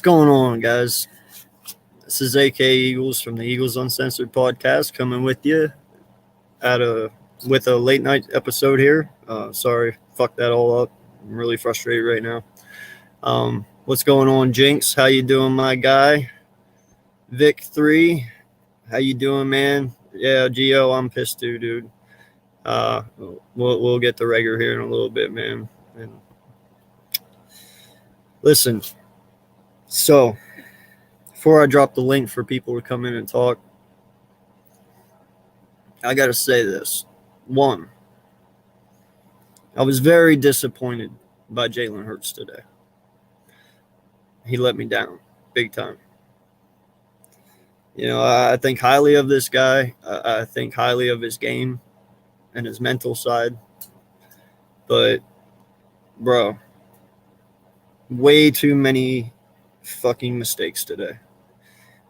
going on, guys? This is AK Eagles from the Eagles Uncensored podcast coming with you at with a late night episode here. Sorry, fucked that all up. I'm really frustrated right now. What's going on, Jinx? How you doing, my guy? Vic3, how you doing, man? Yeah, Gio, I'm pissed too, dude. We'll get the regular here in a little bit, man. And listen, so before I drop the link for people to come in and talk, I got to say this. One, I was very disappointed by Jalen Hurts today. He let me down big time. You know, I think highly of this guy. I think highly of his game and his mental side. But, bro, way too many fucking mistakes today.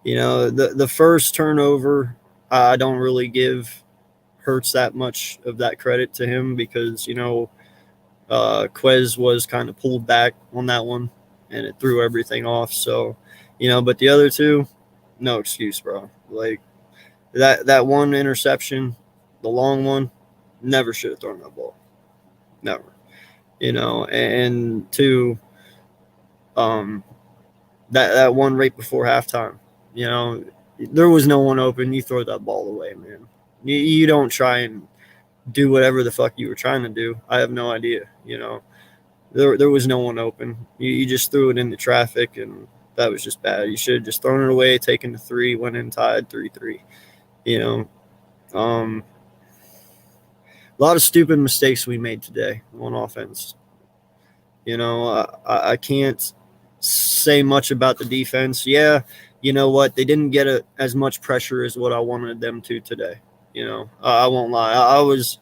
You know, the first turnover, I don't really give Hurts that much of that credit to him because, you know, Quez was kind of pulled back on that one and it threw everything off. So, you know, but the other two, no excuse, bro. Like that one interception, the long one, never should have thrown that ball. Never. You know, and two, that one right before halftime, you know, there was no one open. You throw that ball away, man. You don't try and do whatever the fuck you were trying to do. I have no idea, you know. There was no one open. You just threw it into traffic, and that was just bad. You should have just thrown it away, taken the three, went in tied 3-3. You know, a lot of stupid mistakes we made today on offense. You know, I can't say much about the defense. Yeah, you know what? They didn't get as much pressure as what I wanted them to today. You know, I won't lie. I was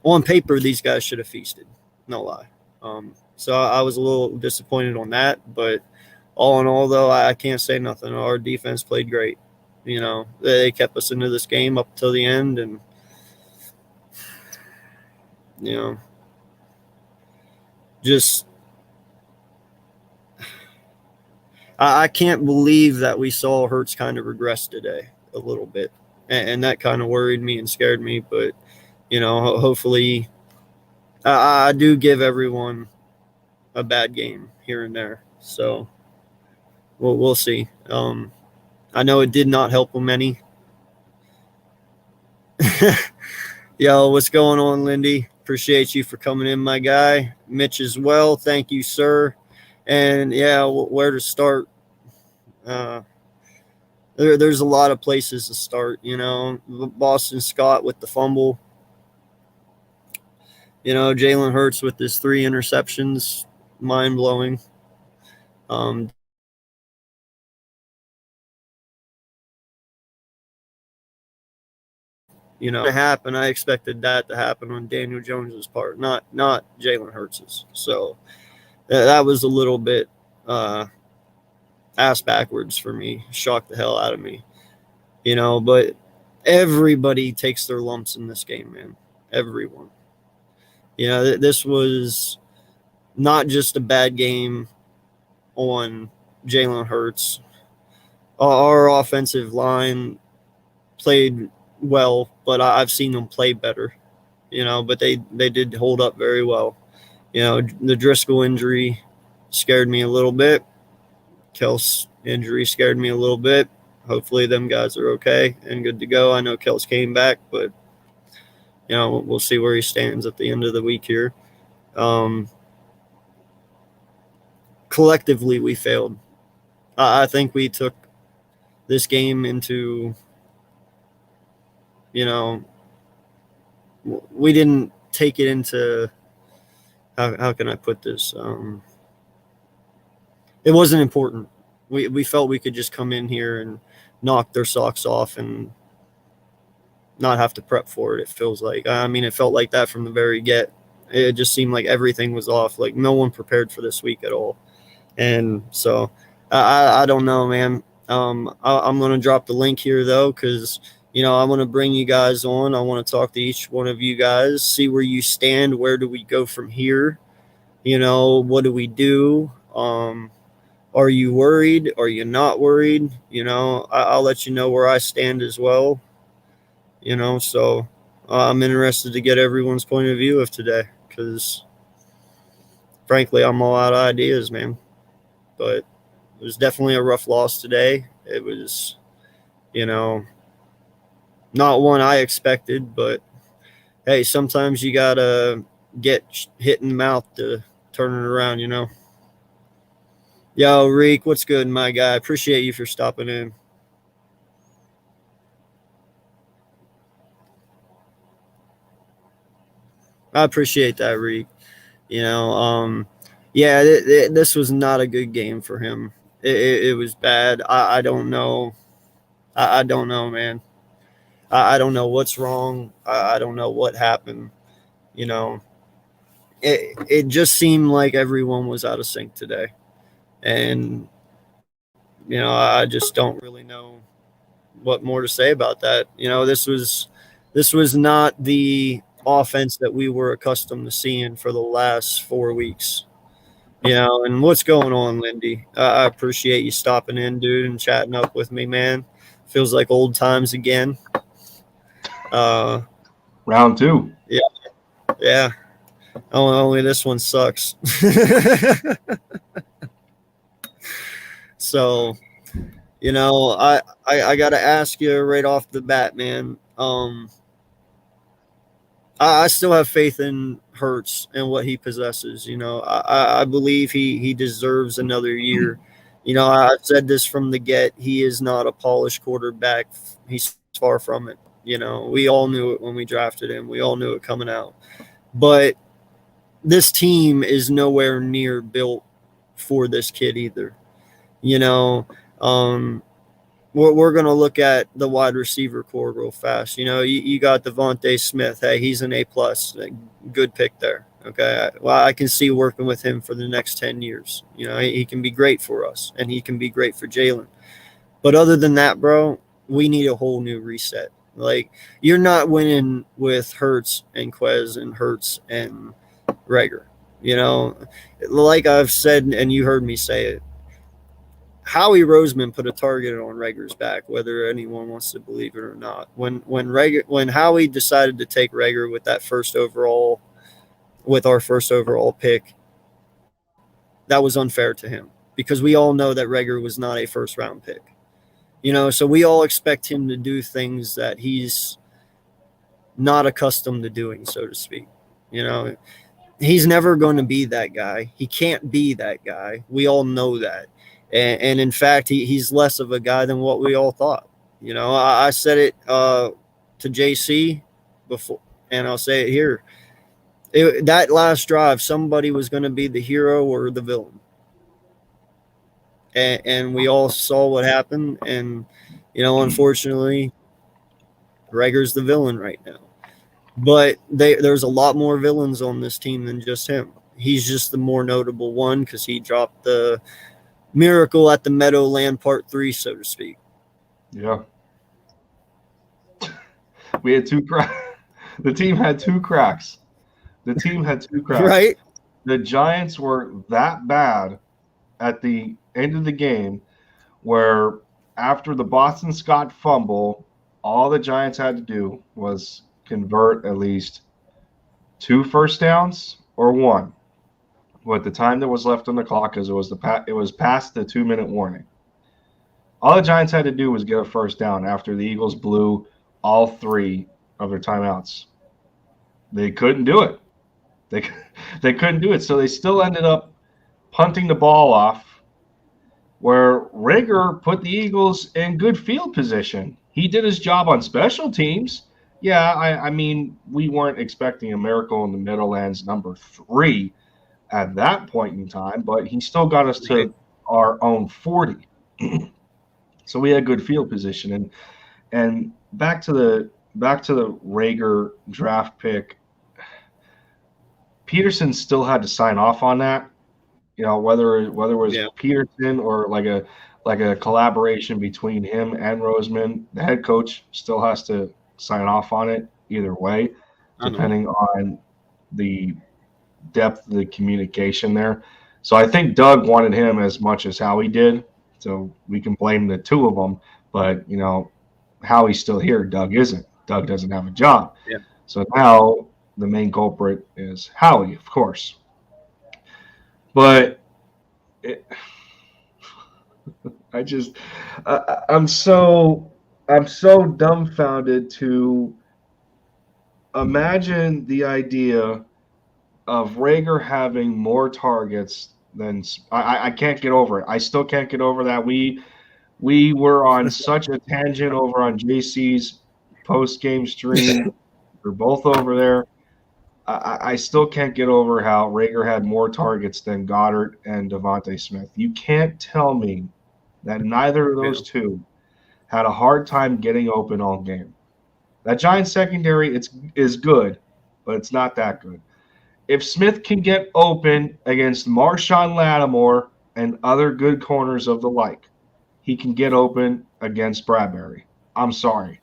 on paper, these guys should have feasted. No lie. So I was a little disappointed on that. But all in all, though, I can't say nothing. Our defense played great. You know, they kept us into this game up till the end. And, you know, just I can't believe that we saw Hurts kind of regress today a little bit. And that kind of worried me and scared me. But, you know, hopefully I do give everyone a bad game here and there. So we'll see. I know it did not help them any. Yo, what's going on, Lindy? Appreciate you for coming in, my guy. Mitch as well. Thank you, sir. And, yeah, where to start? There's a lot of places to start, you know. Boston Scott with the fumble. You know, Jalen Hurts with his 3 interceptions. Mind-blowing. You know, to happen. I expected that to happen on Daniel Jones's part, not Jalen Hurts's. So that was a little bit ass backwards for me. Shocked the hell out of me. You know, but everybody takes their lumps in this game, man. Everyone. You know, this was not just a bad game on Jalen Hurts. Our offensive line played well, but I've seen them play better, you know, but they did hold up very well. You know, the Driscoll injury scared me a little bit. Kels injury scared me a little bit. Hopefully them guys are okay and good to go. I know Kels came back, but, you know, we'll see where he stands at the end of the week here. Collectively, we failed. I think we took this game into, you know, we didn't take it into, how can I put this? It wasn't important. We felt we could just come in here and knock their socks off and not have to prep for it, it feels like. I mean, it felt like that from the very get. It just seemed like everything was off. Like no one prepared for this week at all. And so I don't know, man. I'm going to drop the link here, though, because, you know, I want to bring you guys on. I want to talk to each one of you guys, see where you stand. Where do we go from here? You know, what do we do? Are you worried? Are you not worried? I'll let you know where I stand as well. So I'm interested to get everyone's point of view of today because, frankly, I'm all out of ideas, man. But it was definitely a rough loss today. It was, not one I expected, but hey, sometimes you gotta get hit in the mouth to turn it around. Yo, Reek, what's good, my guy? Appreciate you for stopping in. I appreciate that, Reek. Yeah, this was not a good game for him. It was bad. I don't know. I don't know, man. I don't know what's wrong. I don't know what happened. You know, it just seemed like everyone was out of sync today. And, I just don't really know what more to say about that. This was not the offense that we were accustomed to seeing for the last 4 weeks. And what's going on, Lindy? I appreciate you stopping in, dude, and chatting up with me, man. Feels like old times again. Round 2. Yeah. Only this one sucks. So, I got to ask you right off the bat, man. I still have faith in Hurts and what he possesses. I believe he deserves another year. I said this from the get. He is not a polished quarterback. He's far from it. We all knew it when we drafted him. We all knew it coming out. But this team is nowhere near built for this kid either. We're going to look at the wide receiver core real fast. You got Devontae Smith. Hey, he's an A+. Good pick there. Okay. Well, I can see working with him for the next 10 years. He can be great for us, and he can be great for Jalen. But other than that, bro, we need a whole new reset. Like, you're not winning with Hurts and Quez and Hurts and Reagor. Like I've said, and you heard me say it, Howie Roseman put a target on Reagor's back, whether anyone wants to believe it or not. When Howie decided to take Reagor with our first overall pick, that was unfair to him because we all know that Reagor was not a first round pick. So we all expect him to do things that he's not accustomed to doing, so to speak. He's never going to be that guy. He can't be that guy. We all know that. And in fact, he's less of a guy than what we all thought. I said it to JC before, and I'll say it here. That last drive, somebody was going to be the hero or the villain. And we all saw what happened. And, unfortunately, Reagor's the villain right now. But there's a lot more villains on this team than just him. He's just the more notable one because he dropped the miracle at the Meadowland Part 3, so to speak. Yeah. We had 2 cracks. The team had 2 cracks. Right? The Giants were that bad at the end of the game where after the Boston Scott fumble, all the Giants had to do was convert at least 2 first downs or 1. With the time that was left on the clock, because it was past the 2-minute warning. All the Giants had to do was get a first down after the Eagles blew all 3 of their timeouts. They couldn't do it. They couldn't do it, so they still ended up punting the ball off, where Reagor put the Eagles in good field position. He did his job on special teams. Yeah, I mean, we weren't expecting a miracle in the Meadowlands number 3 at that point in time, but he still got us to our own 40. So we had good field position. And back to the Reagor draft pick, Peterson still had to sign off on that. Whether it was Peterson or like a collaboration between him and Roseman, the head coach still has to sign off on it either way, depending on the depth of the communication there. So I think Doug wanted him as much as Howie did. So we can blame the two of them. But, Howie's still here. Doug isn't. Doug doesn't have a job. Yeah. So now the main culprit is Howie, of course. But I'm so dumbfounded to imagine the idea of Rager having more targets than I can't get over it. I still can't get over that. We were on such a tangent over on JC's post game stream. We're both over there. I still can't get over how Rager had more targets than Goddard and Devontae Smith. You can't tell me that neither of those two had a hard time getting open all game. That Giants secondary is good, but it's not that good. If Smith can get open against Marshawn Lattimore and other good corners of the like, he can get open against Bradbury. I'm sorry.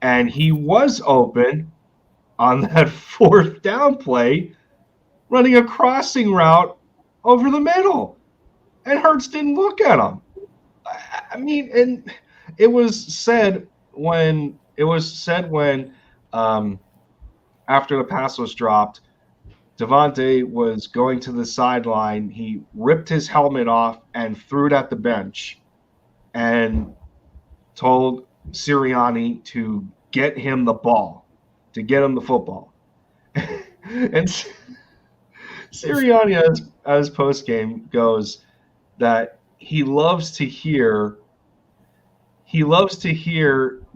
And he was open on that fourth down play, running a crossing route over the middle. And Hurts didn't look at him. I mean, and it was said when after the pass was dropped, Devontae was going to the sideline. He ripped his helmet off and threw it at the bench and told Sirianni to get him the ball, to get him the football. And Sirianni, as post-game, goes that he loves to hear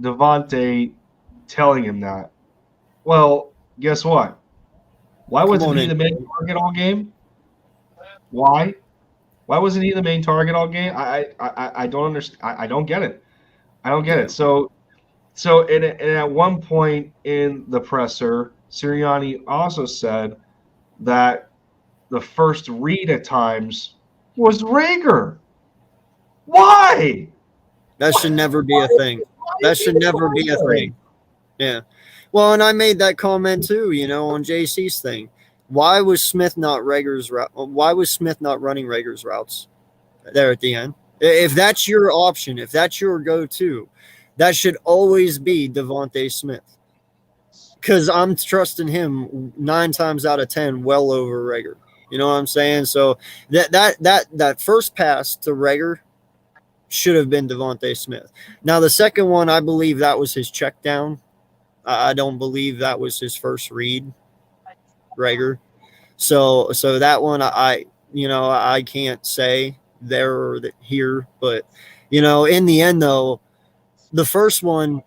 Devontae telling him that. Well, guess what? Why wasn't he the main target all game? Why? Why wasn't he the main target all game? I don't understand. I don't get it. I don't get it. So and at one point in the presser, Sirianni also said that the first read at times was Rager. Why? That should never be a thing. That should never be a thing. Yeah. Well, and I made that comment too, on JC's thing. Why was Smith not running Rager's routes there at the end? If that's your option, if that's your go-to, that should always be Devontae Smith. Because I'm trusting him 9 times out of 10 well over Rager. You know what I'm saying? So that first pass to Rager should have been Devontae Smith. Now, the second one, I believe that was his check down. I don't believe that was his first read, Rager. So that one, I can't say there or here, but in the end though, the first one,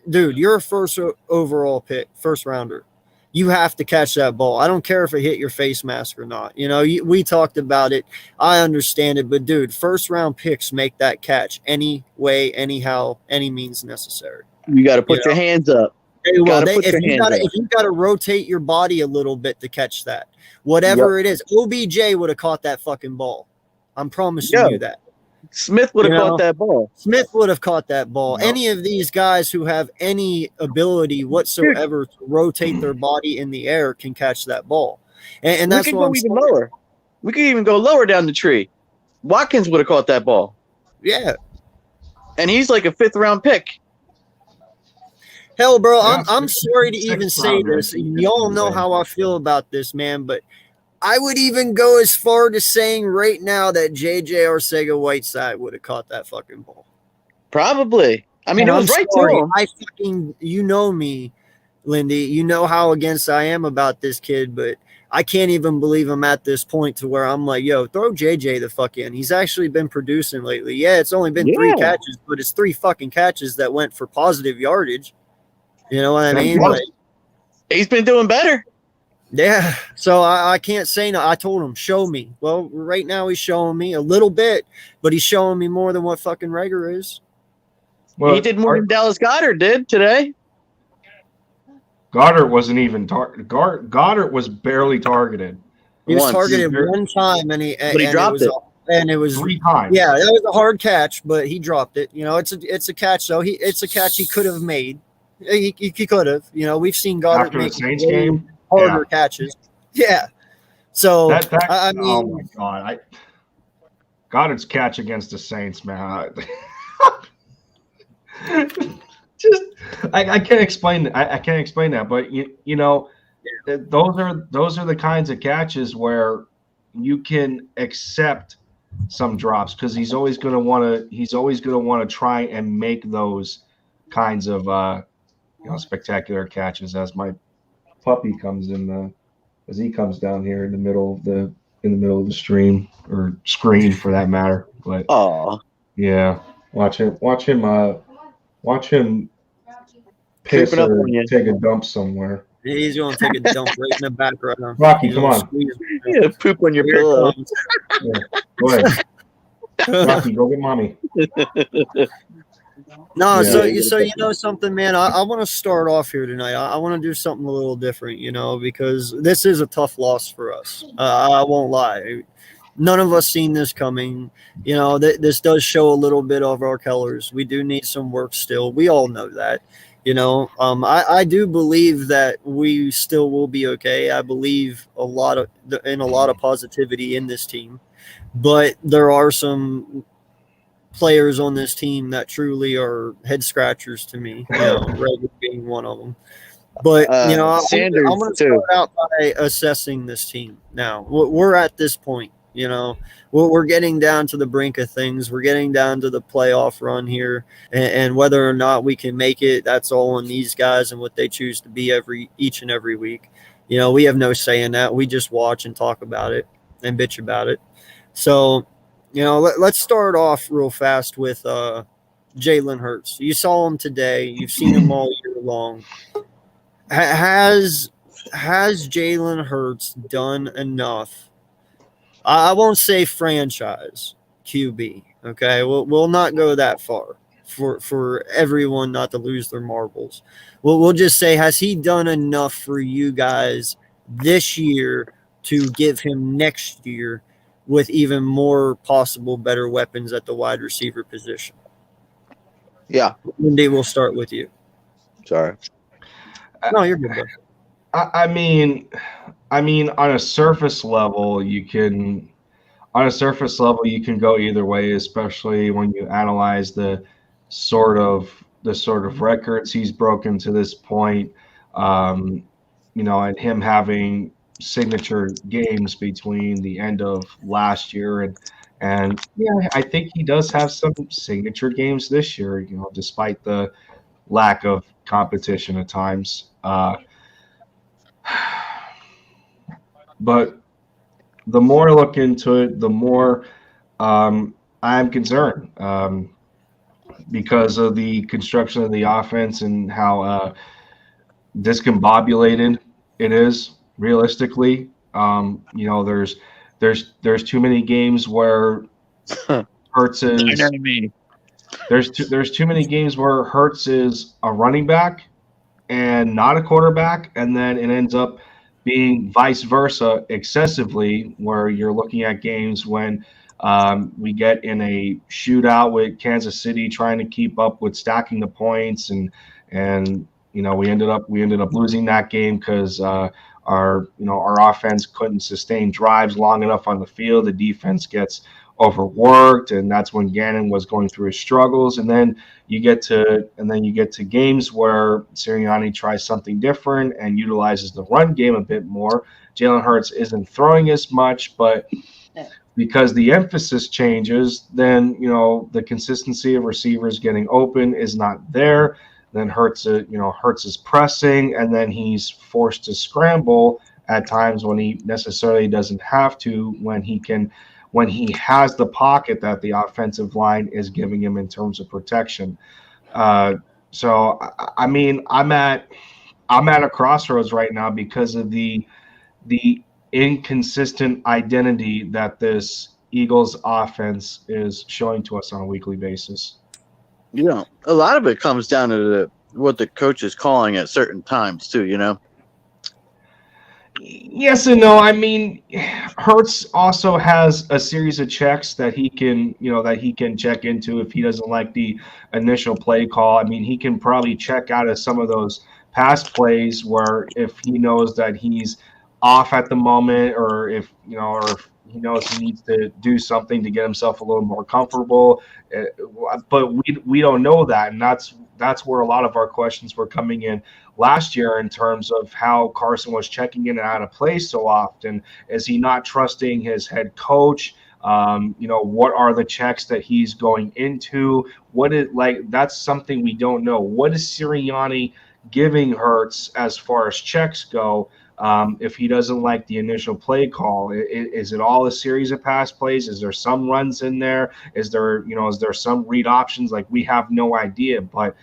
dude, you're a first overall pick, first rounder. You have to catch that ball. I don't care if it hit your face mask or not. We talked about it. I understand it, but dude, first round picks make that catch any way, anyhow, any means necessary. You got to put your hands up. If you got to rotate your body a little bit to catch that, whatever it is, OBJ would have caught that fucking ball. I'm promising you that. Smith would have caught that ball. Smith would have caught that ball. No. Any of these guys who have any ability whatsoever to rotate their body in the air can catch that ball. And that's what I'm saying. Lower. We could even go lower down the tree. Watkins would have caught that ball. Yeah. And he's like a 5th round pick. Hell, bro, I'm sorry to even say this. Y'all know how I feel about this, man, but I would even go as far to saying right now that J.J. Arcega-Whiteside would have caught that fucking ball. Probably. I mean, it was right to him. You know me, Lindy. You know how against I am about this kid, but I can't even believe I'm at this point to where I'm like, yo, throw JJ the fuck in. He's actually been producing lately. Yeah, it's only been 3 catches, but it's 3 fucking catches that went for positive yardage. You know what I mean? Like, he's been doing better. Yeah. So I can't say no. I told him, show me. Well, right now he's showing me a little bit, but he's showing me more than what fucking Rager is. Well, he did more than Dallas Goedert did today. Goddard wasn't even targeted. Goddard was barely targeted. He was targeted one time, and he dropped it. And it was 3 times. Yeah, that was a hard catch, but he dropped it. It's a catch, though. It's a catch he could have made. He could have. We've seen Goddard after make the Saints game harder catches. Yeah. So That I oh mean, my god, Goddard's catch against the Saints, man. Just I can't explain. I can't explain that, but you know, those are the kinds of catches where you can accept some drops because he's always gonna want to try and make those kinds of spectacular catches. As my puppy comes in, as he comes down here in the middle of the stream or screen for that matter. But Oh, yeah, watch him piss creeping up or on you. take a dump somewhere. he's going to take a dump right in the background. Rocky, He's come gonna on. squeeze Yeah, poop on your Here it pillow. comes. Go ahead, Rocky, go get mommy. No, Yeah. so you know something, man. I want to start off here tonight. I want to do something a little different, you know, because this is a tough loss for us. I won't lie. None of us seen this coming. You know, this does show a little bit of our colors. We do need some work still. We all know that. You know, I do believe that we still will be okay. I believe in a lot of positivity in this team, but there are some players on this team that truly are head scratchers to me. You know, Reagan being one of them. But you know, Sanders I'm going to too. start out by assessing this team. Now we're at this point. You know, we're getting down to the brink of things. We're getting down to the playoff run here, and whether or not we can make it, that's all on these guys and what they choose to be each and every week. You know, we have no say in that. We just watch and talk about it and bitch about it. So, you know, let's start off real fast with Jalen Hurts. You saw him today. You've seen him all year long. Has Jalen Hurts done enough? I won't say franchise QB. Okay, we'll not go that far for everyone not to lose their marbles. We'll just say, has he done enough for you guys this year to give him next year with even more possible better weapons at the wide receiver position? Yeah. Wendy, we'll start with you. Sorry. No, you're good, bud. I mean, on a surface level, you can go either way, especially when you analyze the sort of records he's broken to this point. You know, and him having signature games between the end of last year and yeah, I think he does have some signature games this year. You know, despite the lack of competition at times. But the more I look into it, the more I'm concerned because of the construction of the offense and how discombobulated it is realistically. You know, there's too many games where Hurts is. There's too many games where Hurts is a running back and not a quarterback, and then it ends up being vice versa excessively, where you're looking at games when we get in a shootout with Kansas City trying to keep up with stacking the points, and you know we ended up losing that game because our offense couldn't sustain drives long enough on the field. The defense gets overworked, and that's when Gannon was going through his struggles. And then you get to games where Sirianni tries something different and utilizes the run game a bit more. Jalen Hurts isn't throwing as much, but because the emphasis changes, then you know the consistency of receivers getting open is not there. Then Hurts is pressing, and then he's forced to scramble at times when he necessarily doesn't have to, when he has the pocket that the offensive line is giving him in terms of protection. So I mean, I'm at a crossroads right now because of the inconsistent identity that this Eagles offense is showing to us on a weekly basis. You know, a lot of it comes down to what the coach is calling at certain times too, you know? Yes and no. I mean, Hurts also has a series of checks that he can check into if he doesn't like the initial play call. I mean, he can probably check out of some of those pass plays where if he knows that he's off at the moment, or if he knows he needs to do something to get himself a little more comfortable. But we don't know that, and that's where a lot of our questions were coming in last year in terms of how Carson was checking in and out of place so often. Is he not trusting his head coach? What are the checks that he's going into? That's something we don't know. What is Sirianni giving Hurts as far as checks go? If he doesn't like the initial play call, is it all a series of pass plays? Is there some runs in there? Is there some read options? Like, we have no idea, but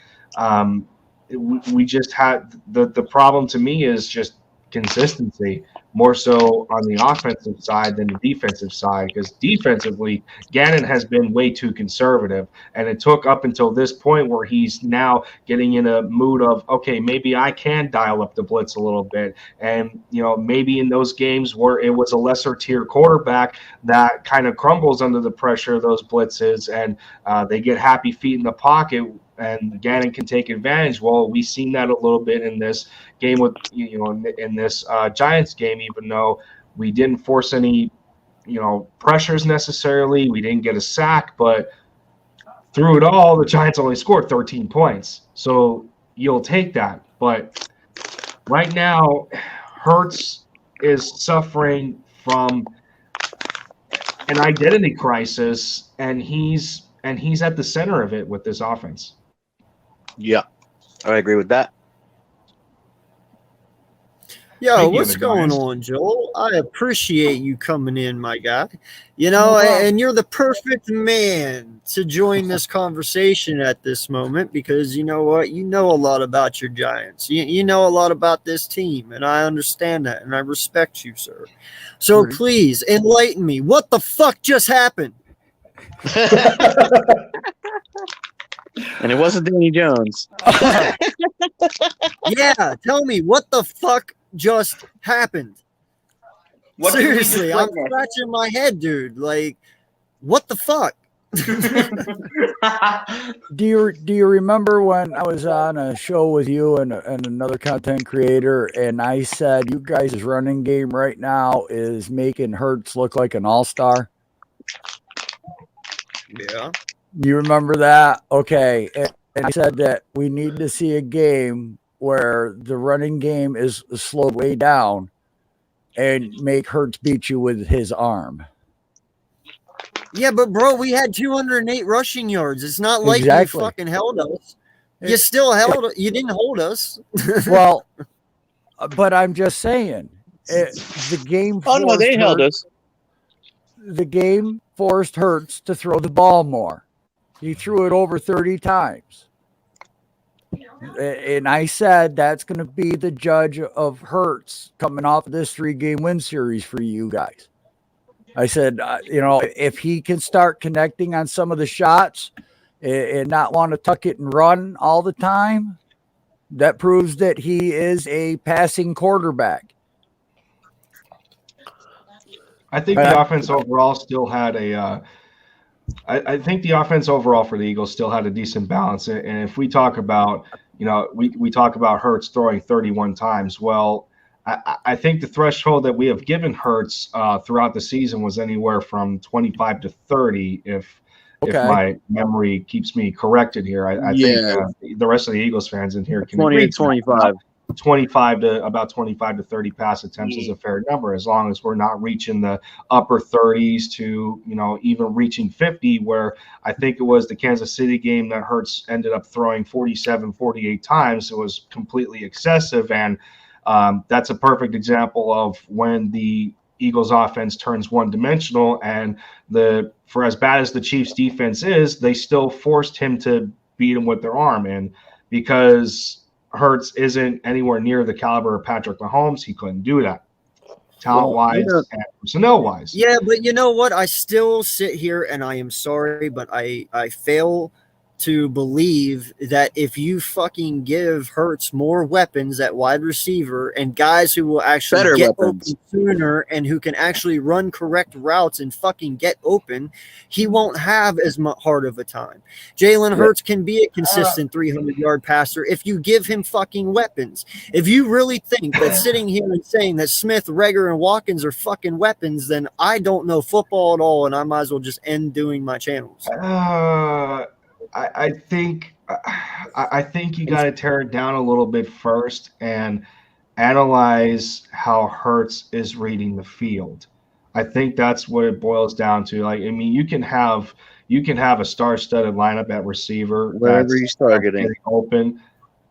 we just had the problem to me is just consistency, more so on the offensive side than the defensive side, because defensively Gannon has been way too conservative, and it took up until this point where he's now getting in a mood of, okay, maybe I can dial up the blitz a little bit, and maybe in those games where it was a lesser tier quarterback that kind of crumbles under the pressure of those blitzes, and they get happy feet in the pocket and Gannon can take advantage. Well, we've seen that a little bit in this game with, in this Giants game, even though we didn't force any, pressures necessarily. We didn't get a sack, but through it all, the Giants only scored 13 points. So you'll take that. But right now, Hurts is suffering from an identity crisis, and he's at the center of it with this offense. Yeah, I agree with that. Yo, what's going on, Joel? I appreciate you coming in, my guy. And you're the perfect man to join this conversation at this moment, because you know what? You know a lot about your Giants. You know a lot about this team, and I understand that, and I respect you, sir. So please enlighten me. What the fuck just happened? And it wasn't Danny Jones. Yeah, tell me, what the fuck just happened? Seriously, I'm scratching my head, dude. Like, what the fuck? Do you remember when I was on a show with you and another content creator, and I said you guys' running game right now is making Hurts look like an all-star? Yeah. You remember that? Okay. And I said that we need to see a game where the running game is slowed way down and make Hurts beat you with his arm. Yeah, but bro, we had 208 rushing yards. It's not like you fucking held us. You still held. You didn't hold us. Well, but I'm just saying, the game. Oh no, they held us. The game forced Hurts to throw the ball more. He threw it over 30 times. And I said that's going to be the judge of Hurts coming off of this 3-game win series for you guys. I said, if he can start connecting on some of the shots and not want to tuck it and run all the time, that proves that he is a passing quarterback. I think the offense overall still had I think the offense overall for the Eagles still had a decent balance. And if we talk about, we talk about Hurts throwing 31 times. Well, I think the threshold that we have given Hurts throughout the season was anywhere from 25 to 30, if my memory keeps me corrected here. I think the rest of the Eagles fans in here can 20 agree. to 25. 25 to 30 pass attempts is a fair number, as long as we're not reaching the upper 30s to, even reaching 50, where I think it was the Kansas City game that Hurts ended up throwing 47, 48 times. It was completely excessive. And that's a perfect example of when the Eagles offense turns one-dimensional, and for as bad as the Chiefs defense is, they still forced him to beat him with their arm. And because Hurts isn't anywhere near the caliber of Patrick Mahomes, he couldn't do that, talent-wise and personnel-wise. Yeah, but you know what? I still sit here, and I am sorry, but I fail to believe that if you fucking give Hurts more weapons at wide receiver and guys who will actually Better get weapons. open sooner and who can actually run correct routes and fucking get open, he won't have as hard of a time. Jalen Hurts can be a consistent 300-yard passer if you give him fucking weapons. If you really think that sitting here and saying that Smith, Reagor, and Watkins are fucking weapons, then I don't know football at all, and I might as well just end doing my channels. I think you got to tear it down a little bit first and analyze how Hurts is reading the field. I think that's what it boils down to. Like, I mean, you can have a star-studded lineup at receiver Wherever he's targeting. getting open,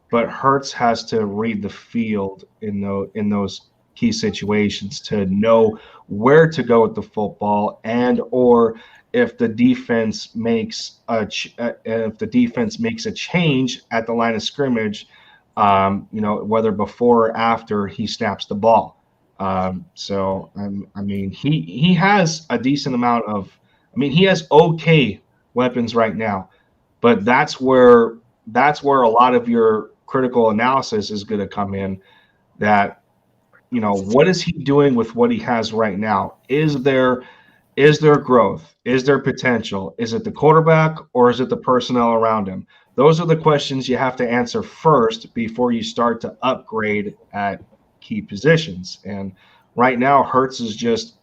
but Hurts has to read the field in those key situations to know where to go with the football, and or if the defense makes a change at the line of scrimmage, whether before or after he snaps the ball. So I mean, he has a decent amount of. I mean, he has okay weapons right now, but that's where a lot of your critical analysis is going to come in. That, what is he doing with what he has right now? Is there growth? Is there potential? Is it the quarterback or is it the personnel around him? Those are the questions you have to answer first before you start to upgrade at key positions. And right now, Hurts is just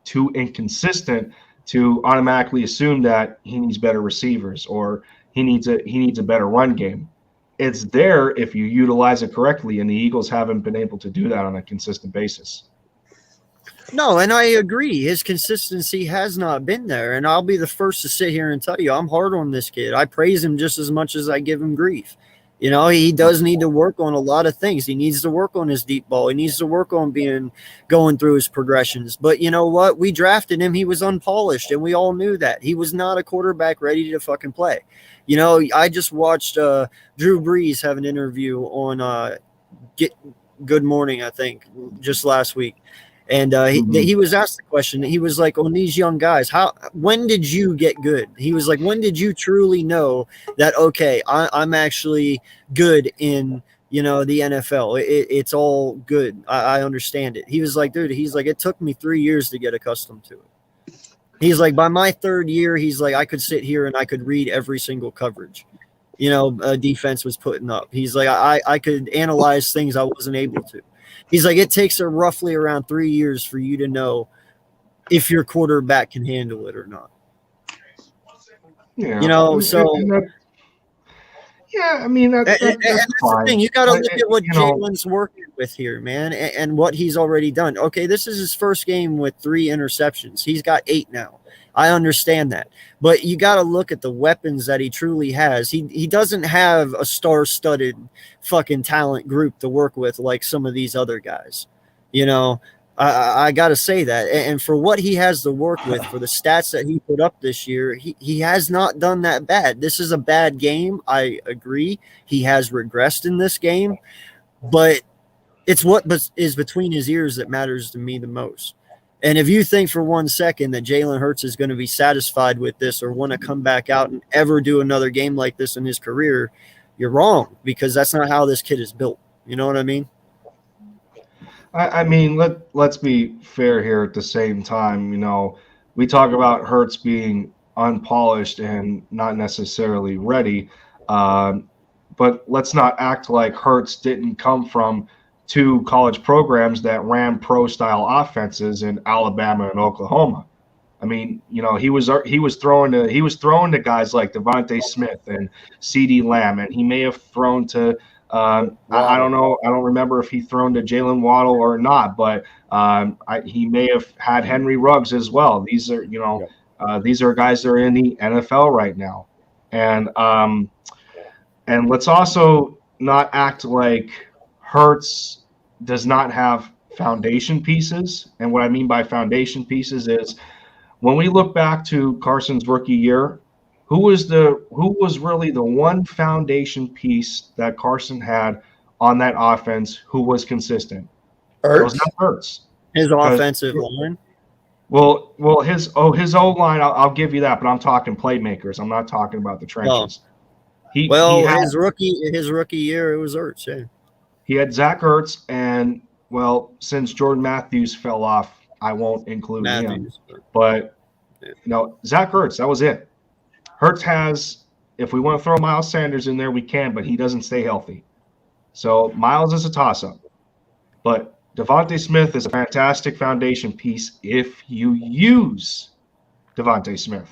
too inconsistent to automatically assume that he needs better receivers or he needs a better run game. It's there if you utilize it correctly, and the Eagles haven't been able to do that on a consistent basis. No, and I agree. His consistency has not been there, and I'll be the first to sit here and tell you I'm hard on this kid. I praise him just as much as I give him grief. He does need to work on a lot of things. He needs to work on his deep ball. He needs to work on going through his progressions. But you know what? We drafted him. He was unpolished, and we all knew that. He was not a quarterback ready to fucking play. I just watched Drew Brees have an interview on Good Morning, I think, just last week. And he was asked the question. He was like, on these young guys, when did you get good? He was like, when did you truly know that, okay, I'm actually good in, the NFL? It's all good. I understand it. He was like, dude, it took me 3 years to get accustomed to it. He's like, by my third year, he's like, I could sit here and I could read every single coverage, defense was putting up. He's like, I could analyze things I wasn't able to. He's like, it takes roughly around 3 years for you to know if your quarterback can handle it or not. Yeah. I mean, that's fine. The thing. You got to look at what Jalen's working with here, man, and what he's already done. Okay, this is his first game with 3 interceptions. He's got 8 now. I understand that. But you got to look at the weapons that he truly has. He doesn't have a star-studded fucking talent group to work with like some of these other guys. I got to say that. And for what he has to work with, for the stats that he put up this year, he has not done that bad. This is a bad game. I agree. He has regressed in this game. But it's what is between his ears that matters to me the most. And if you think for 1 second that Jalen Hurts is going to be satisfied with this or want to come back out and ever do another game like this in his career, you're wrong, because that's not how this kid is built. You know what I mean? I mean, let's be fair here at the same time. We talk about Hurts being unpolished and not necessarily ready, but let's not act like Hurts didn't come from 2 college programs that ran pro-style offenses in Alabama and Oklahoma. I mean, he was throwing to guys like Devontae Smith and CeeDee Lamb, and he may have thrown to I don't know. I don't remember if he thrown to Jalen Waddle or not, but he may have had Henry Ruggs as well. These are these are guys that are in the NFL right now, and let's also not act like Hurts does not have foundation pieces. And what I mean by foundation pieces is when we look back to Carson's rookie year, who was really the one foundation piece that Carson had on that offense who was consistent? Hurts? It was not Hurts. His offensive line. Well, his O line, I'll give you that, but I'm talking playmakers. I'm not talking about the trenches. He had his rookie year, it was Ertz. Yeah. He had Zach Ertz, and well, since Jordan Matthews fell off, I won't include him. But Zach Ertz, that was it. Ertz has, if we want to throw Miles Sanders in there, we can, but he doesn't stay healthy. So Miles is a toss-up. But Devontae Smith is a fantastic foundation piece if you use Devontae Smith.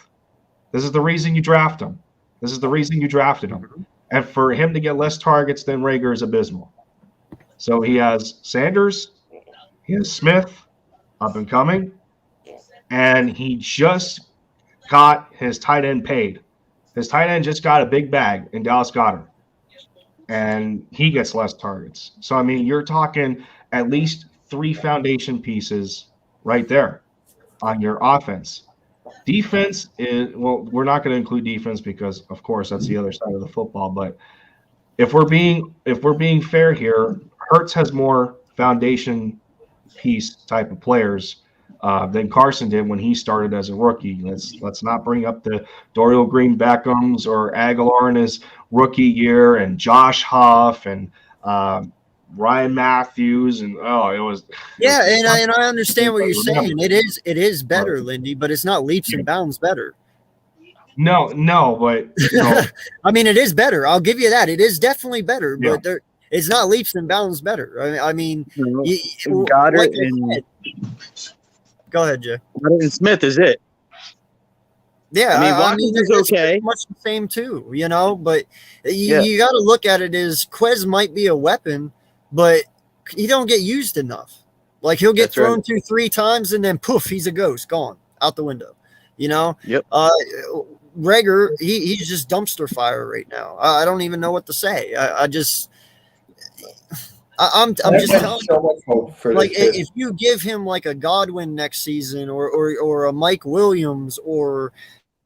This is the reason you draft him. This is the reason you drafted him. And for him to get less targets than Rager is abysmal. So he has Sanders, he has Smith, up and coming, and he just got his tight end paid. His tight end just got a big bag in Dallas Goedert, and he gets less targets. So, I mean, you're talking at least 3 foundation pieces right there on your offense. Defense is, well, we're not going to include defense because, of course, that's the other side of the football. But if we're being fair here, Hurts has more foundation piece type of players than Carson did when he started as a rookie. Let's not bring up the Dorial Green Beckhams or Aguilar in his rookie year and Josh Huff and Ryan Matthews and and I understand what you're saying. It is better, Lindy, but it's not leaps and bounds better. No, but I mean, it is better. I'll give you that. It is definitely better, but it's not leaps and bounds better. I mean, Goddard go ahead, Jay. Goddard and Smith is it. Yeah, I mean, it's okay. much the same too, but you got to look at it as Quez might be a weapon, but he don't get used enough. Like he'll get thrown to 3 times and then poof, he's a ghost, gone out the window. Yep. Rager, he's just dumpster fire right now. I don't even know what to say. I'm just telling you, like if you give him like a Godwin next season or a Mike Williams or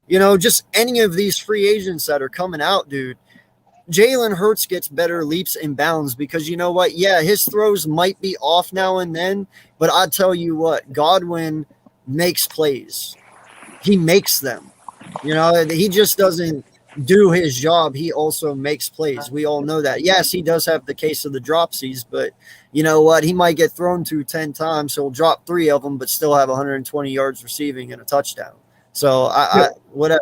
just any of these free agents that are coming out, dude, Jalen Hurts gets better leaps and bounds because you know what? Yeah, his throws might be off now and then, but I tell you what, Godwin makes plays. He makes them. He just doesn't do his job. He also makes plays. We all know that. Yes, he does have the case of the dropsies, but you know what? He might get thrown to 10 times, so he'll drop 3 of them, but still have 120 yards receiving and a touchdown. So I whatever,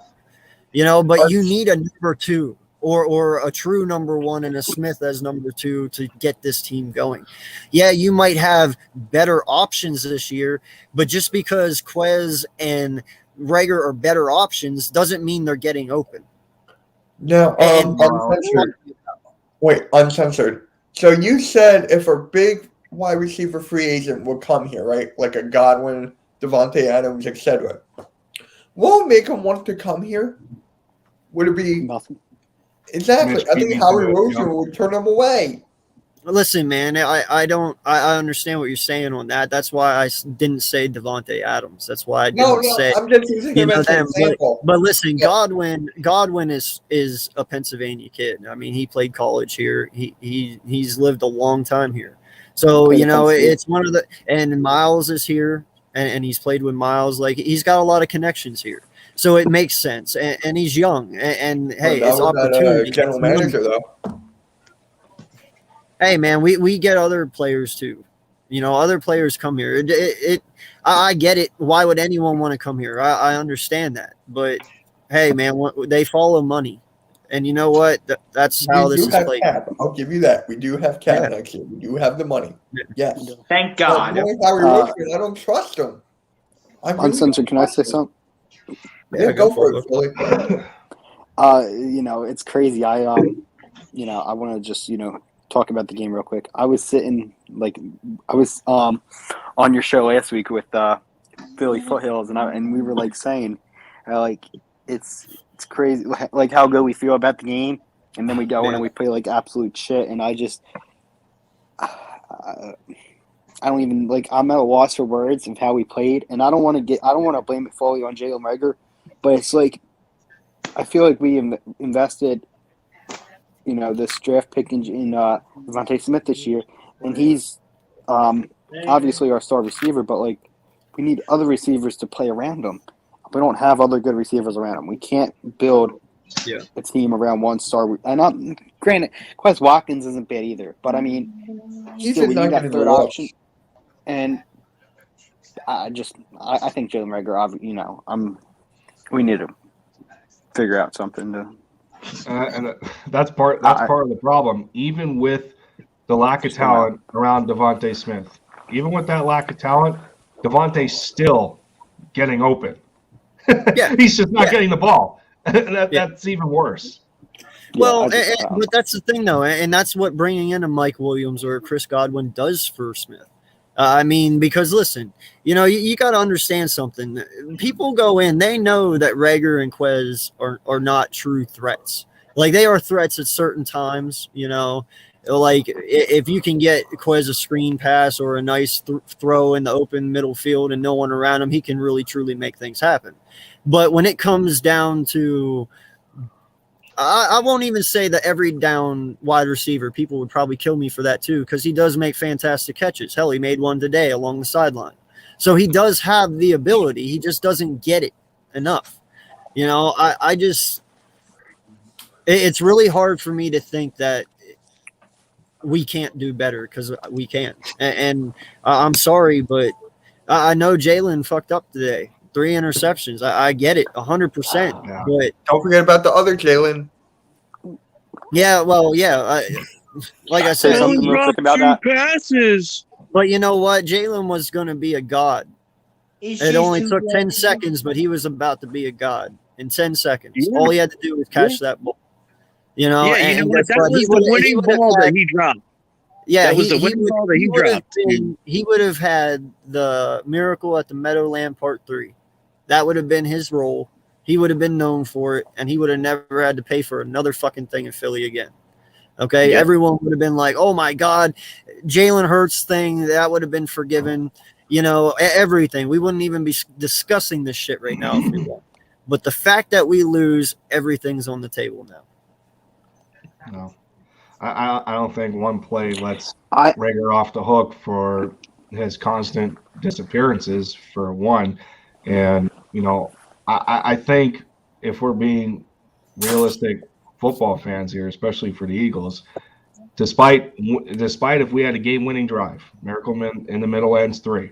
but you need a number 2 or a true number 1 and a Smith as number 2 to get this team going. Yeah, you might have better options this year, but just because Quez and Rager are better options doesn't mean they're getting open. No, uncensored. Wait, uncensored. So you said if a big wide receiver free agent would come here, right? Like a Godwin, Devontae Adams, etc. What would make him want to come here? Would it be nothing? Exactly. I think Howie Roseman would turn him away. Listen, man, I understand what you're saying on that. That's why I didn't say Devontae Adams. That's why I didn't say. I'm just using him as an example. But listen, Godwin is a Pennsylvania kid. I mean, he played college here. He's lived a long time here. So it's one of the and Miles is here, and he's played with Miles. Like he's got a lot of connections here. So it makes sense, and he's young. And hey, it's opportunity. General manager though. Hey man, we get other players too. Other players come here. I get it. Why would anyone want to come here? I understand that. But hey man, they follow money. And you know what? That's how this is played. Cap. I'll give you that. We do have cap next year. We do have the money. Yes. Thank God. I don't trust him. Uncensored, can I say something? Yeah, go for it, Philly. It's crazy. I want to just, talk about the game real quick. I was sitting on your show last week with Philly Foothills, and we were saying it's crazy how good we feel about the game, and then we go in and we play absolute shit, and I don't even I'm at a loss for words of how we played, and I don't want to blame it fully on Jalen Reagor, but it's I feel like we invested this draft pick in Devontae Smith this year, and he's obviously our star receiver, but we need other receivers to play around him. We don't have other good receivers around him. We can't build a team around one star. And granted, Quez Watkins isn't bad either, but I mean, He's still, a we need that diamond in third the rough. option. And I think Jalen Reagor, we need to figure out something to. And that's part of the problem. Even with the lack of talent around Devontae Smith, even with that lack of talent, Devontae's still getting open. Yeah. He's just not getting the ball. That's even worse. Well, but that's the thing, though, and that's what bringing in a Mike Williams or a Chris Godwin does for Smith. I mean, because listen, you got to understand something. People go in, they know that Reagor and Quez are not true threats. Like, they are threats at certain times, Like, if you can get Quez a screen pass or a nice throw in the open middle field and no one around him, he can really, truly make things happen. But when it comes down to I won't even say that every down wide receiver, people would probably kill me for that too, because he does make fantastic catches. Hell, he made one today along the sideline. So he does have the ability. He just doesn't get it enough. It's really hard for me to think that we can't do better, because we can. And I'm sorry, but I know Jalen fucked up today. 3 interceptions. I get it 100%. Yeah. But Don't forget about the other Jalen. yeah, well, yeah. Like I said, something real quick about that. Passes. but you know what? Jalen was going to be a god. It only took 10 seconds, but he was about to be a god in 10 seconds. Yeah. All he had to do was catch that ball. And what? guess That what? was the winning ball that he dropped. Yeah, That was the winning ball that he dropped. He would have had the miracle at the Meadowland Part 3. That would have been his role. He would have been known for it, and he would have never had to pay for another fucking thing in Philly again. Okay? Yeah. Everyone would have been like, oh my God, Jalen Hurts thing, that would have been forgiven. Everything. We wouldn't even be discussing this shit right now if we won. But the fact that we lose, everything's on the table now. No, I don't think one play lets I Reagor off the hook for his constant disappearances, for one. And, I think if we're being realistic football fans here, especially for the Eagles, despite if we had a game-winning drive, Miracle in the middle ends 3,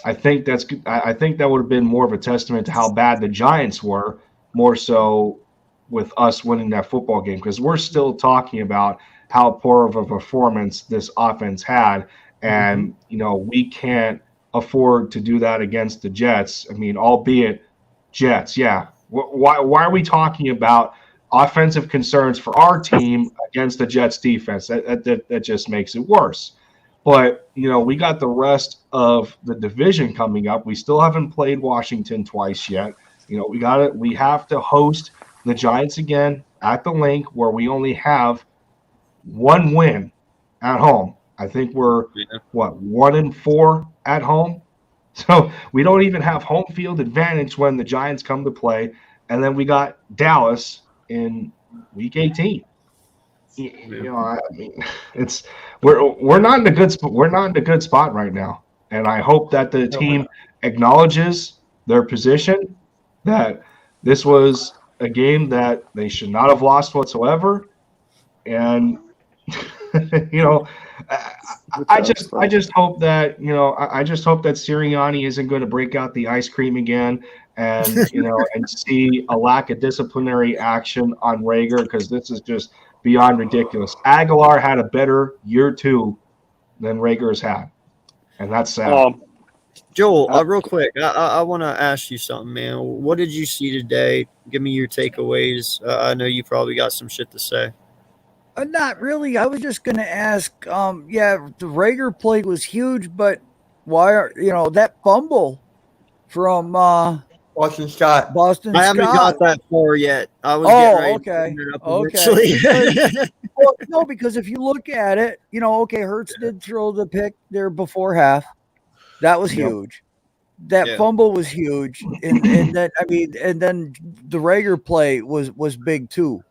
I think that would have been more of a testament to how bad the Giants were, more so with us winning that football game, because we're still talking about how poor of a performance this offense had, and we can't afford to do that against the Jets. I mean, albeit Jets, yeah. Why are we talking about offensive concerns for our team against the Jets defense? That just makes it worse. But we got the rest of the division coming up. We still haven't played Washington twice yet. We have to host the Giants again at the Link, where we only have one win at home. I think we're 1-4 at home. So we don't even have home field advantage when the Giants come to play. And then we got Dallas in week 18. We're not in a good spot. We're not in a good spot right now. And I hope that the team acknowledges their position, that this was a game that they should not have lost whatsoever. And I just hope that Sirianni isn't going to break out the ice cream again, and and see a lack of disciplinary action on Reagor, because this is just beyond ridiculous. Aguilar had a better year 2 than Reagor's had, and that's sad. Joel, real quick, I want to ask you something, man. What did you see today? Give me your takeaways. I know you probably got some shit to say. Not really. I was just going to ask. The Reagor play was huge, but why are that fumble from Boston Scott? I haven't got that far yet. I was getting ready to bring it up. Well, no, because if you look at it, Hurts did throw the pick there before half. That was huge. That fumble was huge, and then the Reagor play was big too.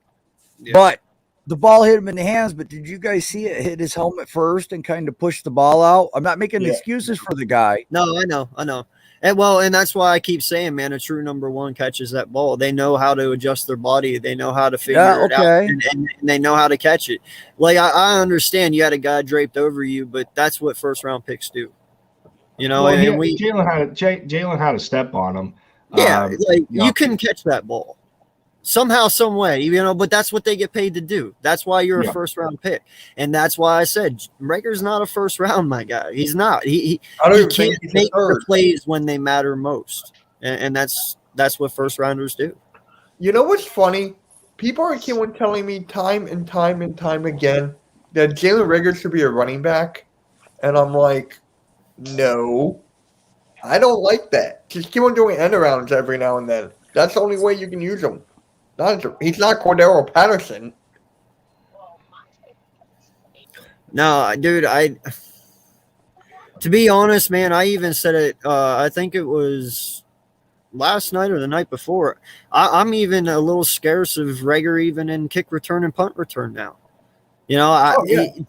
Yeah. But the ball hit him in the hands. But did you guys see it hit his helmet first and kind of push the ball out? I'm not making excuses for the guy. No, I know. And that's why I keep saying, man, a true number one catches that ball. They know how to adjust their body. They know how to figure it out, and they know how to catch it. Like I understand you had a guy draped over you, but that's what first round picks do. You know, Well, and Jalen had a step on him. Yeah, like you know, you couldn't catch that ball somehow, some way, you know. But that's what they get paid to do. That's why you're a first round pick, and that's why I said Rager's not a first round, my guy. He's not. He can't make the plays when they matter most, and that's what first rounders do. You know what's funny? People are keeping telling me time and time and time again that Jalen Rager should be a running back, and I'm like, no, I don't like that. Just keep on doing end arounds every now and then. That's the only way you can use him. He's not Cordero Patterson. No, dude, to be honest, man, I even said it, I think it was last night or the night before. I'm even a little scarce of Rager even in kick return and punt return now. You know,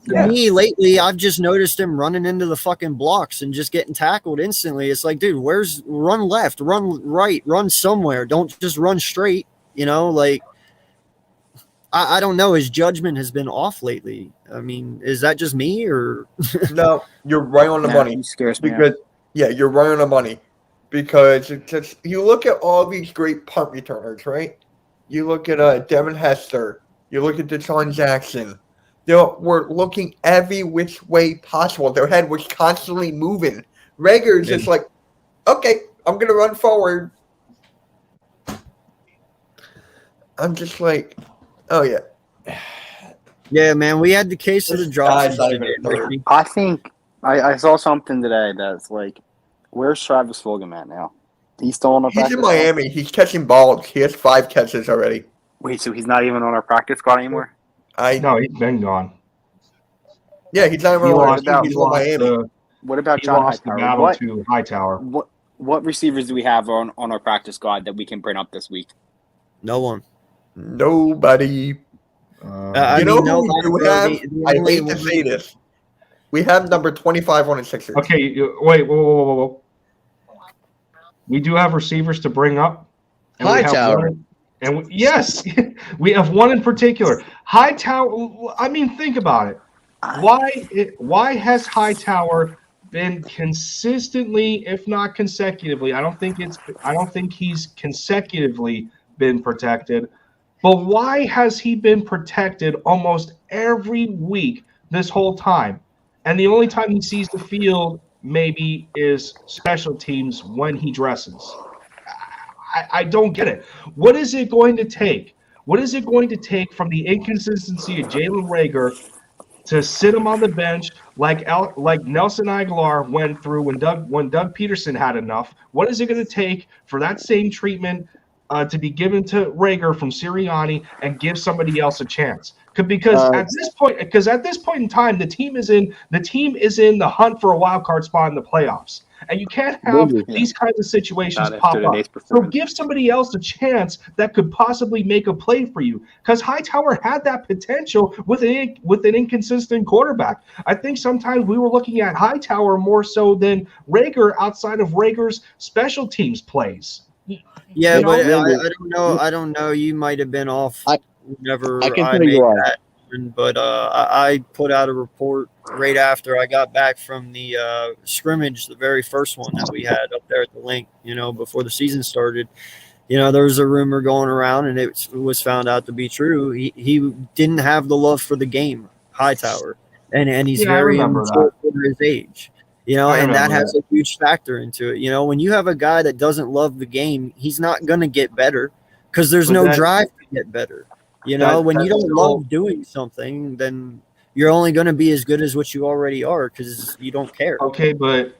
to me lately, I've just noticed him running into the fucking blocks and just getting tackled instantly. It's like, dude, run left, run right, run somewhere. Don't just run straight. You know, like, I don't know. His judgment has been off lately. I mean, is that just me or? No, you're right on the money. He scares me because out. you're right on the money. Because it's just, you look at all these great punt returners, right? You look at Devin Hester. You look at Deshaun Jackson. They were looking every which way possible. Their head was constantly moving. Rager's just like, okay, I'm going to run forward. I'm just like, oh, yeah. Yeah, man, we had the case of the drops. I think I saw something today that's like, where's Travis Fulgham at now? He's still on our practice He's in Miami. He's catching balls. He has 5 catches already. Wait, so he's not even on our practice squad anymore? No, he's been gone. Yeah, he's not even on He's Miami. What about He John lost the Hightower? battle to Hightower. What receivers do we have on our practice squad that we can bring up this week? No one. Nobody. You know who we do have? I hate to say this. We have number 25 on the Sixers. Okay, wait, whoa. We do have receivers to bring up. Hightower. Yes, we have one in particular. Hightower. I mean, think about it. Why has Hightower been consistently, if not consecutively? I don't think he's consecutively been protected. But why has he been protected almost every week this whole time? And the only time he sees the field maybe is special teams when he dresses. I don't get it. What is it going to take? What is it going to take from the inconsistency of Jalen Rager to sit him on the bench like Nelson Aguilar went through when Doug Peterson had enough? What is it going to take for that same treatment to be given to Rager from Sirianni and give somebody else a chance? Because at this point in time, the team is in the hunt for a wild card spot in the playoffs, and you can't have these kinds of situations pop up. So give somebody else a chance that could possibly make a play for you. Because Hightower had that potential with an inconsistent quarterback. I think sometimes we were looking at Hightower more so than Rager outside of Rager's special teams plays. Yeah, but I don't know. You might have been off whenever I can I tell made you why. that. But I put out a report right after I got back from the scrimmage, the very first one that we had up there at the link, you know, before the season started. You know, there was a rumor going around, and it was found out to be true. He didn't have the love for the game, Hightower, and he's very immature for his age. You know, and that has a huge factor into it. You know, when you have a guy that doesn't love the game, he's not going to get better because there's no drive to get better. You know, when you don't love doing something, then you're only going to be as good as what you already are because you don't care. Okay, but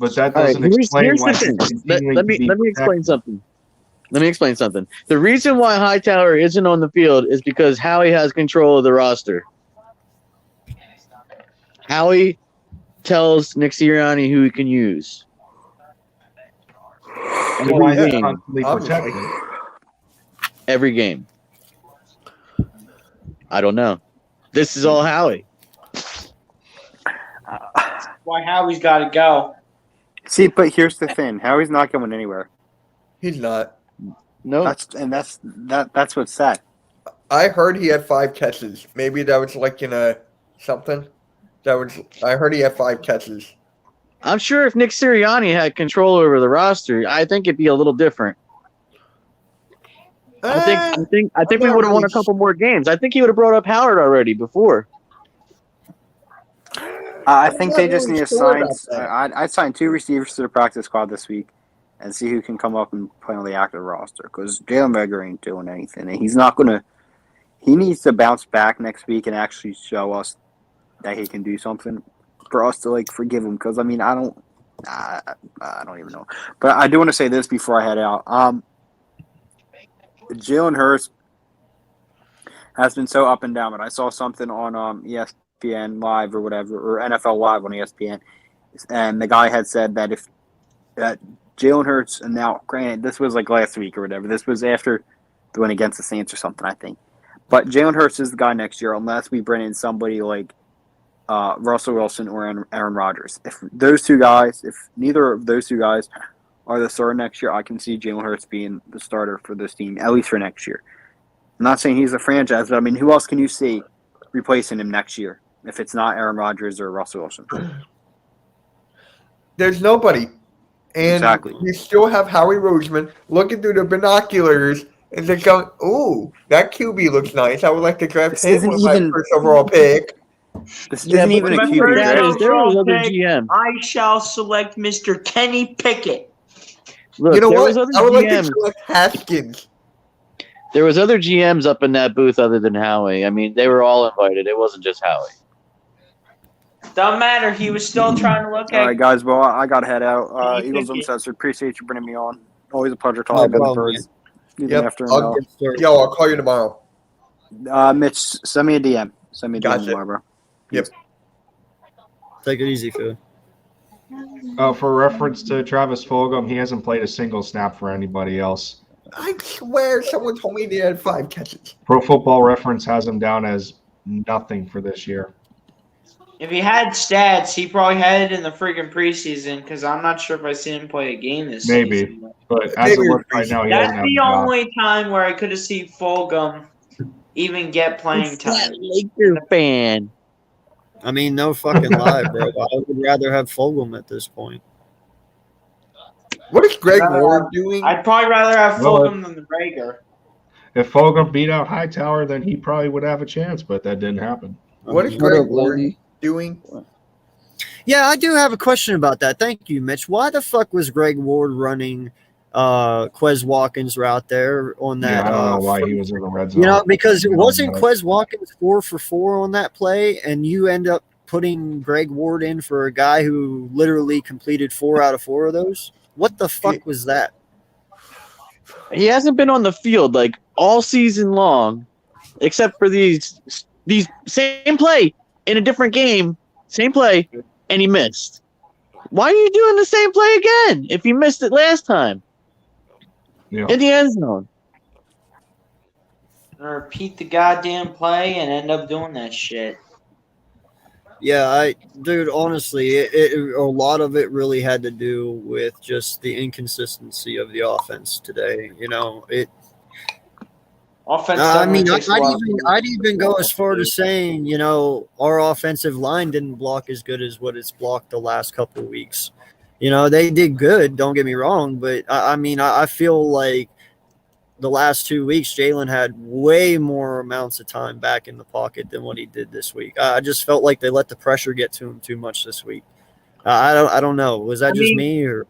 that doesn't explain here's why. The thing. Let me explain something. Let me explain something. The reason why Hightower isn't on the field is because Howie has control of the roster. Howie tells Nick Sirianni who he can use. Every game. I don't know. This is all Howie. Why Howie's got to go. See, but here's the thing: Howie's not going anywhere. He's not. No, That's what's sad. I heard he had 5 catches. Maybe that was like something. I heard he had 5 catches. I'm sure if Nick Sirianni had control over the roster, I think it'd be a little different. I think I'm we not would have won really a couple more games. I think he would have brought up Howard already before. I I'm think not they just really need to sure sign. about that. I'd sign 2 receivers to the practice squad this week, and see who can come up and play on the active roster. Because Jalen Reagor ain't doing anything, and he's not gonna. He needs to bounce back next week and actually show us that he can do something for us to like forgive him. Because I mean, I don't even know. But I do want to say this before I head out. Jalen Hurts has been so up and down. But I saw something on ESPN Live or whatever, or NFL Live on ESPN, and the guy had said that if Jalen Hurts, and now granted this was like last week or whatever, this was after the win against the Saints or something, I think. But Jalen Hurts is the guy next year unless we bring in somebody like Russell Wilson or Aaron Rodgers. If neither of those two guys are the starter next year, I can see Jalen Hurts being the starter for this team, at least for next year. I'm not saying he's a franchise, but I mean, who else can you see replacing him next year if it's not Aaron Rodgers or Russell Wilson? There's nobody. And Exactly. you still have Howie Roseman looking through the binoculars and just going, ooh, that QB looks nice. I would like to draft This him isn't with my even- first overall pick. This Yeah, isn't but even a my QB first draft. round- there was other pick, GM. I shall select Mr. Kenny Pickett. Look, You know there what? was other I would like to GMs. select Haskins. There was other GMs up in that booth other than Howie. I mean, they were all invited. It wasn't just Howie. Doesn't matter. He was still trying to look All at. right, guys. Well, I got to head out. Kenny Eagles Pickett. Uncensored. Appreciate you bringing me on. Always a pleasure No talking about problem, birds. Even Yep, after I'll Yo, I'll call you tomorrow. Mitch, send me a DM. Send me a DM Gotcha. tomorrow, bro. Yep. Take it easy, Phil. For reference to Travis Fulgham, he hasn't played a single snap for anybody else. I swear someone told me they had 5 catches. Pro Football Reference has him down as nothing for this year. If he had stats, he probably had it in the freaking preseason. Because I'm not sure if I seen him play a game this Maybe. season. But as it looks right now, he That's doesn't have the a job. only time where I could have seen Fulgham even get playing time. Laker fan. I mean, no fucking lie, bro. I would rather have Fulgham at this point. What is Greg Ward doing? I'd probably rather have Well, Fulgham than the Rager. If Fulgham beat out Hightower, then he probably would have a chance, but that didn't happen. What is Mhm. Greg Ward doing? Yeah, I do have a question about that. Thank you, Mitch. Why the fuck was Greg Ward running Quez Watkins route there on that? Yeah, I don't know why he was in the red zone. You know, because it wasn't Yeah. Quez Watkins 4 for 4 on that play, and you end up putting Greg Ward in for a guy who literally completed 4 out of 4 of those. What the fuck was that? He hasn't been on the field like all season long, except for these same play in a different game, same play, and he missed. Why are you doing the same play again if you missed it last time Yeah. in the end zone? Repeat the goddamn play and end up doing that shit. Yeah, dude, honestly, a lot of it really had to do with just the inconsistency of the offense today. You know, Offense. I mean, takes a lot of- I'd even go as far to saying, you know, our offensive line didn't block as good as what it's blocked the last couple of weeks. You know, they did good, don't get me wrong, but I mean, I feel like the last 2 weeks, Jalen had way more amounts of time back in the pocket than what he did this week. I just felt like they let the pressure get to him too much this week. I don't know. Was that just me or?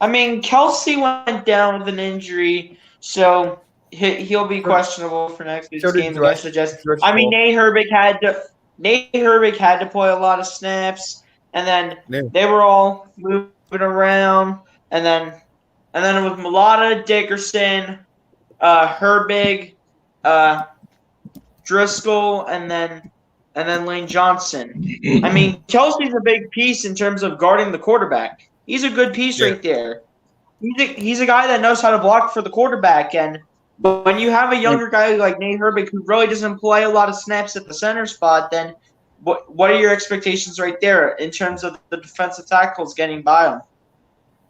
I mean, Kelsey went down with an injury, so he'll be questionable for next week's So did game Dress- against the Jets. Dress I mean, Ball. Nate Herbig had to play a lot of snaps, and then Yeah. they were all moving around, and then it was Mulata, Dickerson, Herbig, Driscoll, and then Lane Johnson. I mean, Kelsey's a big piece in terms of guarding the quarterback. He's a good piece right there. He's a guy that knows how to block for the quarterback, and when you have a younger guy like Nate Herbig who really doesn't play a lot of snaps at the center spot, then what are your expectations right there in terms of the defensive tackles getting by them?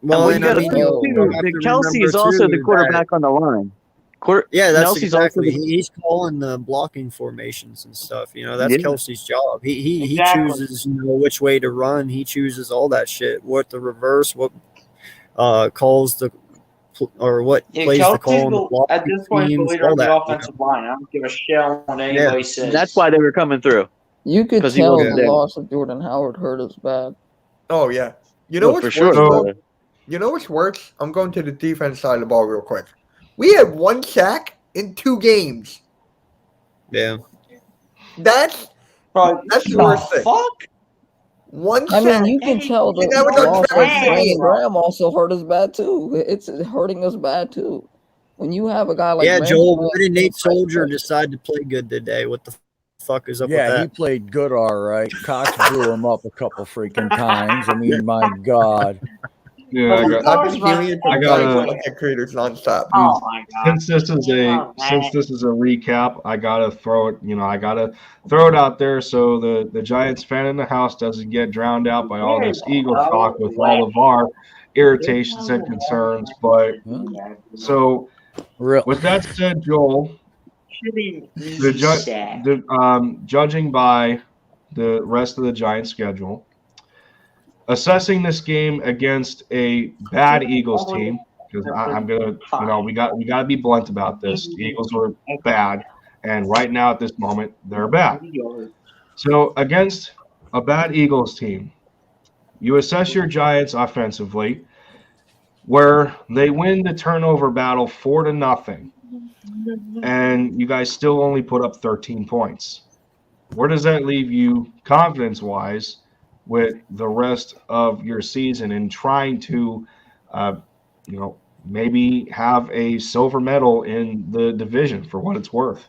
Well, you and got I to mean, think you too, have that to Kelsey remember, is also too, the quarterback on the line. Yeah, that's Kelsey's exactly. also the, He's calling the blocking formations and stuff. You know, that's yeah. Kelsey's job. He Exactly. chooses, you know, which way to run. He chooses all that shit. What the reverse, what calls the or what Yeah, plays the Kelsey's call in the at blocking this point the schemes, leader all of the that. You know? offensive line. I don't give a shit on what anybody says. That's why they were coming through. You could 'Cause he tell wasn't the there. loss of Jordan Howard hurt us bad. Oh yeah. You know Oh, what's for sure. worse? So- though? You know what's worse? I'm going to the defense side of the ball real quick. We had 1 sack in 2 games. Yeah. That's Bro, That's the the worst thing. fuck? 1 I sack. mean, you can tell the And that was on loss of Trevor Brandon Siemian. Graham also hurt us bad too. It's hurting us bad too. When you have a guy like Yeah, Brandon Joel, Graham why did Nate press Soldier pressure. decide to play good today? What the fuck is up Yeah, with he that? played good, all right. Cox blew him up a couple freaking times. I mean, my God. Yeah, I got. Dr. Siemian I from gotta- Content Creators nonstop. Oh my god. Since this is a recap, I gotta throw it. You know, I gotta throw it out there so the Giants fan in the house doesn't get drowned out by all this Eagle talk with all of our irritations and concerns. But so Real. with that said, Joel, judging by the rest of the Giants schedule, assessing this game against a bad Eagles team, because I'm gonna, you know, we got to be blunt about this. The Eagles were bad, and right now at this moment they're bad. So against a bad Eagles team, you assess your Giants offensively, where they win the turnover battle 4-0, and you guys still only put up 13 points. Where does that leave you confidence-wise with the rest of your season and trying to, you know, maybe have a silver medal in the division for what it's worth?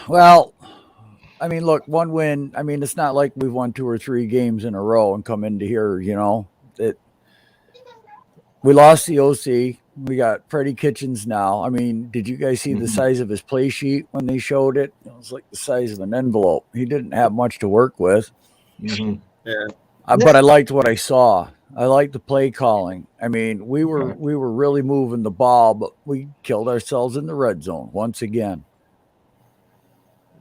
Well, I mean, look, 1 win. I mean, it's not like we've won 2 or 3 games in a row and come into here, you know. We lost the OC. We got Freddie Kitchens now. I mean, did you guys see the size of his play sheet when they showed it? It was like the size of an envelope. He didn't have much to work with. Mm-hmm. Yeah. But I liked what I saw. I liked the play calling. I mean, we were really moving the ball, but we killed ourselves in the red zone once again.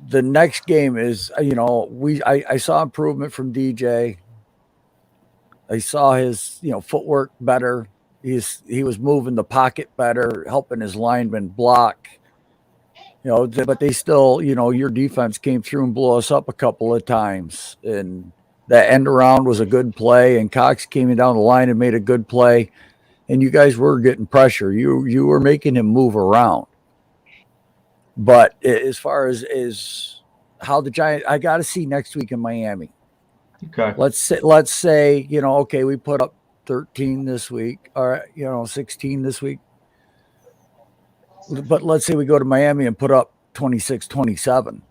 The next game is, you know, I saw improvement from DJ. I saw his, you know, footwork better. He was moving the pocket better, helping his linemen block. You know, but they still, you know, your defense came through and blew us up a couple of times. And that end around was a good play. And Cox came down the line and made a good play. And you guys were getting pressure. You were making him move around. But as far as how the Giants, I got to see next week in Miami. Okay. Let's say, you know, okay, we put up 13 this week, or, you know, 16 this week. But let's say we go to Miami and put up 26-27.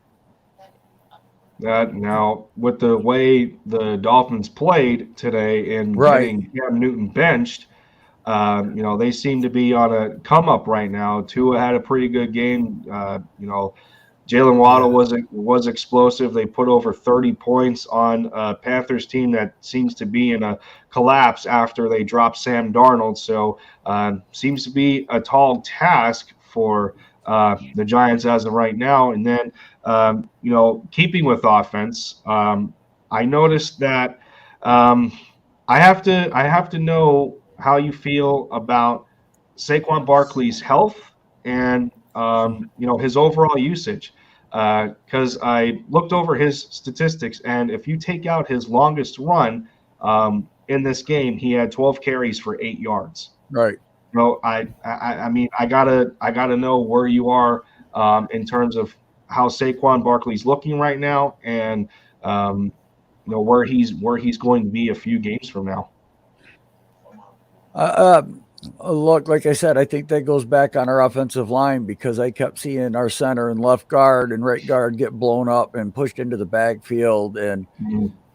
Now, with the way the Dolphins played today and getting Cam Newton benched, you know, they seem to be on a come up right now. Tua had a pretty good game. You know, Jalen Waddle was explosive. They put over 30 points on a Panthers team that seems to be in a collapse after they dropped Sam Darnold. So seems to be a tall task for the Giants as of right now. And then, you know, keeping with offense, I noticed that I have to know how you feel about Saquon Barkley's health and you know, his overall usage, because I looked over his statistics, and if you take out his longest run in this game, he had 12 carries for 8 yards. Right. You know, I mean, I gotta know where you are in terms of how Saquon Barkley's looking right now, and you know, where he's going to be a few games from now. Look, like I said, I think that goes back on our offensive line, because I kept seeing our center and left guard and right guard get blown up and pushed into the backfield. And,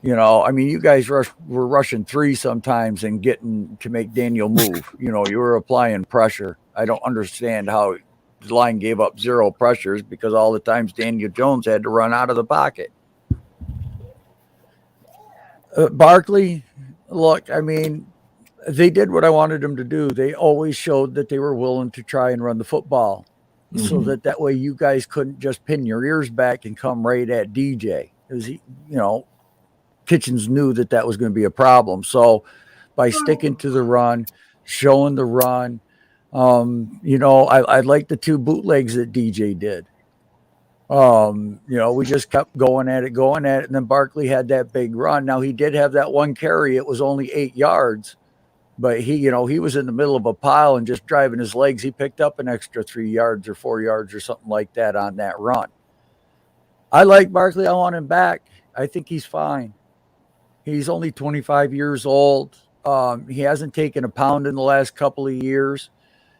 you know, I mean, you guys were rushing 3 sometimes and getting to make Daniel move. You know, you were applying pressure. I don't understand how the line gave up 0 pressures because all the times Daniel Jones had to run out of the pocket. Barkley, look, I mean, they did what I wanted them to do. They always showed that they were willing to try and run the football, so that way you guys couldn't just pin your ears back and come right at DJ. Because he, Kitchens knew that was going to be a problem. So by sticking to the run, showing the run, I like the 2 bootlegs that DJ did. We just kept going at it. And then Barkley had that big run. Now he did have that 1 carry. It was only 8 yards, but he was in the middle of a pile and just driving his legs. He picked up an extra 3 yards or 4 yards or something like that on that run. I like Barkley. I want him back. I think he's fine. He's only 25 years old. He hasn't taken a pound in the last couple of years.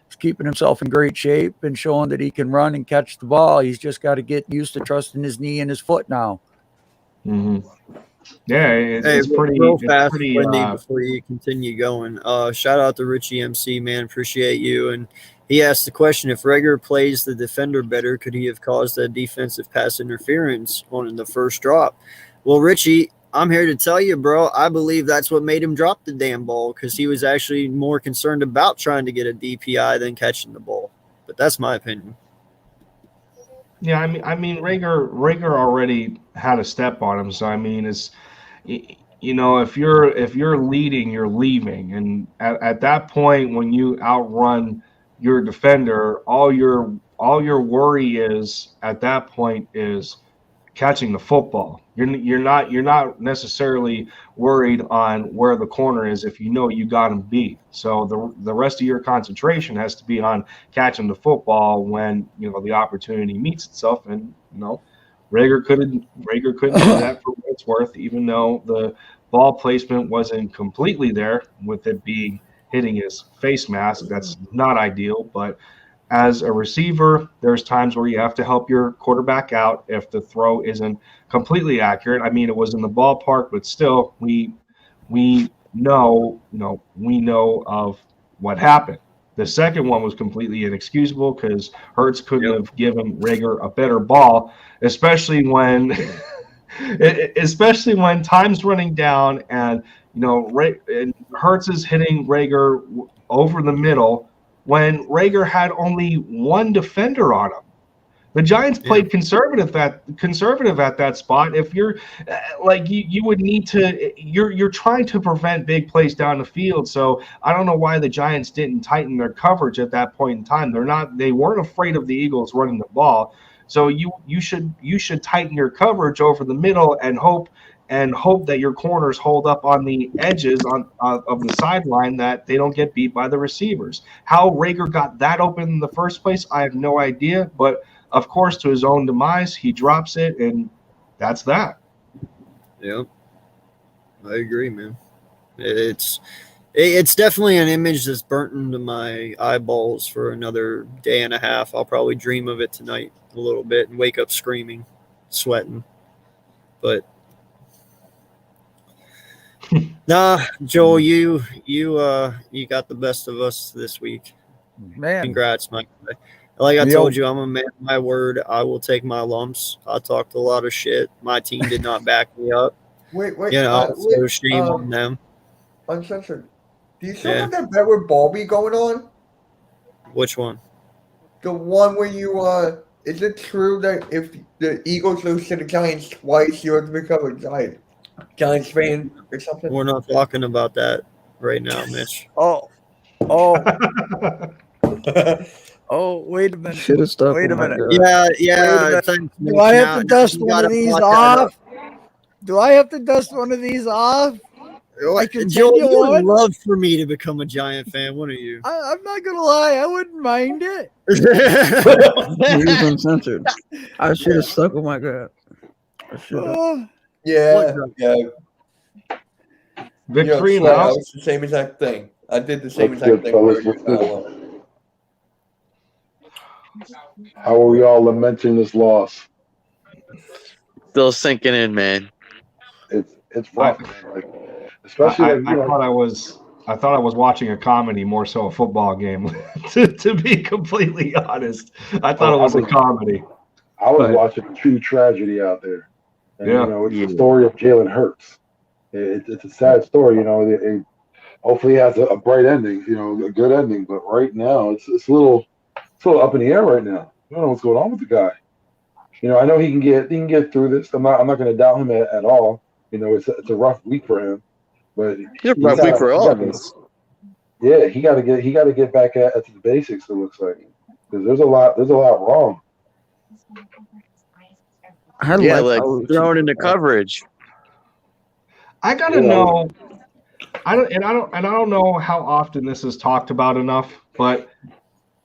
He's keeping himself in great shape and showing that he can run and catch the ball. He's just got to get used to trusting his knee and his foot now. Mm-hmm. Yeah, it's pretty fast, pretty, Wendy, before you continue going. Shout out to Richie MC, man. Appreciate you. And he asked the question, if Reagor plays the defender better, could he have caused that defensive pass interference on the first drop? Well, Richie, I'm here to tell you, bro, I believe that's what made him drop the damn ball, because he was actually more concerned about trying to get a DPI than catching the ball. But that's my opinion. Yeah, I mean, Reagor already had a step on him, so I mean, it's if you're leading, you're leaving, and at that point when you outrun your defender, all your worry is at that point is catching the football. You're not necessarily worried on where the corner is if you got him beat. So the rest of your concentration has to be on catching the football when the opportunity meets itself. And Reagor couldn't do that for what it's worth, even though the ball placement wasn't completely there with it being hitting his face mask. That's not ideal, but as a receiver, there's times where you have to help your quarterback out if the throw isn't completely accurate. I mean, it was in the ballpark, but still, we know of what happened. The second one was completely inexcusable because Hurts couldn't have given Reagor a better ball, especially when time's running down and Hurts is hitting Reagor over the middle when Reagor had only 1 defender on him. The Giants played conservative at that spot. If you're you would need to, you're trying to prevent big plays down the field. So I don't know why the Giants didn't tighten their coverage at that point in time. They weren't afraid of the Eagles running the ball. So you should tighten your coverage over the middle and hope that your corners hold up on the edges of the sideline, that they don't get beat by the receivers. How Reagor got that open in the first place, I have no idea. But of course, to his own demise, he drops it, and that's that. Yeah, I agree, man. It's definitely an image that's burnt into my eyeballs for another day and a half. I'll probably dream of it tonight a little bit and wake up screaming, sweating. But nah, Joel, you got the best of us this week. Man, congrats, Mike. Like I told you, I'm a man of my word. I will take my lumps. I talked a lot of shit. My team did not back me up. Wait. So shame on them. Uncensored. Do you still have that bet with Balby going on? Which one? The one where you is it true that if the Eagles lose to the Giants twice, you have to become a Giants fan or something? We're not talking about that right now, Mitch. Oh, wait a minute. Should have stuck. Wait a minute. Yeah. Thanks, Do I have to dust you one gotta of these plot that off? up. Do I have to dust one of these off? I continue Joel, you would on? love for me to become a Giant fan, wouldn't you? I'm not gonna lie, I wouldn't mind it. He's uncensored. I should have stuck with my gut. I should have. Yeah. Victory It loss. was the same exact thing. I did the same exact thing. How are we all lamenting this loss? Still sinking in, man. It's rough, man. Like, especially I like, thought I was I thought I was watching a comedy more so a football game. to be completely honest, I thought it was a comedy. I was But- watching a true tragedy out there. And, Yeah. it's the story of Jalen Hurts. It's a sad story. Hopefully it has a bright ending, a good ending. But right now, it's a little up in the air right now. I don't know what's going on with the guy. I know he can get through this. I'm not going to doubt him at all. It's a rough week for him. But It's a rough week for all of us. Yeah, he got to get back at the basics. It looks like because there's a lot wrong. Yeah, like thrown into coverage. I gotta know. I don't know how often this is talked about enough, but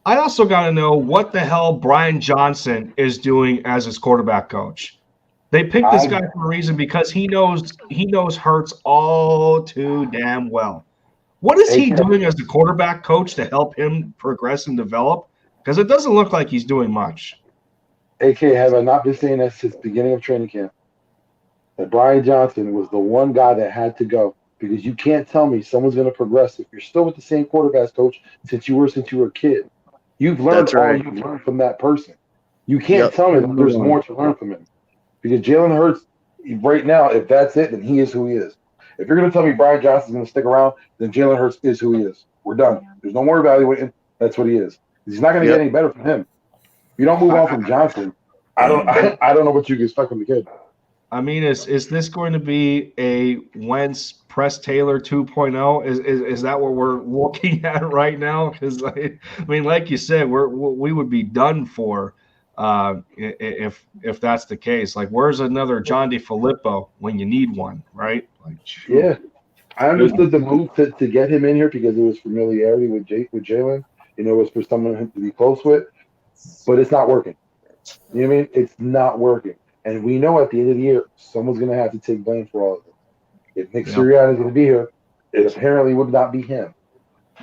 I also gotta know what the hell Brian Johnson is doing as his quarterback coach. They picked this guy for a reason because he knows Hurts all too damn well. What is he doing as the quarterback coach to help him progress and develop? Because it doesn't look like he's doing much. AK, have I not been saying that since the beginning of training camp? That Brian Johnson was the one guy that had to go because you can't tell me someone's going to progress if you're still with the same quarterback coach since you were a kid. You've learned all you've learned from that person. You can't tell me that there's more to learn from him because Jalen Hurts right now, if that's it, then he is who he is. If you're going to tell me Brian Johnson's going to stick around, then Jalen Hurts is who he is. We're done. There's no more evaluating. That's what he is. He's not going to get any better from him. If you don't move on from Johnson, I don't know what you can expect from the kid. I mean, is this going to be a Wentz Press Taylor 2.0? Is that what we're looking at right now? Because I mean, like you said, we would be done for if that's the case. Like, where's another John DeFilippo when you need one, right? Like, yeah, I understood the move to get him in here because it was familiarity with Jalen. It was for someone to be close with, but it's not working. You know what I mean? It's not working. And we know at the end of the year, someone's going to have to take blame for all of it. If Nick Sirianni is going to be here, it apparently would not be him.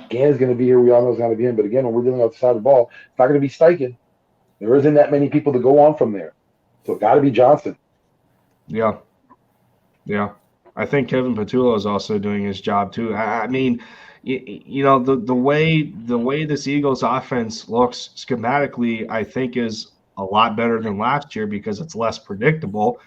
Gannon's going to be here. We all know it's going to be him. But again, when we're dealing with the side of the ball, it's not going to be Steichen. There isn't that many people to go on from there. So it's got to be Johnson. Yeah. I think Kevin Patullo is also doing his job too. I mean, the way this Eagles offense looks schematically, I think is a lot better than last year because it's less predictable,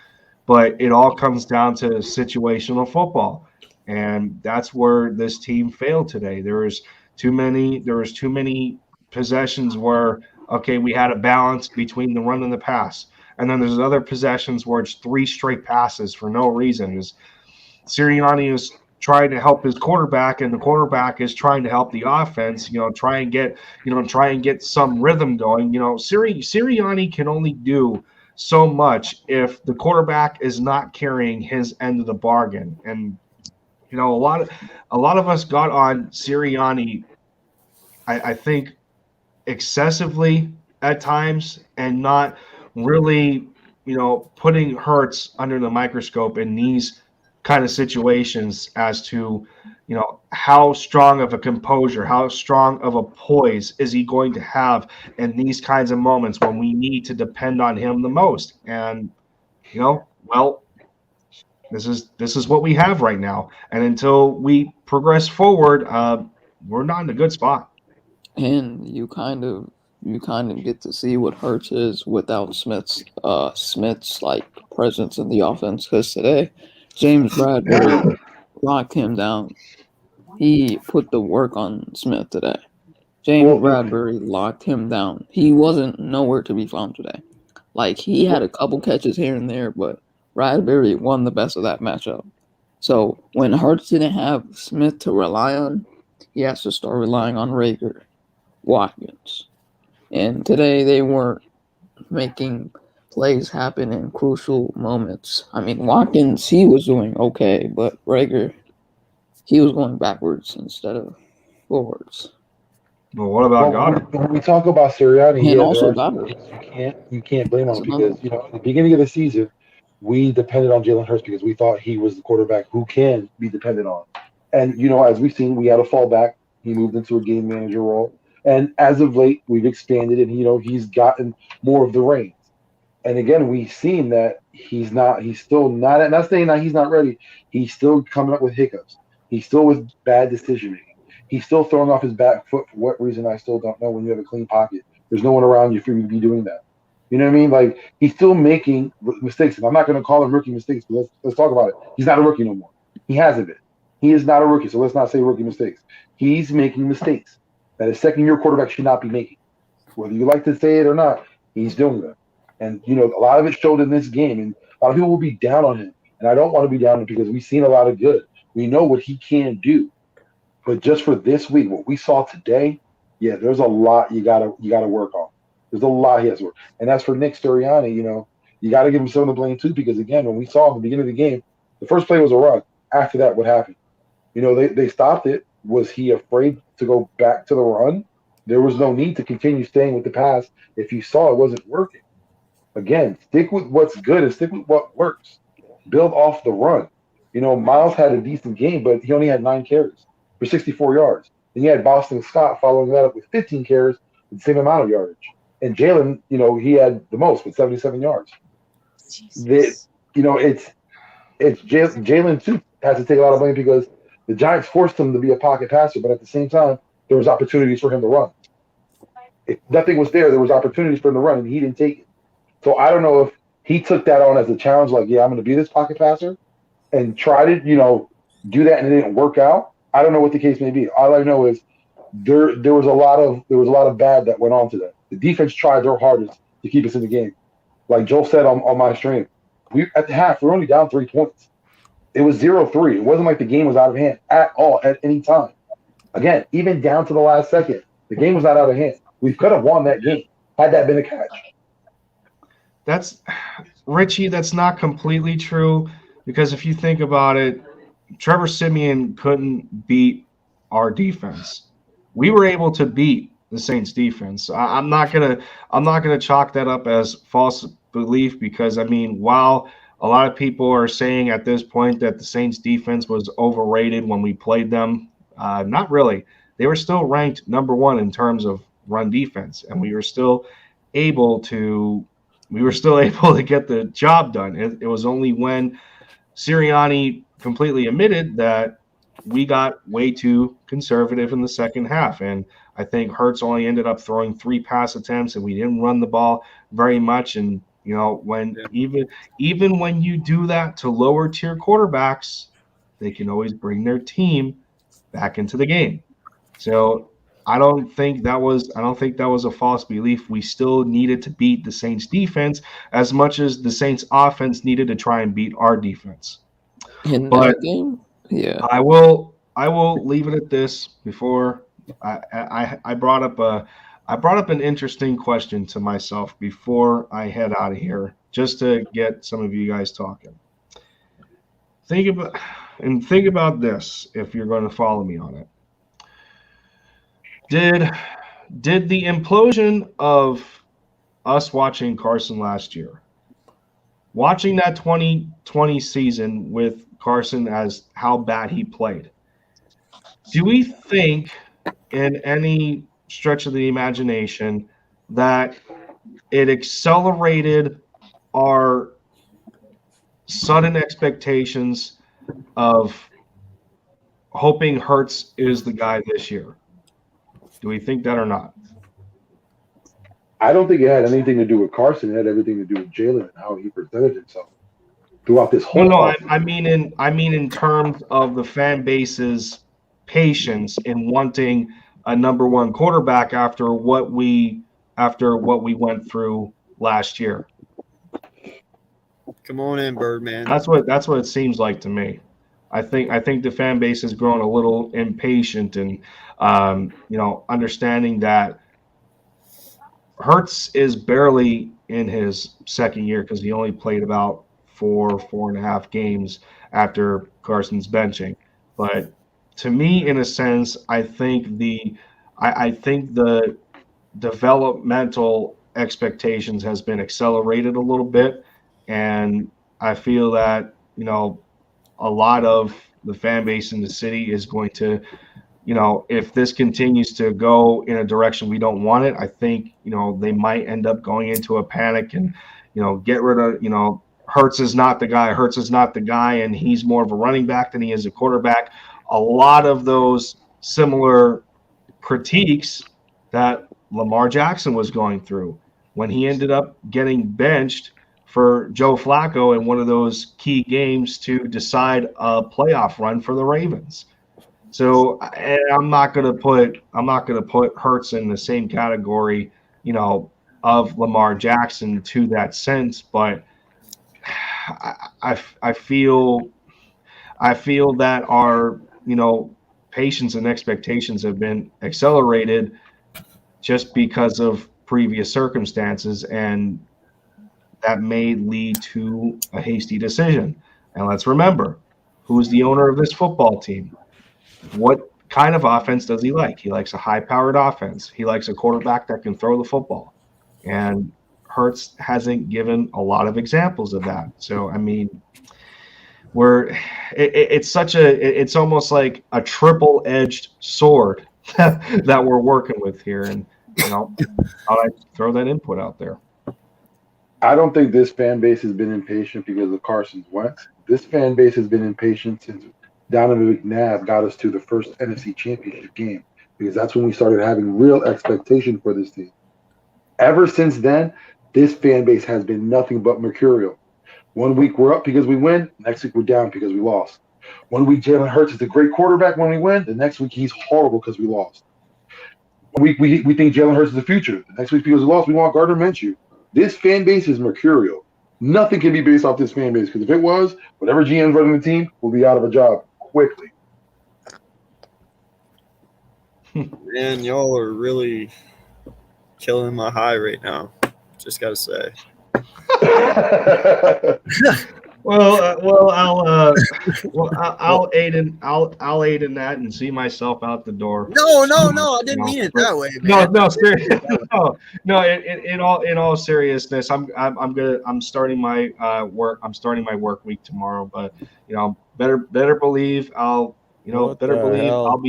but it all comes down to situational football. And that's where this team failed today. There was too many possessions where, okay, we had a balance between the run and the pass. And then there's other possessions where it's 3 straight passes for no reason. Sirianni is trying to help his quarterback, and the quarterback is trying to help the offense. Try and get some rhythm going. Sirianni can only do so much if the quarterback is not carrying his end of the bargain. And a lot of us got on Sirianni, I think, excessively at times, and not really, putting Hurts under the microscope in these kind of situations as to, how strong of a composure, how strong of a poise is he going to have in these kinds of moments when we need to depend on him the most. And, this is what we have right now. And until we progress forward, we're not in a good spot. And you kind of get to see what Hurts is without Smith's presence in the offense. Because today, James Bradbury locked him down. He put the work on Smith today. James Bradbury locked him down. He wasn't nowhere to be found today. Like, he had a couple catches here and there, but Bradbury won the best of that matchup. So when Hurts didn't have Smith to rely on, he has to start relying on Rager, Watkins. And today they weren't making plays happen in crucial moments. I mean, Watkins, he was doing okay, but Rager, he was going backwards instead of forwards. Well, what about Goddard? When we talk about Sirianni, And also Goddard. You can't blame him because at the beginning of the season, we depended on Jalen Hurts because we thought he was the quarterback who can be depended on. And as we've seen, we had a fallback. He moved into a game manager role, and as of late, we've expanded, and he's gotten more of the reins. And again, we've seen that he's still not. Not saying that he's not ready. He's still coming up with hiccups. He still was bad decision making. He's still throwing off his back foot for what reason I still don't know. When you have a clean pocket, there's no one around you for you to be doing that. You know what I mean? Like, he's still making mistakes. And I'm not going to call him rookie mistakes, but let's talk about it. He's not a rookie no more. He hasn't been. He is not a rookie, so let's not say rookie mistakes. He's making mistakes that a second-year quarterback should not be making. Whether you like to say it or not, he's doing that. And, you know, a lot of it showed in this game, and a lot of people will be down on him. And I don't want to be down on him because we've seen a lot of good. We know what he can do. But just for this week, what we saw today, yeah, there's a lot you gotta work on. There's a lot he has to work. And as for Nick Sirianni, you know, you got to give him some of the blame too, because again, when we saw him at the beginning of the game, the first play was a run. After that, what happened? You know, they stopped it. Was he afraid to go back to the run? There was no need to continue staying with the pass if you saw it wasn't working. Again, stick with what's good and stick with what works. Build off the run. You know, Miles had a decent game, but he only had 9 carries for 64 yards. Then you had Boston Scott following that up with 15 carries with the same amount of yardage. And Jalen, you know, he had the most with 77 yards. You know, it's Jalen too has to take a lot of blame because the Giants forced him to be a pocket passer, but at the same time, there was opportunities for him to run. If nothing was there was opportunities for him to run, and he didn't take it. So I don't know if he took that on as a challenge, like, yeah, I'm going to be this pocket passer, and tried to, you know, do that, and it didn't work out. I don't know what the case may be. All I know is there was a lot of bad that went on to that. The defense tried their hardest to keep us in the game. Like Joel said on my stream, at the half, we were only down 3 points. It was 0-3. It wasn't like the game was out of hand at all at any time. Again, even down to the last second, the game was not out of hand. We could have won that game had that been a catch. That's Richie. That's not completely true because if you think about it, Trevor Siemian couldn't beat our defense. We were able to beat the Saints defense. I'm not gonna chalk that up as false belief because I mean, while a lot of people are saying at this point that the Saints defense was overrated when we played them, not really. They were still ranked number 1 in terms of run defense, and we were still able to get the job done. It was only when Sirianni completely admitted that we got way too conservative in the second half, and I think Hurts only ended up throwing 3 pass attempts, and we didn't run the ball very much. And you know, even when you do that to lower tier quarterbacks, they can always bring their team back into the game. So I don't think that was a false belief. We still needed to beat the Saints defense as much as the Saints offense needed to try and beat our defense. In that game, yeah. I will leave it at this before I brought up an interesting question to myself before I head out of here, just to get some of you guys talking. Think about this if you're going to follow me on it. Did the implosion of us watching Carson last year, watching that 2020 season with Carson as how bad he played, do we think in any stretch of the imagination that it accelerated our sudden expectations of hoping Hurts is the guy this year? Do we think that or not? I don't think it had anything to do with Carson. It had everything to do with Jalen and how he presented himself throughout this whole. No, I mean in terms of the fan base's patience in wanting a number 1 quarterback after what we went through last year. Come on in, Birdman. That's what it seems like to me. I think the fan base has grown a little impatient and understanding that Hurts is barely in his second year because he only played about 4.5 games after Carson's benching. But to me, in a sense, I think the developmental expectations has been accelerated a little bit, and I feel that a lot of the fan base in the city is going to, if this continues to go in a direction we don't want it, I think they might end up going into a panic and get rid of Hurts is not the guy, and he's more of a running back than he is a quarterback. a lot of those similar critiques that Lamar Jackson was going through when he ended up getting benched for Joe Flacco in one of those key games to decide a playoff run for the Ravens. So I'm not going to put Hurts in the same category, of Lamar Jackson to that sense, but I feel that our patience and expectations have been accelerated just because of previous circumstances, and that may lead to a hasty decision. And let's remember, who's the owner of this football team? What kind of offense does he like? He likes a high-powered offense. He likes a quarterback that can throw the football. And Hurts hasn't given a lot of examples of that. So, I mean, it's almost like a triple-edged sword that we're working with here. And, I'll throw that input out there. I don't think this fan base has been impatient because of Carson Wentz. This fan base has been impatient since Donovan McNabb got us to the first NFC Championship game, because that's when we started having real expectation for this team. Ever since then, this fan base has been nothing but mercurial. 1 week we're up because we win, next week we're down because we lost. 1 week Jalen Hurts is a great quarterback when we win, the next week he's horrible because we lost. 1 week we think Jalen Hurts is the future, the next week because we lost, we want Gardner Minshew. This fan base is mercurial. Nothing can be based off this fan base, because if it was, whatever GM's running the team will be out of a job quickly. Man, y'all are really killing my high right now. Just gotta say. I'll aid in that and see myself out the door. No, I didn't mean it that way, man. No, seriously, no. In all seriousness, I'm starting my work. I'm starting my work week tomorrow, but better believe I'll be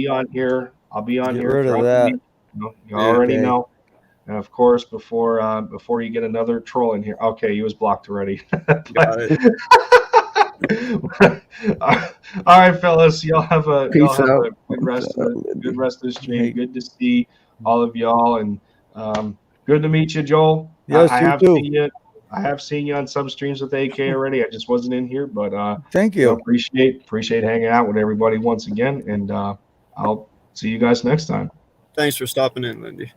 on here. I'll be on here. Rid of that. You already know. And of course, before you get another troll in here. Okay, he was blocked already. Got it. All right, fellas. Y'all have a good rest of the stream. Good to see all of y'all, and good to meet you, Joel. Yes, I you have too. seen you. I have seen you on some streams with AK already. I just wasn't in here, but Thank you. appreciate hanging out with everybody once again, and I'll see you guys next time. Thanks for stopping in, Lindy.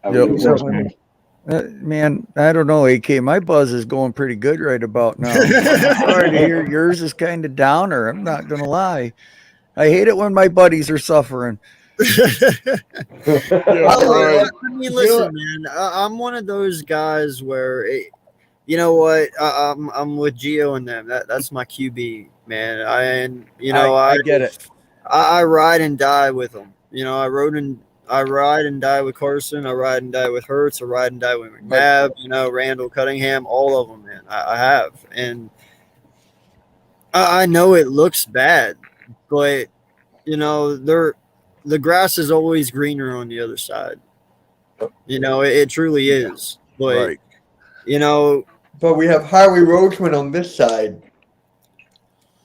Have a Yep. good Of course, one. man. Man, I don't know, AK. My buzz is going pretty good right about now. Sorry to hear yours is kind of downer. I'm not going to lie. I hate it when my buddies are suffering. I mean, listen, man. I'm one of those guys where, you know what? I'm with Gio and them. That's my QB, man. I get it. I ride and die with them. I ride and die with Carson. I ride and die with Hurts. I ride and die with McNabb. Randall Cunningham. All of them, man. I have, and I know it looks bad, but the grass is always greener on the other side. It truly is. But Right. But we have Harley Roseman on this side.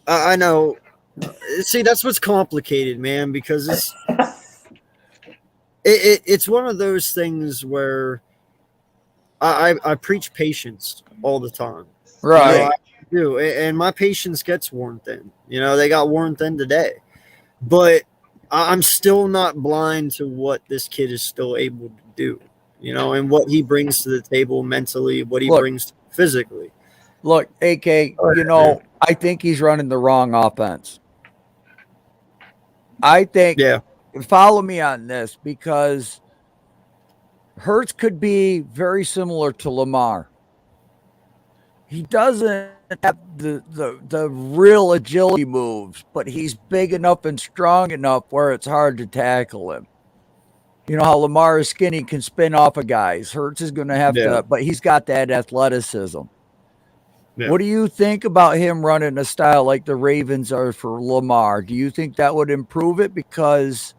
I know. See, that's what's complicated, man, because it's one of those things where I preach patience all the time. Right. I do, and my patience gets worn thin. They got worn thin today, but I'm still not blind to what this kid is still able to do. And what he brings to the table mentally, what he brings physically. Look, AK, I think he's running the wrong offense. I think, follow me on this, because Hurts could be very similar to Lamar. He doesn't have the real agility moves, but he's big enough and strong enough where it's hard to tackle him. You know how Lamar is skinny, can spin off of guys. Hurts is going to have to, but he's got that athleticism. Yeah. What do you think about him running a style like the Ravens are for Lamar? Do you think that would improve it? Because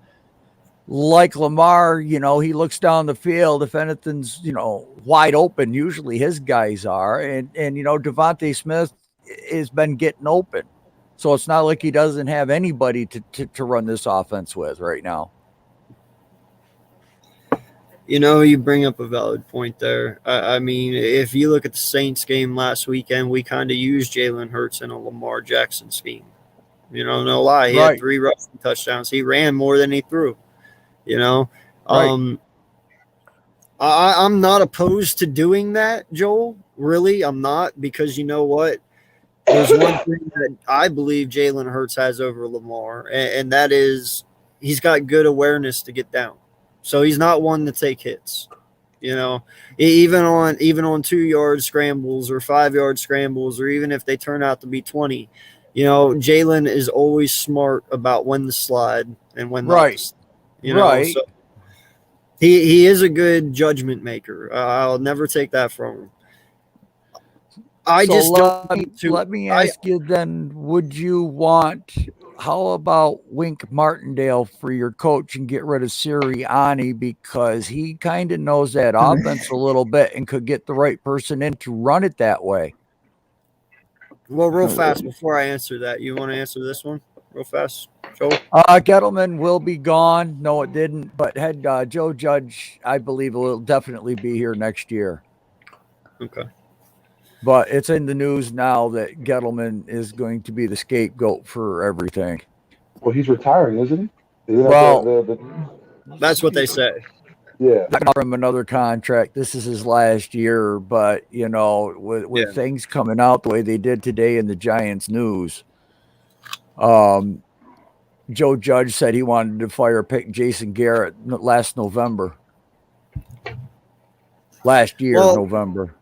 like Lamar, he looks down the field. If anything's, wide open, usually his guys are. And Devontae Smith has been getting open. So it's not like he doesn't have anybody to run this offense with right now. You know, you bring up a valid point there. I mean, if you look at the Saints game last weekend, we kind of used Jalen Hurts in a Lamar Jackson scheme. You know, no lie. He had 3 rushing touchdowns. He ran more than he threw. You know, I'm not opposed to doing that, Joel. Really, I'm not, because you know what? There's one thing that I believe Jalen Hurts has over Lamar, and that is he's got good awareness to get down. So he's not one to take hits. You know, even on 2-yard scrambles or 5-yard scrambles, or even if they turn out to be 20, you know, Jalen is always smart about when to slide and when not to slide. You know, so he is a good judgment maker. I'll never take that from him. Let me ask you then, would you want, how about Wink Martindale for your coach and get rid of Sirianni, because he kind of knows that offense a little bit and could get the right person in to run it that way? Well, real fast before I answer that, you want to answer this one real fast, Joe? Gettleman will be gone. No, it didn't. But head Joe Judge, I believe, will definitely be here next year. Okay. But it's in the news now that Gettleman is going to be the scapegoat for everything. Well, he's retiring, isn't he? That's what they say. Yeah. I offer him another contract. This is his last year, but you know, with things coming out the way they did today in the Giants news, Joe Judge said he wanted to pick Jason Garrett last November. November.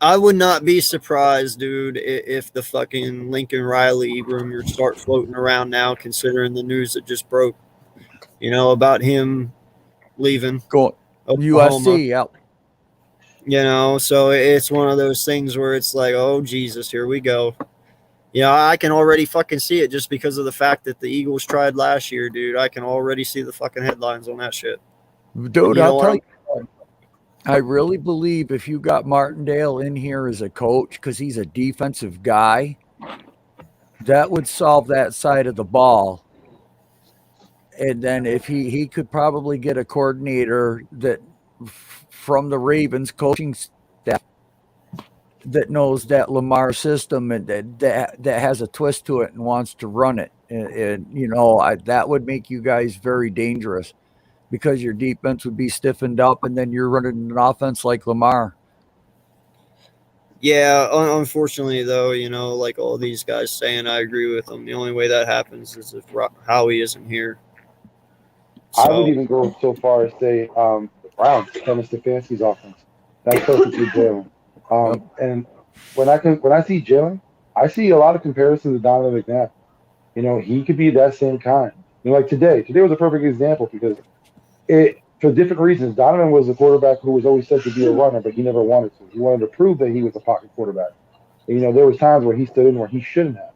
I would not be surprised, dude, if the fucking Lincoln Riley rumors start floating around now, considering the news that just broke, you know, about him leaving. USC, yeah. You know, so it's one of those things where it's like, oh, Jesus, here we go. You know, I can already fucking see it just because of the fact that the Eagles tried last year, dude. I can already see the fucking headlines on that shit. Dude, I'll tell you, I really believe if you got Martindale in here as a coach, because he's a defensive guy, that would solve that side of the ball. And then if he could probably get a coordinator that from the Ravens coaching staff that knows that Lamar system and that has a twist to it and wants to run it. And you know, that would make you guys very dangerous, because your defense would be stiffened up and then you're running an offense like Lamar. Yeah, unfortunately, though, you know, like all these guys saying, I agree with them. The only way that happens is if Howie isn't here. I would even go so far as say the Browns, Kevin Stefanski's offense. That's perfect with Jalen. And when I see Jalen, I see a lot of comparisons to Donovan McNabb. You know, he could be that same kind. You know, like today was a perfect example, because for different reasons, Donovan was a quarterback who was always said to be a runner, but he never wanted to. He wanted to prove that he was a pocket quarterback. And, you know, there was times where he stood in where he shouldn't have.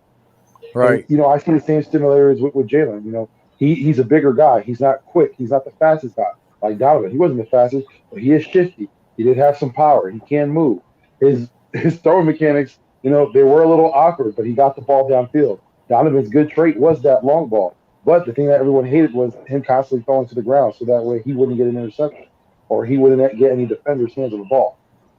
Right. And, you know, I see the same similarities with Jalen. You know, he's a bigger guy. He's not quick. He's not the fastest guy like Donovan. He wasn't the fastest, but he is shifty. He did have some power. He can move. His throwing mechanics, you know, they were a little awkward, but he got the ball downfield. Donovan's good trait was that long ball. But the thing that everyone hated was him constantly falling to the ground, so that way he wouldn't get an interception or he wouldn't get any defender's hands on the ball.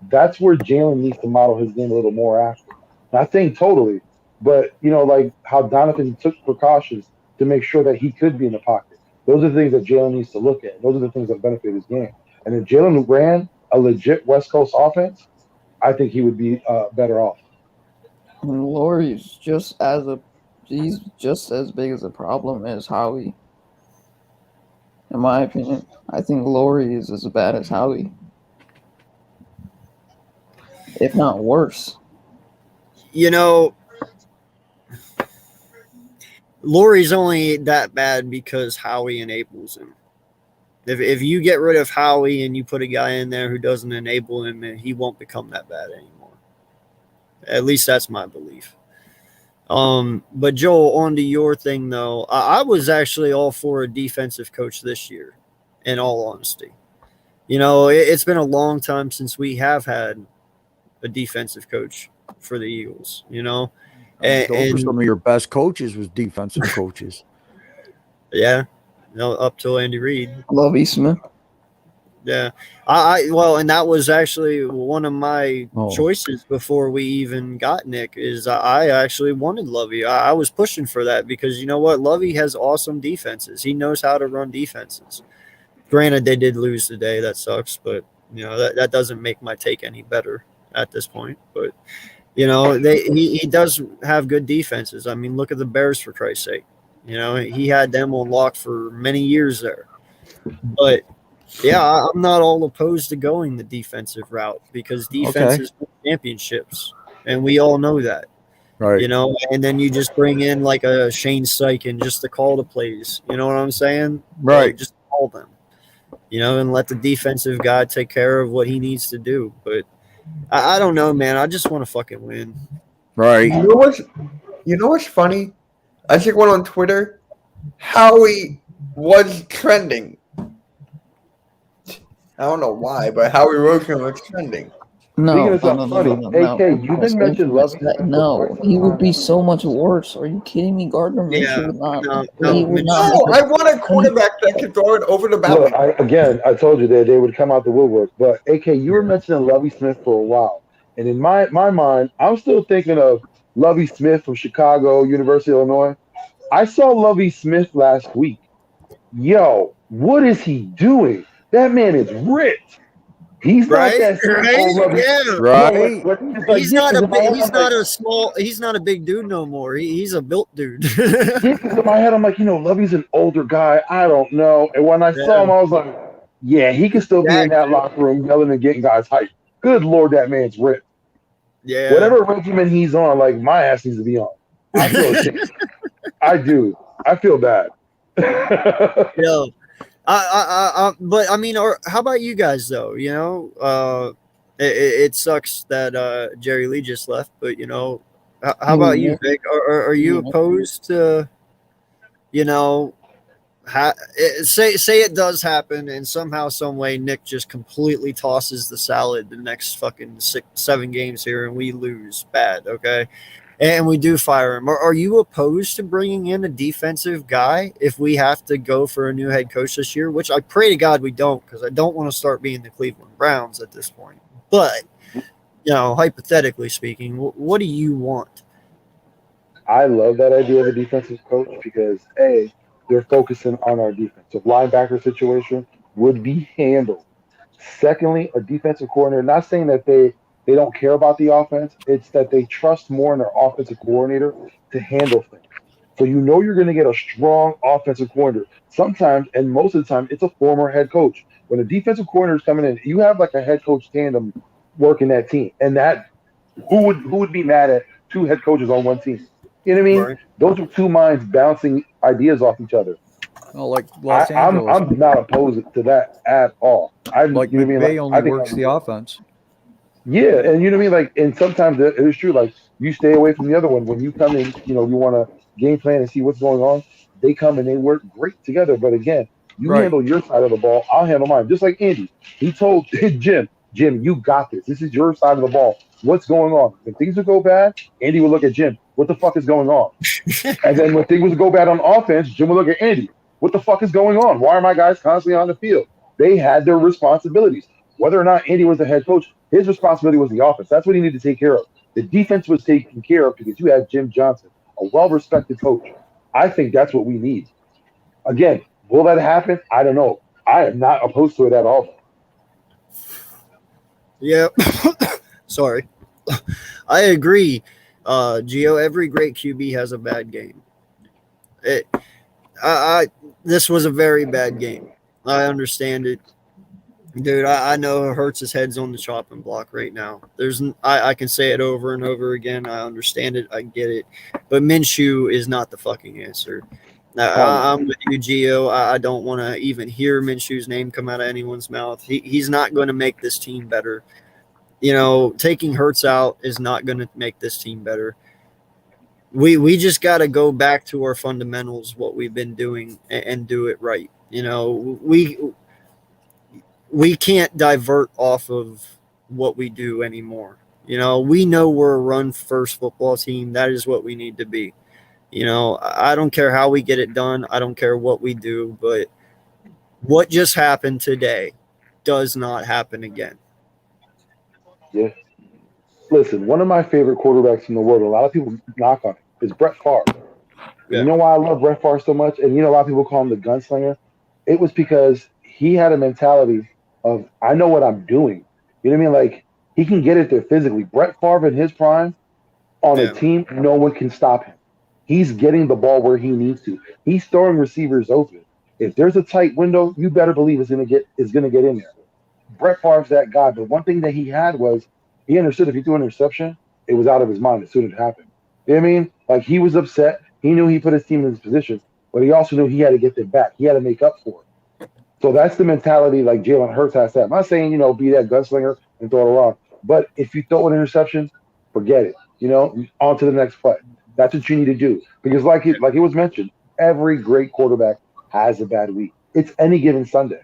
That's where Jalen needs to model his game a little more after. Not saying totally, but, you know, like how Donovan took precautions to make sure that he could be in the pocket. Those are the things that Jalen needs to look at. Those are the things that benefit his game. And if Jalen ran a legit West Coast offense, I think he would be better off. And Laurie's he's just as big as a problem as Howie. In my opinion, I think Laurie is as bad as Howie, if not worse. You know, Laurie's only that bad because Howie enables him. If you get rid of Howie and you put a guy in there who doesn't enable him, he won't become that bad anymore. At least that's my belief. But Joel, on to your thing though, I was actually all for a defensive coach this year, in all honesty. You know, it's been a long time since we have had a defensive coach for the Eagles, you know, Those were And some of your best coaches was defensive coaches. yeah, up till Andy Reid. Lovey Smith. Yeah, well, and that was actually one of my Oh. choices before we even got Nick. Is I actually wanted Lovey. I was pushing for that because you know what, Lovey has awesome defenses. He knows how to run defenses. Granted, they did lose today. That sucks, but you know that doesn't make my take any better at this point. But you know, he does have good defenses. I mean, look at the Bears for Christ's sake. You know, he had them on lock for many years there. But yeah, I'm not all opposed to going the defensive route because defenses win championships, and we all know that. Right. You know, and then you just bring in like a Shane Steichen just to call the plays. You know what I'm saying? Right. Like, just call them. You know, and let the defensive guy take care of what he needs to do. But I don't know, man. I just want to fucking win. Right. You know what's funny? I just went on Twitter. Howie was trending. I don't know why, but Howie Roseman was trending. No, Speaking no, of no, something no, funny, no, no, AK, no. you didn't mention Lovey Smith. No, he would be so much worse. Are you kidding me? Gardner Minshew Yeah, would not. no, he would No, not. I want a quarterback that can throw it over the Look, boundary. I told you that they would come out the woodwork. But AK, you were mentioning Lovey Smith for a while, and in my mind, I'm still thinking of Lovey Smith from Chicago, University of Illinois. I saw Lovey Smith last week. Yo, what is he doing? That man is ripped. He's Right? not that same old Lovey. Yeah. Right. It's like, He's yeah, not 'cause a in my head, he's I'm not like, a small he's not a big dude no more. He's a built dude. yeah, 'cause in my head, I'm like, Lovey's an older guy. I don't know. And when I saw him, I was like, yeah, he could still be in that locker room yelling and getting guys hyped. Good Lord, that man's ripped. Yeah. Whatever regimen he's on, like, my ass needs to be on. I feel ashamed. I do. I feel bad. Yo, but I mean, how about you guys though? You know, it sucks that Jerry Lee just left, but you know, how about you, Vic? Are you opposed to, you know, say it does happen and somehow, some way, Nick just completely tosses the salad the next fucking 6-7 games here and we lose bad, okay? And we do fire him. Are you opposed to bringing in a defensive guy if we have to go for a new head coach this year? Which I pray to God we don't, because I don't want to start being the Cleveland Browns at this point. But, you know, hypothetically speaking, what do you want? I love that idea of a defensive coach because, A, they're focusing on our defense. So linebacker situation would be handled. Secondly, a defensive coordinator, not saying that they don't care about the offense. It's that they trust more in their offensive coordinator to handle things. So you're going to get a strong offensive coordinator. Sometimes, and most of the time, it's a former head coach. When a defensive coordinator is coming in, you have like a head coach tandem working that team. And that who would be mad at two head coaches on one team? You know what I mean? Right. Those are two minds bouncing ideas off each other. Oh, like Los Angeles. I'm not opposed to that at all. Like you know what I mean? McVay Like, only I think works the offense. Yeah, and you know what I mean? Like, and sometimes it is true. Like, you stay away from the other one. When you come in, you want to game plan and see what's going on. They come and they work great together. But again, you handle your side of the ball. I'll handle mine. Just like Andy. He told Jim, you got this. This is your side of the ball. What's going on? When things would go bad, Andy would look at Jim. What the fuck is going on? And then when things would go bad on offense, Jim would look at Andy. What the fuck is going on? Why are my guys constantly on the field? They had their responsibilities. Whether or not Andy was the head coach, his responsibility was the offense. That's what he needed to take care of. The defense was taken care of because you had Jim Johnson, a well-respected coach. I think that's what we need. Again, will that happen? I don't know. I am not opposed to it at all. Yeah. Sorry. I agree. Gio, every great QB has a bad game. This was a very bad game. I understand it. Dude, I know Hurts' head's on the chopping block right now. I can say it over and over again. I understand it. I get it. But Minshew is not the fucking answer. I'm with you, Gio. I don't want to even hear Minshew's name come out of anyone's mouth. He's not going to make this team better. You know, taking Hurts out is not going to make this team better. We just got to go back to our fundamentals, what we've been doing, and do it right. You know, we can't divert off of what we do anymore. You know, we know we're a run-first football team. That is what we need to be. You know, I don't care how we get it done. I don't care what we do, but what just happened today does not happen again. Yeah. Listen, one of my favorite quarterbacks in the world, a lot of people knock on it, is Brett Favre. Yeah. You know why I love Brett Favre so much? And you know, a lot of people call him the gunslinger. It was because he had a mentality of, I know what I'm doing. You know what I mean? Like, he can get it there physically. Brett Favre in his prime, on Yeah. a team, no one can stop him. He's getting the ball where he needs to. He's throwing receivers open. If there's a tight window, you better believe it's gonna get in there. Brett Favre's that guy. But one thing that he had was he understood if he threw an interception, it was out of his mind as soon as it happened. You know what I mean? Like, he was upset. He knew he put his team in this position, but he also knew he had to get them back. He had to make up for it. So that's the mentality like Jalen Hurts has to have. I'm not saying, you know, be that gunslinger and throw it around. But if you throw an interception, forget it. You know, on to the next play. That's what you need to do. Because like it was mentioned, every great quarterback has a bad week. It's any given Sunday.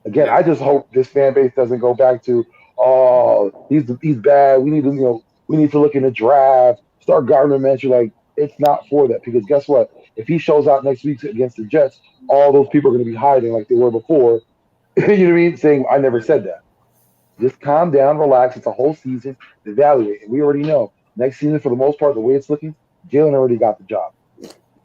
Again, I just hope this fan base doesn't go back to, oh, he's bad. We need to look in the draft, start Gardner Minshew. Like, it's not for that, because guess what? If he shows out next week against the Jets, all those people are going to be hiding like they were before. You know what I mean? Saying, I never said that. Just calm down, relax. It's a whole season. Evaluate. And we already know next season, for the most part, the way it's looking, Jalen already got the job.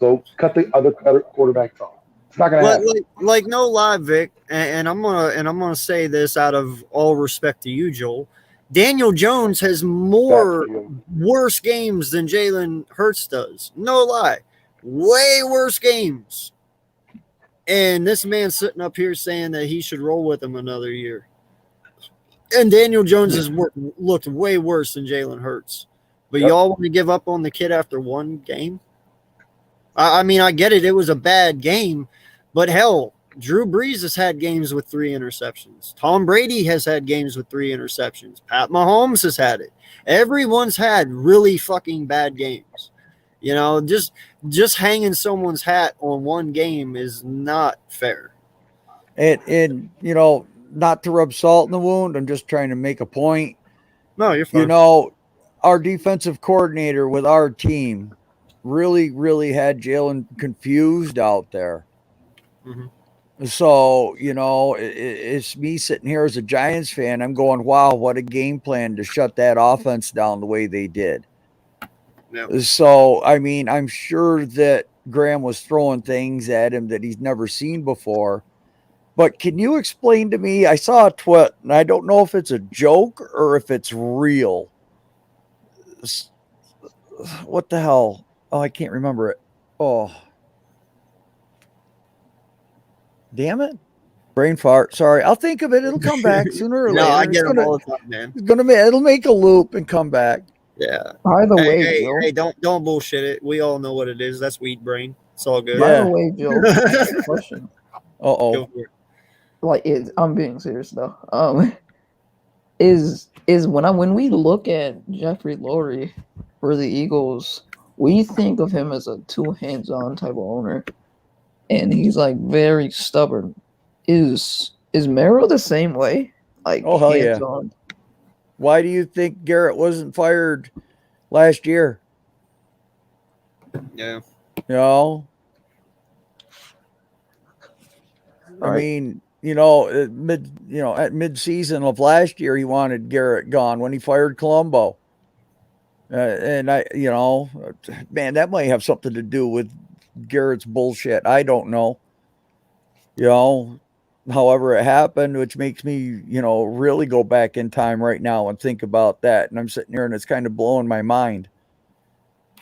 So cut the other quarterbacks off. It's not going to happen. Like no lie, Vic, and I'm gonna say this out of all respect to you, Joel. Daniel Jones has more worse games than Jalen Hurts does. No lie, way worse games. And this man's sitting up here saying that he should roll with him another year. And Daniel Jones has looked way worse than Jalen Hurts. But y'all want to give up on the kid after one game? I mean, I get it. It was a bad game. But hell, Drew Brees has had games with 3 interceptions. Tom Brady has had games with 3 interceptions. Pat Mahomes has had it. Everyone's had really fucking bad games. You know, just hanging someone's hat on one game is not fair. And you know, not to rub salt in the wound, I'm just trying to make a point. No, you're fine. You know, our defensive coordinator with our team really, really had Jalen confused out there. Mm-hmm. So, you know, it's me sitting here as a Giants fan. I'm going, wow, what a game plan to shut that offense down the way they did. Yep. So, I mean, I'm sure that Graham was throwing things at him that he's never seen before. But can you explain to me? I saw a tweet, and I don't know if it's a joke or if it's real. What the hell? Oh, I can't remember it. Oh. Damn it. Brain fart. Sorry. I'll think of it. It'll come back sooner or later. No, I get them all the time, man. It'll make a loop and come back. Yeah. By the way, hey, don't bullshit it. We all know what it is. That's weed brain. It's all good. By the way, Joe, question. Uh-oh. Like, I'm being serious though. Is when we look at Jeffrey Lurie for the Eagles, we think of him as a too hands-on type of owner, and he's like very stubborn. Is Merrill the same way? Like, oh hell hands-on? Yeah. Why do you think Garrett wasn't fired last year? Yeah. You know? I mean, you know, at mid-season of last year, he wanted Garrett gone when he fired Colombo. And man, that might have something to do with Garrett's bullshit. I don't know. You know, however it happened, which makes me, you know, really go back in time right now and think about that. And I'm sitting here and it's kind of blowing my mind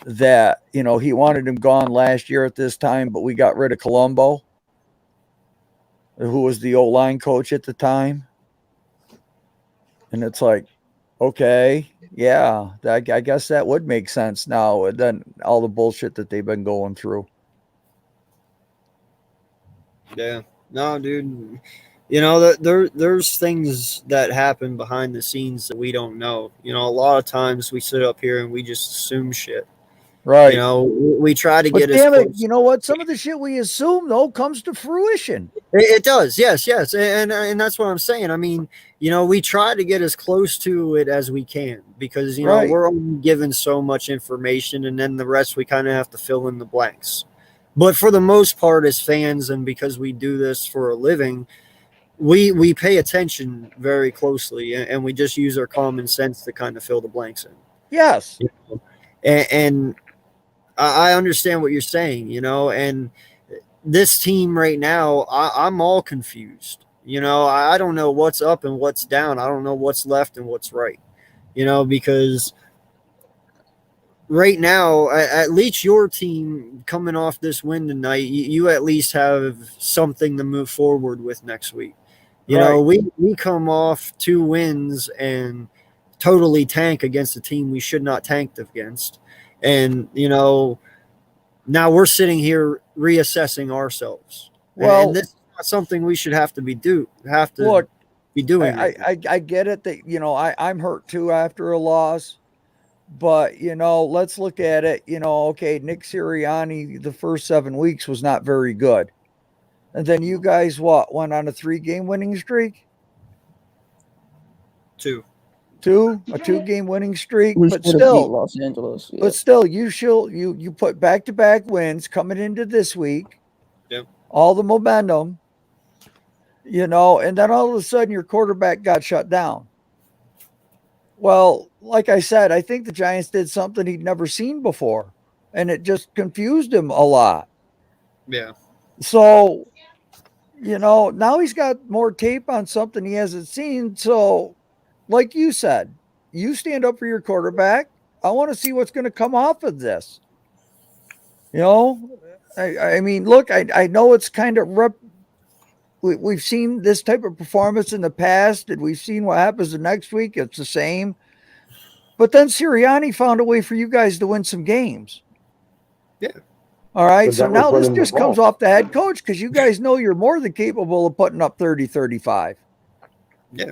that, you know, he wanted him gone last year at this time, but we got rid of Colombo, who was the O-line coach at the time. And it's like, okay, yeah, I guess that would make sense now. And then all the bullshit that they've been going through. Yeah. No, dude. You know, there's things that happen behind the scenes that we don't know. You know, a lot of times we sit up here and we just assume shit. Right. You know, we try to get damn it, you know what? Some of the shit we assume, though, comes to fruition. It does. Yes. And that's what I'm saying. I mean, we try to get as close to it as we can because, Right. we're only given so much information and then the rest we kind of have to fill in the blanks. But for the most part, as fans, and because we do this for a living, we pay attention very closely and we just use our common sense to kind of fill the blanks in. Yes. And I understand what you're saying, and this team right now, I'm all confused. I don't know what's up and what's down. I don't know what's left and what's right, because right now, at least your team coming off this win tonight, you at least have something to move forward with next week. We come off 2 wins and totally tank against a team we should not tank against. And, now we're sitting here reassessing ourselves. Well, and this is not something we should have to be doing. I get it that, I'm hurt too after a loss. But, let's look at it. Okay, Nick Sirianni, the first 7 weeks was not very good. And then you guys, went on a 3-game winning streak? 2. A 2-game winning streak? We But should have beat still, Los Angeles. Yeah. but still, you put back-to-back wins coming into this week. Yep. All the momentum, and then all of a sudden your quarterback got shut down. Well, like I said, I think the Giants did something he'd never seen before, and it just confused him a lot. Yeah. So, now he's got more tape on something he hasn't seen. So, like you said, you stand up for your quarterback. I want to see what's going to come off of this. I mean, look, I know it's kind of we've seen this type of performance in the past, and we've seen what happens the next week. It's the same. But then Sirianni found a way for you guys to win some games. Yeah. All right. But So that was now this running the just comes ball. off the head coach because you guys know you're more than capable of putting up 30, 35. Yeah.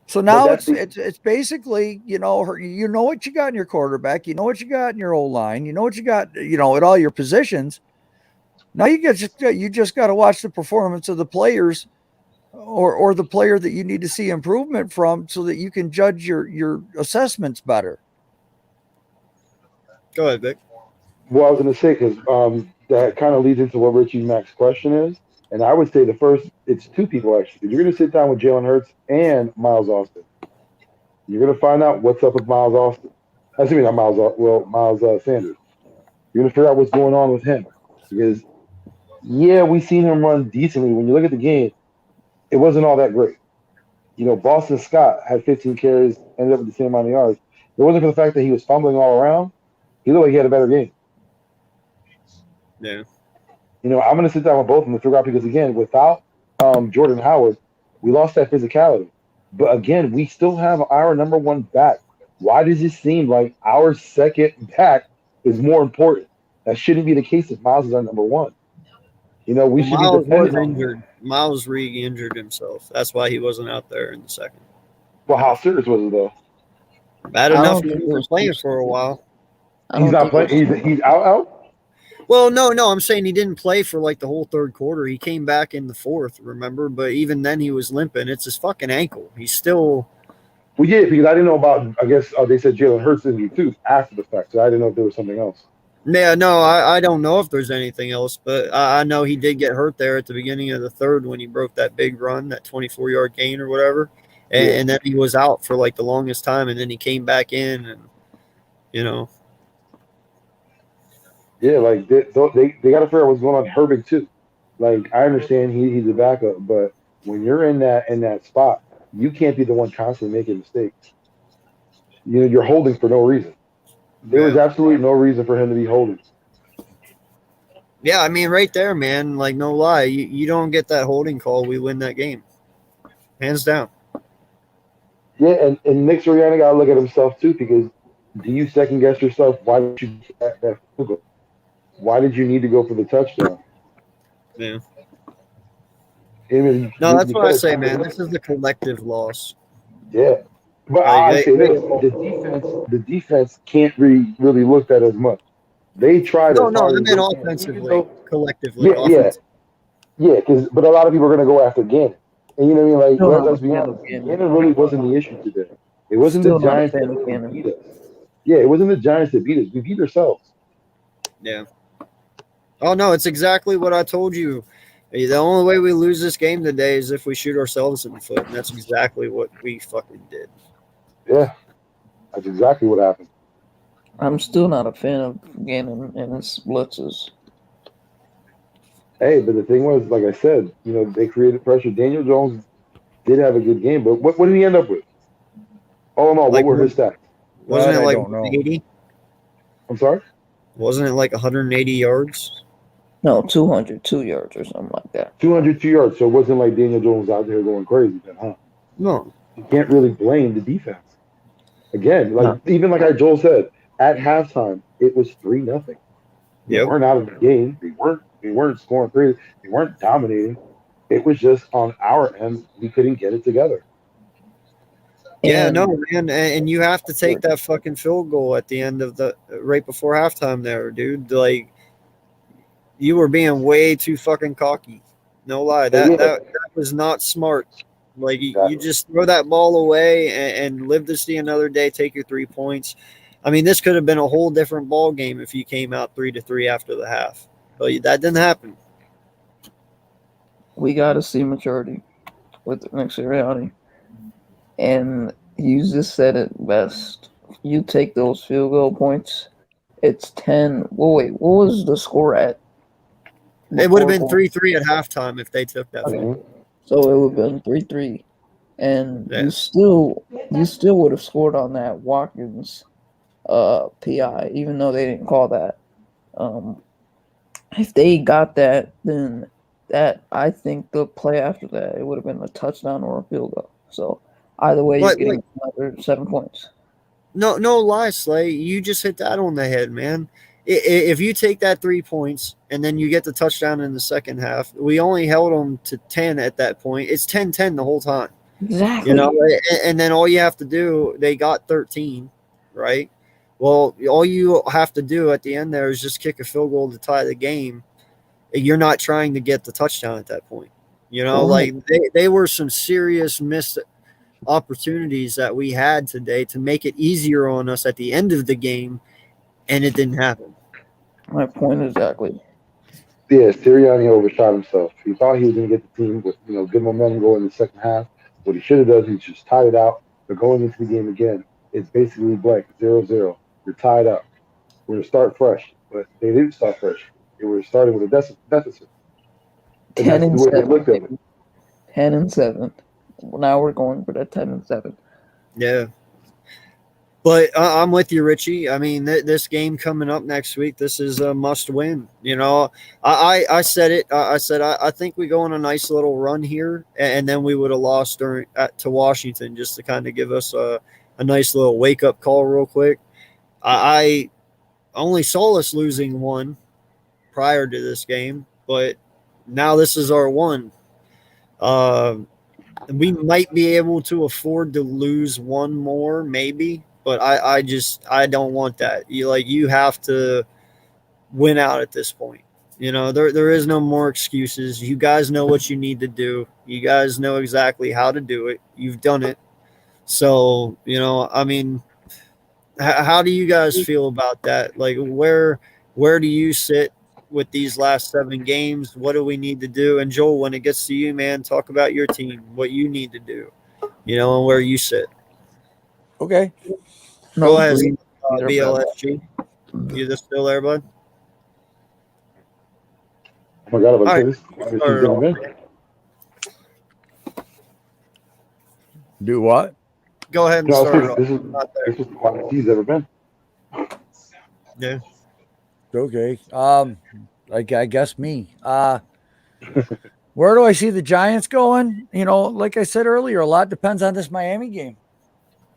So now that's it's basically, you know what you got in your quarterback, you know what you got in your O-line, you know what you got, at all your positions. Now you just got to watch the performance of the players or the player that you need to see improvement from so that you can judge your assessments better. Go ahead, Vic. Well, I was going to say, because that kind of leads into what Richie Mac's question is. And I would say it's 2 people, actually. You're going to sit down with Jalen Hurts and Miles Austin. You're going to find out what's up with Miles Austin. Miles Sanders. You're going to figure out what's going on with him. Because, we've seen him run decently. When you look at the game, it wasn't all that great. Boston Scott had 15 carries, ended up with the same amount of yards. It wasn't for the fact that he was fumbling all around. He looked like he had a better game. Yeah. I'm going to sit down with both of them to figure out, because, again, without Jordan Howard, we lost that physicality. But, again, we still have our number 1 back. Why does it seem like our second back is more important? That shouldn't be the case if Miles is our number 1. We should be Miles was dependent on him. injured. Miles re-injured himself. That's why he wasn't out there in the second. Well, how serious was it, though? Bad I don't enough think he it was was playing too for a while. I don't He's not think it playing. He's out? Well, no, I'm saying he didn't play for like the whole third quarter. He came back in the fourth, remember? But even then he was limping. It's his fucking ankle. He's still Well, yeah, because I didn't know about, I guess they said Jalen Hurts injury too after the fact. So I didn't know if there was something else. Yeah, no, I don't know if there's anything else, but I know he did get hurt there at the beginning of the third when he broke that big run, that 24-yard gain or whatever. And then he was out for like the longest time, and then he came back in and, Yeah, like they got to figure out what's going on with Herbig too. Like, I understand he's a backup, but when you're in that spot, you can't be the one constantly making mistakes. You're holding for no reason. There was absolutely no reason for him to be holding. Yeah, I mean, right there, man, like, no lie. You don't get that holding call, we win that game. Hands down. Yeah, and Nick Sirianni got to look at himself too, because do you second guess yourself? Why did you get that field goal? Why did you need to go for the touchdown? Yeah. No, No, that's what I say, man. This is the collective loss. Yeah. But I say this, the defense can't really look at as much. They try to. No, I mean offensively, collectively. Yeah, but a lot of people are going to go after Gannon. And you know what I mean? Like, Still not let's a be fan honest. of Gannon. Gannon really wasn't the issue today. It wasn't Still the not a Giants fan that of really Gannon. beat us. Yeah, it wasn't the Giants that beat us. We beat ourselves. Yeah. Oh no, it's exactly what I told you. The only way we lose this game today is if we shoot ourselves in the foot, and that's exactly what we fucking did. Yeah, that's exactly what happened. I'm still not a fan of Gannon and his blitzes. Hey, but the thing was, like I said, you know, they created pressure. Daniel Jones did have a good game, but what did he end up with? All in all, Like, what were his stats? Wasn't That it I like don't know. 180? I'm sorry? Wasn't it like 180 yards? No, 202 yards or something like that. 202 yards. So it wasn't like Daniel Jones out there going crazy then, huh? No. You can't really blame the defense. Again, like No. even like Joel said, at halftime, it was 3-0. They Yep. weren't out of the game. They weren't scoring crazy. They weren't dominating. It was just on our end, we couldn't get it together. Yeah, And- no, man, and you have to take that fucking field goal at the end of the right before halftime there, dude. Like, you were being way too fucking cocky. No lie, that was not smart. Like, you just throw that ball away and live to see another day. Take your 3 points. I mean, this could have been a whole different ball game if you came out 3-3 after the half, but that didn't happen. We got to see maturity with Nick Sirianni. And you just said it best. You take those field goal points, it's 10. Well, wait, what was the score at? It would have been Before- 3-3 at halftime if they took that. Mhm. So it would have been 3-3. And Yeah. you still would have scored on that Watkins PI, even though they didn't call that. If they got that, then that I think the play after that, it would have been a touchdown or a field goal. So either way, But, you're getting another 7 points. No lie, Slay. You just hit that on the head, man. If you take that 3 points and then you get the touchdown in the second half, we only held them to 10 at that point. It's 10-10 the whole time. Exactly. You know, and then all you have to do, they got 13, right? Well, all you have to do at the end there is just kick a field goal to tie the game. You're not trying to get the touchdown at that point. You know, Right. like they were some serious missed opportunities that we had today to make it easier on us at the end of the game, and it didn't happen. My point exactly. Yeah, Sirianni overshot himself. He thought he was going to get the team with good momentum going in the second half. What he should have done, he just tied it out. But going into the game again, it's basically blank, 0-0. You're tied up. We're going to start fresh. But they didn't start fresh. They were starting with a deficit. And 10 that's and the way they 7. looked at it. 10 and 7. Now we're going for that 10 and 7. Yeah. But I'm with you, Richie. I mean, this game coming up next week, this is a must win. You know, I said it. I said I think we go on a nice little run here, and then we would have lost to Washington just to kind of give us a nice little wake up call real quick. I only saw us losing one prior to this game, but now this is our one. We might be able to afford to lose one more, maybe. But I don't want that. You have to win out at this point. You know, there is no more excuses. You guys know what you need to do. You guys know exactly how to do it. You've done it. So, I mean, how do you guys feel about that? Like, where do you sit with these last 7 games? What do we need to do? And Joel, when it gets to you, man, talk about your team, what you need to do, and where you sit. Okay. Go ahead, Green, either BLSG. You just still there, bud? Oh my God, All right. this is Start it gonna off, win. man. Do what? Go ahead and No, start it off. this is Not there. this is the quietest he's ever been. Yeah. Okay. Like I guess me. Where do I see the Giants going? Like I said earlier, a lot depends on this Miami game.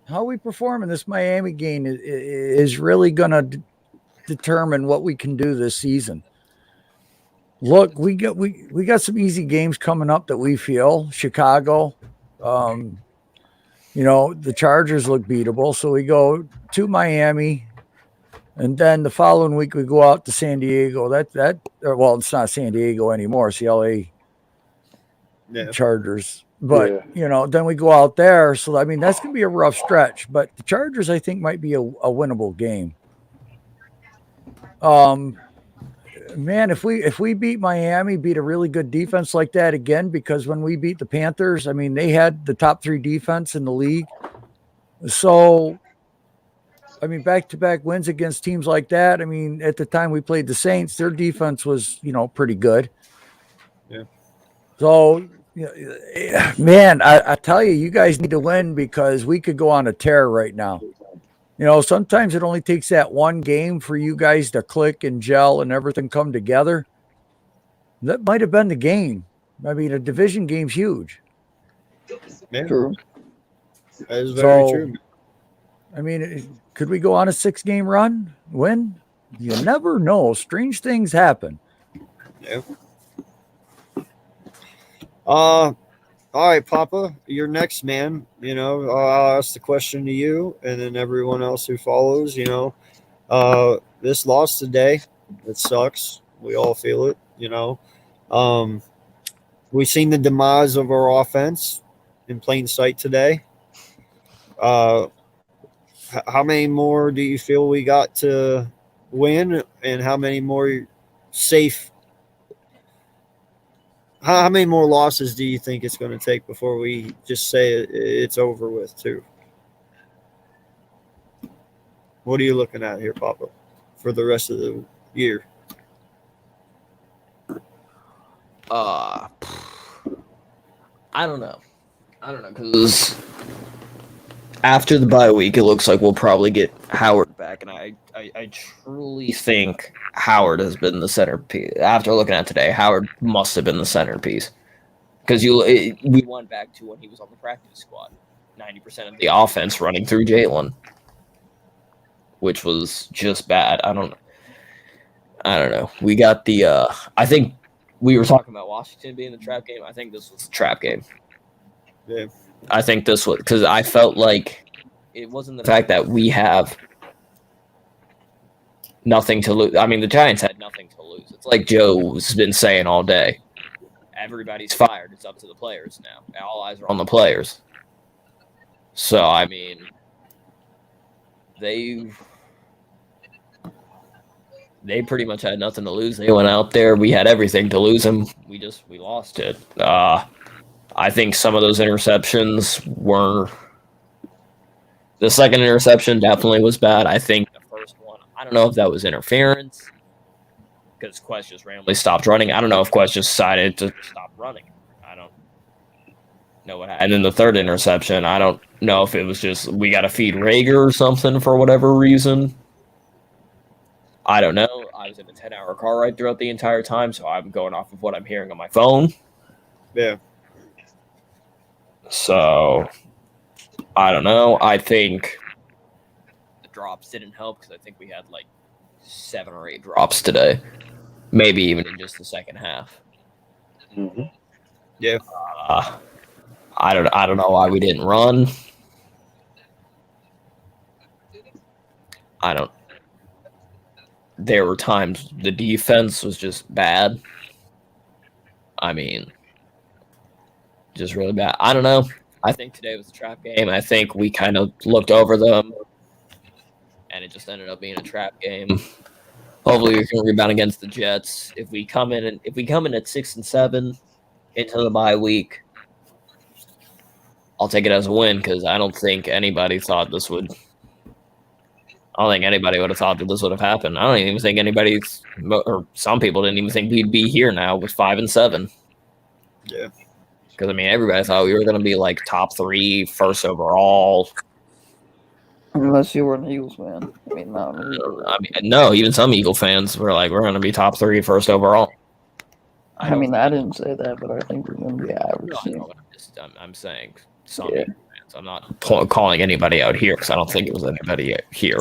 How we perform in this Miami game is really going to determine what we can do this season. Look, we got some easy games coming up that we feel. Chicago, the Chargers look beatable, so we go to Miami, and then the following week we go out to San Diego. Well, it's not San Diego anymore. It's the LA Yeah. Chargers. But Yeah. you know, then we go out there. So I mean, that's gonna be a rough stretch. But the Chargers, I think, might be a winnable game. Man, if we beat Miami, beat a really good defense like that again, because when we beat the Panthers, I mean, they had the top 3 defense in the league. So, I mean, back-to-back wins against teams like that. I mean, at the time we played the Saints, their defense was, you know, pretty good. Yeah. So, man, I tell you, you guys need to win because we could go on a tear right now. You know, sometimes it only takes that one game for you guys to click and gel and everything come together. That might have been the game. I mean, a division game's huge. Man, True. that is very So, true. I mean, could we go on a 6-game run? Win? You never know. Strange things happen. Yeah. All right, Papa, you're next, man. You know, I'll ask the question to you, and then everyone else who follows. You know, this loss today, it sucks. We all feel it. You know, we've seen the demise of our offense in plain sight today. How many more do you feel we got to win, and how many more safe? How many more losses do you think it's going to take before we just say it's over with, too? What are you looking at here, Papa, for the rest of the year? I don't know. Because after the bye week, it looks like we'll probably get Howard back, and I truly think Howard has been the centerpiece. After looking at today, Howard must have been the centerpiece. Because we went back to when he was on the practice squad. 90% of the offense running through Jalen, which was just bad. I don't know. We got the I think we were talking about Washington being the trap game. I think this was the trap game. Yeah. I think this was because I felt like it wasn't the fact that we have nothing to lose. I mean, the Giants had nothing to lose. It's like Joe's been saying all day. Everybody's fired. It's up to the players now. All eyes are on the players. So, I mean, they pretty much had nothing to lose. They went out there. We had everything to lose them. We lost it. I think some of those interceptions were. The second interception definitely was bad. I think the first one, I don't know if that was interference because Quest just randomly stopped running. I don't know if Quest just decided to stop running. I don't know what happened. And then the third interception, I don't know if it was just we got to feed Rager or something for whatever reason. I don't know. I was in a 10-hour car ride throughout the entire time, so I'm going off of what I'm hearing on my phone. Yeah. So, I don't know. I think the drops didn't help because I think we had like 7 or 8 drops today. Maybe even in just the second half. Mm-hmm. Yeah. I don't know why we didn't run. There were times the defense was just bad. I mean, just really bad. I don't know. I think today was a trap game. I think we kind of looked over them, and it just ended up being a trap game. Hopefully, we can rebound against the Jets. If we come in at 6-7 into the bye week, I'll take it as a win because I don't think anybody thought this would. I don't think anybody would have thought that this would have happened. I don't even think anybody, or some people didn't even think we'd be here now with 5-7. Yeah. Because, I mean, everybody thought we were going to be like top 3, first overall. Unless you were an Eagles fan. I mean, not no, even some Eagle fans were like, we're going to be top 3, first overall. I mean, I didn't say that, but I think we're going to be average. No, I'm saying some Eagle fans. I'm not calling anybody out here because I don't think it was anybody here.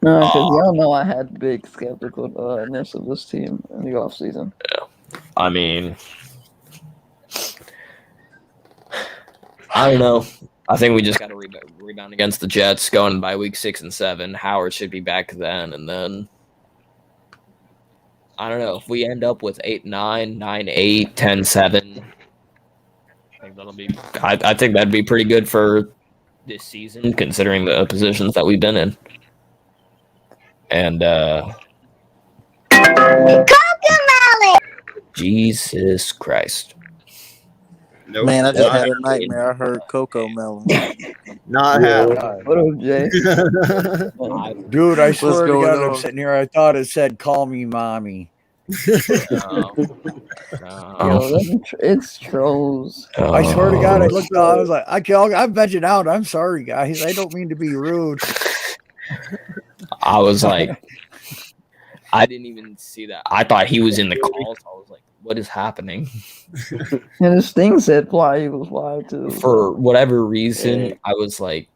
No, because y'all know I had big skepticalness of this team in the offseason. Yeah. I mean, I don't know. I think we just got to rebound against the Jets going by week 6 and 7. Howard should be back then, and then I don't know if we end up with 8-9, 9-8, 10-7. I think that'd be pretty good for this season, considering the positions that we've been in. And Jesus Christ. Nope. Man, I just Not had a happening. nightmare. I heard Coco Melon. Not happening. What up, Jay? Dude, I What's swear to going God, I'm on? sitting here. I thought it said, "Call me mommy." It's trolls. I swear to God, I looked out. I was like, I'm vegging out. I'm sorry, guys. I don't mean to be rude. I was like, I didn't even see that. I thought he was in the call, so I was like, what is happening? And his thing said fly Eagles fly too. For whatever reason, I was like,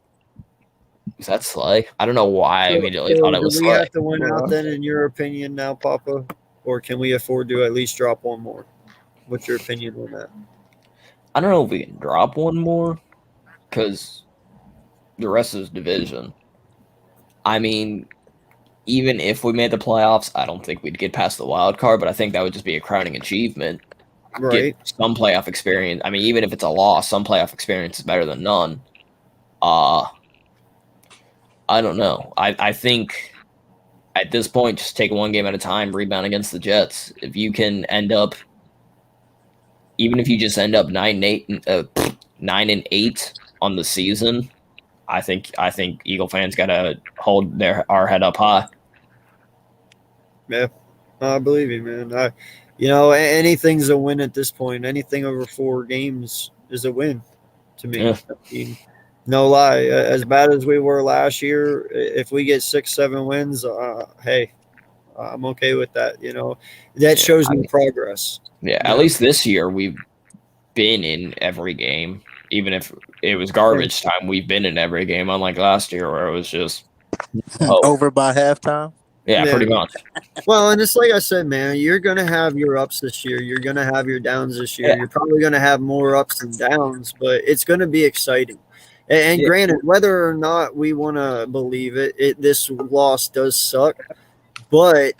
is that Slay? I don't know why I immediately thought it was Do we Slay. have to win out then, in your opinion, now, Papa? Or can we afford to at least drop one more? What's your opinion on that? I don't know if we can drop one more because the rest is division. I mean, even if we made the playoffs, I don't think we'd get past the wild card, but I think that would just be a crowning achievement. Right. Get some playoff experience. I mean, even if it's a loss, some playoff experience is better than none. I don't know. I think at this point, just take one game at a time, rebound against the Jets. If you can end up, even if you just end up 9-8 on the season, I think Eagle fans gotta hold our head up high. Yeah, I believe you, man. Anything's a win at this point. Anything over 4 games is a win to me. Yeah. I mean, no lie. As bad as we were last year, if we get 6-7 wins, hey, I'm okay with that. That shows me progress. Yeah, at least this year we've been in every game. Even if it was garbage time, we've been in every game, unlike last year where it was just Over by halftime. Yeah, Yeah. pretty much. Well, and it's like I said, man, you're going to have your ups this year. You're going to have your downs this year. Yeah. You're probably going to have more ups and downs, but it's going to be exciting. And Yeah. granted, whether or not we want to believe it, this loss does suck, but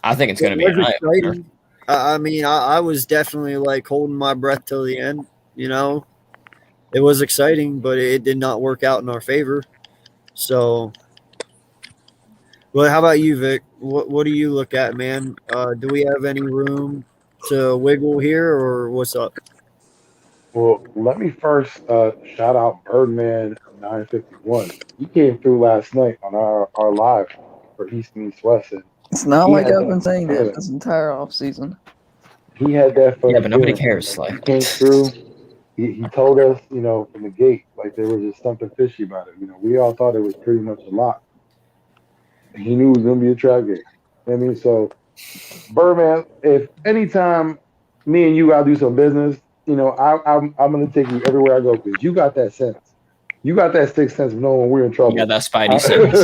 I think it's going to be it an was eye opener. exciting. I mean, I was definitely like holding my breath till the end. It was exciting, but it did not work out in our favor. So, well, how about you, Vic? What do you look at, man? Do we have any room to wiggle here, or what's up? Well, let me first shout out Birdman 951. He came through last night on our live for East Meets West. And It's not he like had I've that been saying that feeling. this entire offseason. He had that fun Yeah, but nobody feeling. cares, Slay. He came through. He told us, from the gate, like there was just something fishy about it. We all thought it was pretty much a lock. He knew it was going to be a trap game. I mean, so Birdman, if anytime me and you got to do some business, I'm going to take you everywhere I go because you got that sense. You got that sixth sense of knowing when we're in trouble. Yeah, that Spidey sense.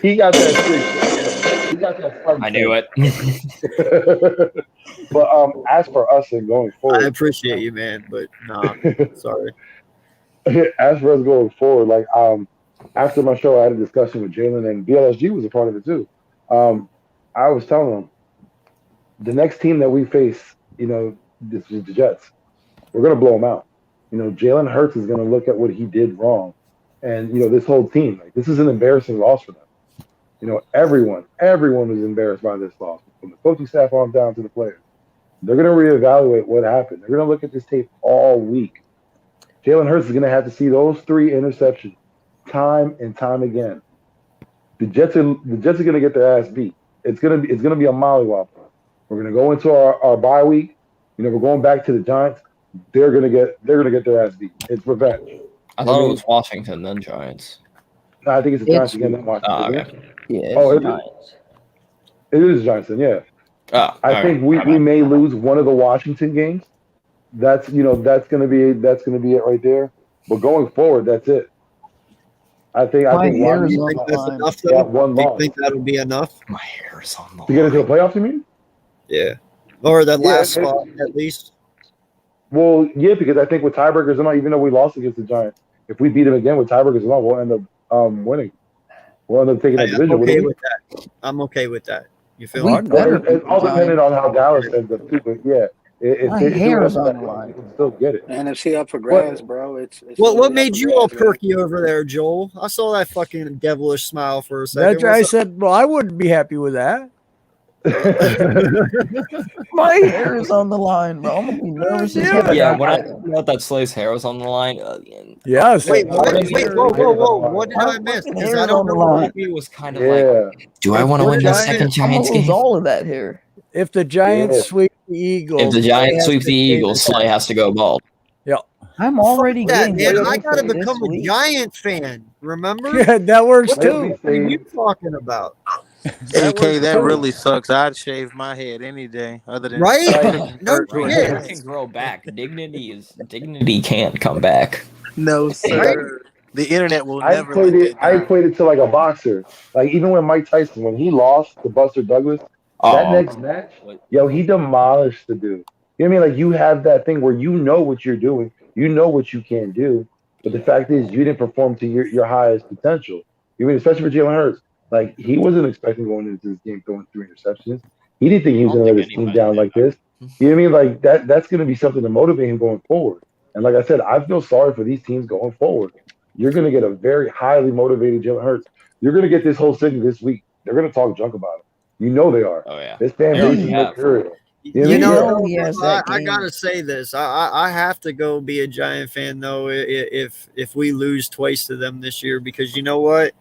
He got that sixth sense. He got that Spidey I knew it. sense. But as for us and going I forward, appreciate you, man, but nah, sorry. as for us going forward, like after my show, I had a discussion with Jalen, and BLSG was a part of it too. I was telling them the next team that we face, this is the Jets. We're gonna blow them out. Jalen Hurts is gonna look at what he did wrong, and this whole team, like this is an embarrassing loss for them. Everyone was embarrassed by this loss, from the coaching staff on down to the players. They're gonna reevaluate what happened. They're gonna look at this tape all week. Jalen Hurts is gonna have to see those 3 interceptions time and time again. The Jets are gonna get their ass beat. It's gonna be a mollywop. We're gonna go into our bye week. We're going back to the Giants. They're gonna get their ass beat. It's revenge. I thought it was Washington, then Giants. No, I think it's the Giants again. Not Washington. Oh, isn't okay. it? Yeah, Oh, it's it is. Giants. It is Giants. Yeah. Oh, I think we may lose one of the Washington games. That's gonna be it right there. But going forward, that's it. I think Do you think that's enough, though? got one Do you loss think that'll be enough? My hair is on the to get into the playoffs. You mean? Yeah. Or that Yeah, last it- spot, at least. Well, yeah, because I think with tiebreakers and all, even though we lost against the Giants, if we beat them again with tiebreakers and all, we'll end up winning. We'll end up taking that I'm division. okay wouldn't with that. I'm okay with that. You feel we? me? It's all dependent on how Dallas ends up too. But yeah, If My they hair do is on that, the you line. can still get it. NFC up for grabs, bro. It's What literally made up for you all grabs, man. perky over there, Joel? I saw that fucking devilish smile for a second. That's why I What's up? said, well, I wouldn't be happy with that. My hair is on the line, bro. I'm gonna be nervous as hell. Yeah, when I found out that Slay's hair was on the line, Yes. Wait, what? His Wait, hair- whoa! What did My I miss? fucking Because hair I is don't on the know. line. it was kind of Yeah. like, do I If want to the win the Giants- second I'm gonna Giants lose game? all of that hair. If the Giants Yeah. sweep the Eagles, If the Slay Giants has sweep to the stay Eagles, Slay has to go bald. I'm already Fuck that, getting man! ready I gotta for this become a week. Giant fan. Remember? Yeah, that works What too. are you talking about? AK, that really sucks. I'd shave my head any day, other than Right? No convert to a Right, shit. it can grow back. Dignity can't come back. No, sir. The internet will I never played let it. that I die. played it to like a boxer. Like even when Mike Tyson, when he lost to Buster Douglas, that Oh, next match, yo, he demolished the dude. You know what I mean? Like you have that thing where you know what you're doing, you know what you can do, but the fact is you didn't perform to your highest potential. You mean especially for Jalen Hurts, like he wasn't expecting going into this game throwing 3 interceptions. He didn't think he was going to let his team down like this. You know what I mean? Like that's going to be something to motivate him going forward. And like I said, I feel sorry for these teams going forward. You're going to get a very highly motivated Jalen Hurts. You're going to get this whole city this week. They're going to talk junk about him. You know they are. oh yeah. This fan They base already is have. mercurial. You know, he has I that game. gotta say this. I have to go be a Giant fan though if we lose twice to them this year, because you know what,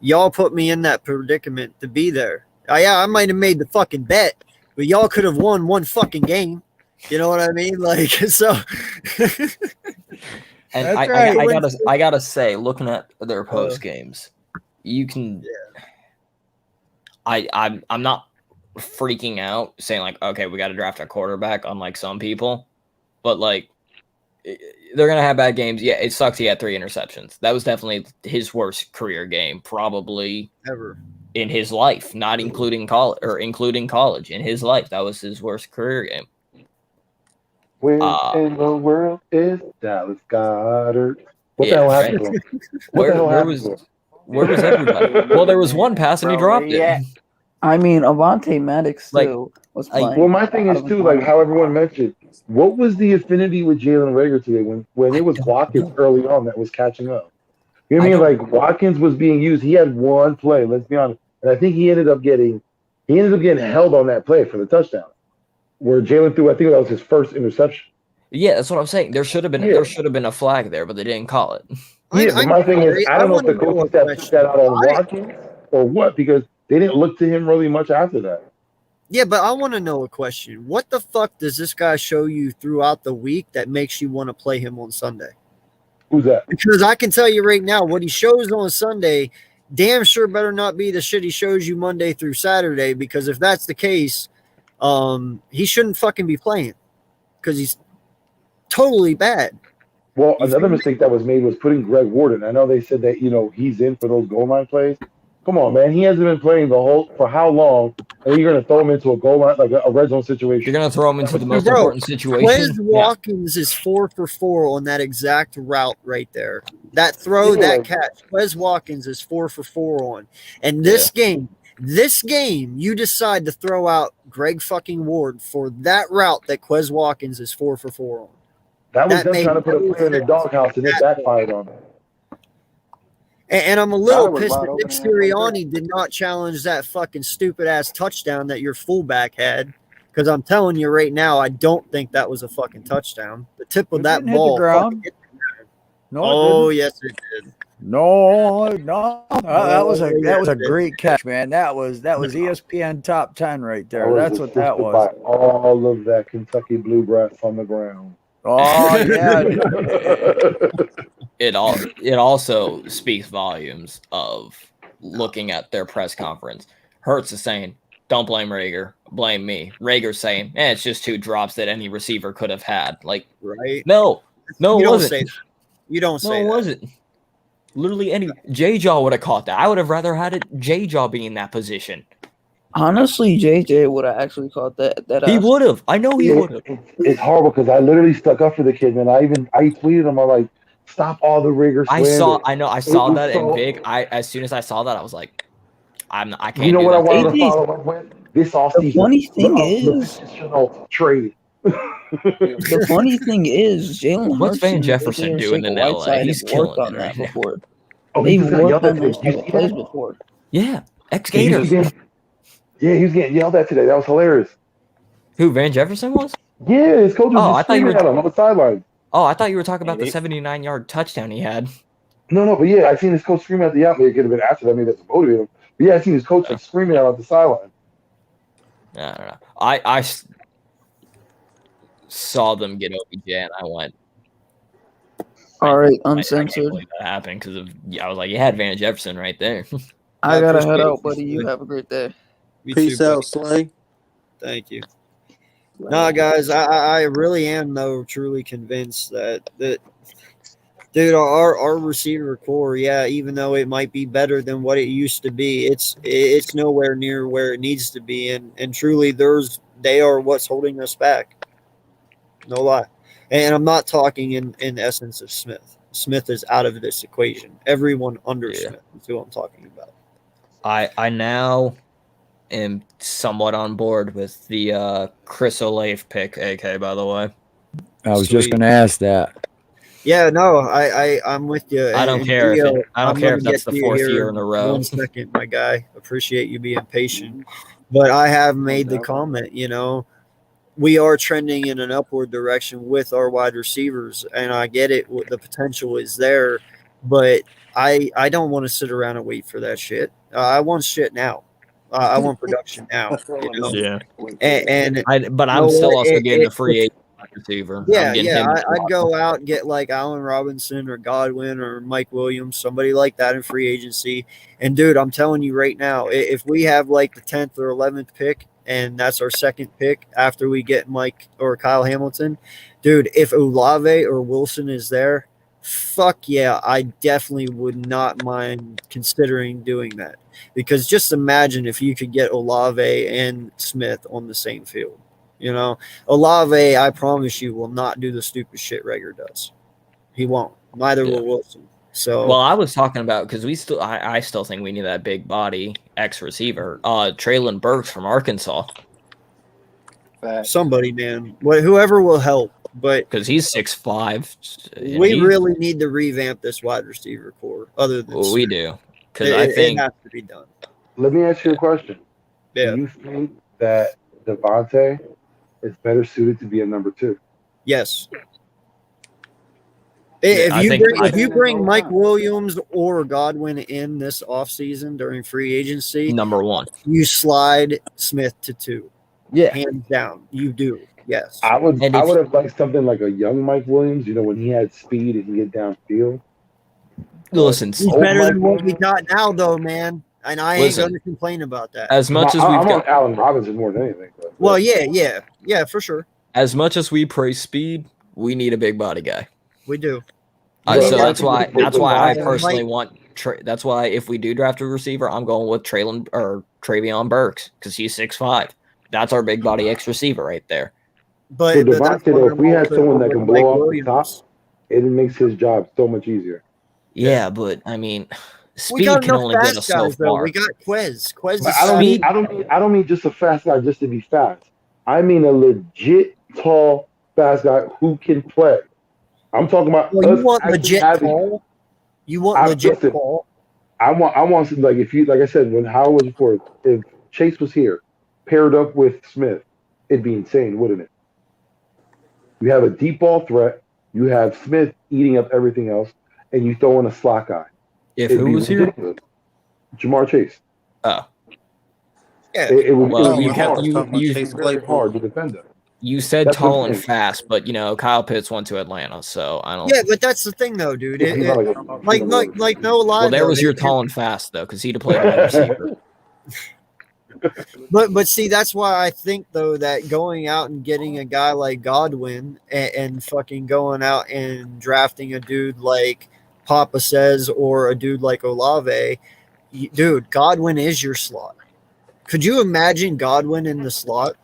y'all put me in that predicament to be there. Yeah, I might have made the fucking bet, but y'all could have won one fucking game. You know what I mean? Like so. And That's I right. I gotta say, looking at their post games, you can. I'm not freaking out saying like, okay, we got to draft a quarterback, unlike some people, but like they're gonna have bad games. Yeah, it sucks. He had 3 interceptions. That was definitely his worst career game, probably Ever. in his life, not including college or including college. In his life, that was his worst career game. Where in the world is Dallas Goddard? What Yeah, the hell right. happened to him? What the hell happened to him? Where was everybody? Well, there was one pass and he dropped it. I mean, Avante Maddox Like, still was like- playing. Well, my thing is too, like how everyone mentioned, what was the affinity with Jalen Rager today when it was Watkins early on that was catching up? You know what I mean? Like Watkins was being used. He had one play, let's be honest, and I think he ended up getting held on that play for the touchdown, where Jalen threw. I think that was his first interception. Yeah, that's what I'm saying. There should have been a flag there, but they didn't call it. Yeah, but my thing is, I don't know if the coaching staff put that out on Watkins or what, because they didn't look to him really much after that. Yeah, but I want to know a question. What the fuck does this guy show you throughout the week that makes you want to play him on Sunday? Who's that? Because I can tell you right now, what he shows on Sunday, damn sure better not be the shit he shows you Monday through Saturday. Because if that's the case, he shouldn't fucking be playing because he's totally bad. Well, another mistake that was made was putting Greg Warden. I know they said that, he's in for those goal line plays. Come on, man. He hasn't been playing for how long? And you're going to throw him into a goal line, like a red zone situation. You're going to throw him into the most Bro, important situation. Quez Watkins is 4 for 4 on that exact route right there. That throw, that catch. Quez Watkins is 4 for 4 on. And this game, you decide to throw out Greg fucking Ward for that route that Quez Watkins is 4 for 4 on. That was them trying to put a player in the doghouse, and it backfired on them. And I'm a little was pissed wide that open Nick and everything. Sirianni did not challenge that fucking stupid ass touchdown that your fullback had. Because I'm telling you right now, I don't think that was a fucking touchdown. The tip of that didn't hit the ball. ground. fucking hit the ground. No, it Oh, didn't. yes, it did. No. That was a yes, it great catch, man. That was ESPN top 10 right there. was That's what that assisted was. by all of that Kentucky bluegrass on the ground. Oh yeah. It also speaks volumes of looking at their press conference. Hurts is saying, "Don't blame Rager, blame me." Rager's saying, "It's just 2 drops that any receiver could have had." Like, Right? no, You it don't wasn't. say that. You don't No, say it that. wasn't. Literally, any J-Jaw would have caught that. I would have rather had it J-Jaw be in that position. Honestly, JJ would have actually caught that. He would have. I know he would have. It's horrible because I literally stuck up for the kid, man. I tweeted him. I'm like, stop all the rigor. I saw that in so- big. As soon as I saw that, I was like, I can't. You know do what I that. wanted to follow up with this offseason? funny thing The is- positional trade. The funny thing is, Jalen What's Hurts Van and Jefferson Isaiah doing in LA? Whiteside He's have worked killing on it that right now. before. Oh, he They've just got worked yelled at on today. those Did type you of see plays that? before. Yeah, ex Yeah, he Gator. was getting yelled at today. That was hilarious. Who Van Jefferson was? Yeah, his coach was Oh, I just thought you screaming were. at him on the sideline. Oh, I thought you were talking about the Hey, 79-yard touchdown he had. No, but yeah, I seen his coach screaming at the out. Maybe it could have been after that. Maybe that's what motivated him. But yeah, I seen his coach like screaming at him at the sideline. I don't know. I saw them get OBJ and I went. All right, I can't uncensored. believe that happened because of I was like, you had Van Jefferson right there. I gotta head appreciate out, you, buddy. You Slay. have a great day. Me Peace too, buddy. out, Slay. Thank you. No, guys, I really am though truly convinced that dude, our receiver core, yeah, even though it might be better than what it used to be, it's nowhere near where it needs to be, and truly they are what's holding us back. No lie. And I'm not talking in essence of Smith. Smith is out of this equation. Everyone under Smith is who I'm talking about. I now am somewhat on board with the Chris Olave pick, AK, by the way. I was just going to ask that. Yeah, no, I'm with you. I don't And care Gio, if I don't I'm care gonna if that's get the to you fourth here year in a row. 1 second, my guy. Appreciate you being patient. But I have made the comment, we are trending in an upward direction with our wide receivers, and I get it. The potential is there, but I don't want to sit around and wait for that shit. I want shit now. I want production now. Yeah. But I'm still also getting a free agent receiver. Yeah, I'm getting yeah. him. I'd go out and get like Allen Robinson or Godwin or Mike Williams, somebody like that in free agency. And dude, I'm telling you right now, if we have like the 10th or 11th pick, and that's our second pick after we get Mike or Kyle Hamilton, dude, if Olave or Wilson is there, fuck yeah, I definitely would not mind considering doing that. Because just imagine if you could get Olave and Smith on the same field. Olave, I promise you, will not do the stupid shit Reagor does. He won't. Neither will Wilson. So, well, I was talking about because I still think we need that big body X receiver, Traylon Burks from Arkansas. Somebody, man, whoever will help, but because he's 6'5", we really need to revamp this wide receiver core. Other than we do, because it, I think it has to be done. Let me ask you a question. Yeah. Do you think that Devontae is better suited to be a number 2? Yes. If you bring Mike Williams or Godwin in this offseason during free agency, number 1, you slide Smith to 2. Yeah, hands down, you do. Yes, I would have liked something like a young Mike Williams. When he had speed and can get downfield. Listen, he's better than what we got now, though, man. And I ain't going to complain about that. As much as we've I'm got on Allen Robinson more than anything. But, well, yeah, for sure. As much as we praise speed, we need a big body guy. We do. So that's why I personally want. That's why if we do draft a receiver, I'm going with Travion Burks because he's 6'5". That's our big body X receiver right there. But so Devontae, though, if we had someone that can blow off the top, it makes his job so much easier. Yeah, but I mean, speed can only get us so far. We got Quez. I don't mean just a fast guy just to be fast. I mean a legit tall fast guy who can play. I'm talking about. Well, you want legit tall? You want legit tall? I want some, like I said when Howard was before. If Chase was here, paired up with Smith, it'd be insane, wouldn't it? You have a deep ball threat. You have Smith eating up everything else, and you throw in a slot guy. Who was here? Jamar Chase. Oh. Yeah. It would be hard to defend him. You said that's tall and fast, but Kyle Pitts went to Atlanta, so I don't. Yeah, but that's the thing, though, dude. Like no lie. Well, there was your tall and fast though, because he'd have played wide receiver. But see, that's why I think though that going out and getting a guy like Godwin and fucking going out and drafting a dude like Papa says or a dude like Olave, dude, Godwin is your slot. Could you imagine Godwin in the slot?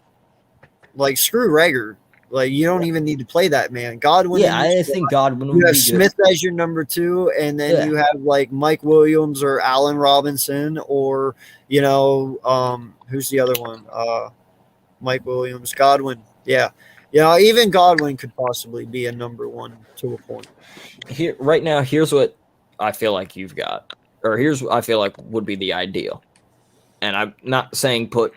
Like screw Reagor. Like you don't even need to play that man. Godwin. Yeah, I think Godwin. You have Smith as your number 2, and then you have like Mike Williams or Allen Robinson or who's the other one? Mike Williams, Godwin. Yeah, Even Godwin could possibly be a number one to a point. Here, right now, here's what I feel like you've got, or here's what I feel like would be the ideal. And I'm not saying put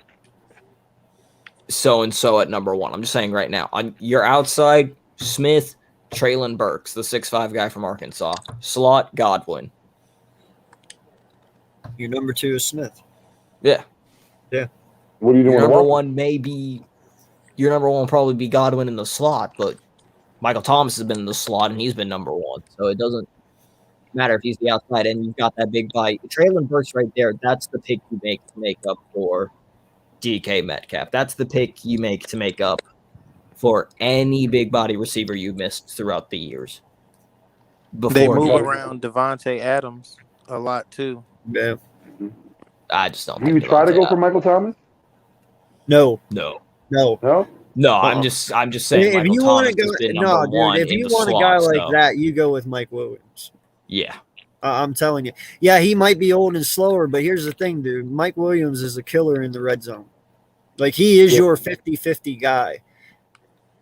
so and so at number one. I'm just saying right now, on your outside, Smith, Traylon Burks, the 6'5" guy from Arkansas, slot Godwin. Your number two is Smith. Yeah. Yeah. What are you doing? Your number Walker? one may be, your number one will probably be Godwin in the slot, but Michael Thomas has been in the slot and he's been number one. So it doesn't matter if he's the outside and you've got that big bite. Traylon Burks right there, that's the pick you make to make up for DK Metcalf. That's the pick you make to make up for any big body receiver you missed throughout the years. They move Godwin. around Devontae Adams a lot too. Yeah. I just don't. You think try to Devontae go for Adams. Michael Thomas? No. No. No. No, I'm just saying. If Michael you want to Thomas go, has been no, number dude. one If in you the want a slot, guy like so, that, you go with Mike Williams. yeah. I'm telling you. Yeah, he might be old and slower, but here's the thing, dude. Mike Williams is a killer in the red zone. Like, he is your 50-50 guy.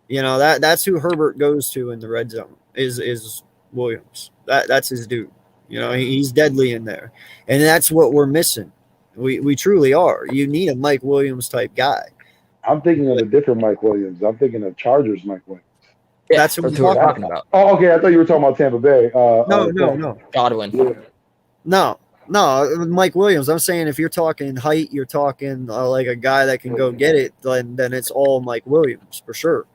That's who Herbert goes to in the red zone is Williams. That's his dude. He's deadly in there. And that's what we're missing. We truly are. You need a Mike Williams type guy. I'm thinking of a different Mike Williams. I'm thinking of Chargers Mike Williams. Yeah, That's what that's we're what we're talking talking about. Oh, okay. I thought you were talking about Tampa Bay. No. Godwin. Yeah. No, Mike Williams. I'm saying if you're talking height, you're talking like a guy that can go get it, then it's all Mike Williams for sure.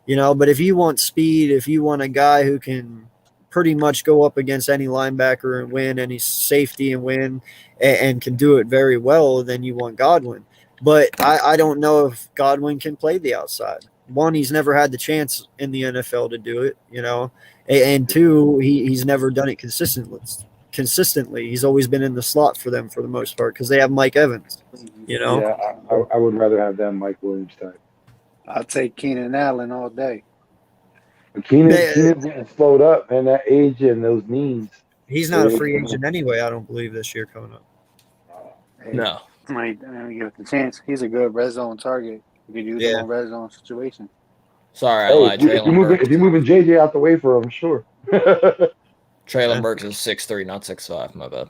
But if you want speed, if you want a guy who can pretty much go up against any linebacker and win, any safety and win, and can do it very well, then you want Godwin. But I don't know if Godwin can play the outside. One, he's never had the chance in the NFL to do it, and two, he's never done it consistently. He's always been in the slot for them for the most part because they have Mike Evans, Yeah, I would rather have that Mike Williams type. I'll take Keenan Allen all day. But Keenan's getting slowed up, man. That age and those knees. He's not a free agent anyway, I don't believe, this year coming up. No. Might give it the chance. He's a good red zone target. You could use him on red zone situation. Sorry, I Hey, lied. if you're moving JJ out the way for him, sure. Traylon Burks is 6'3", not 6'5". My bad.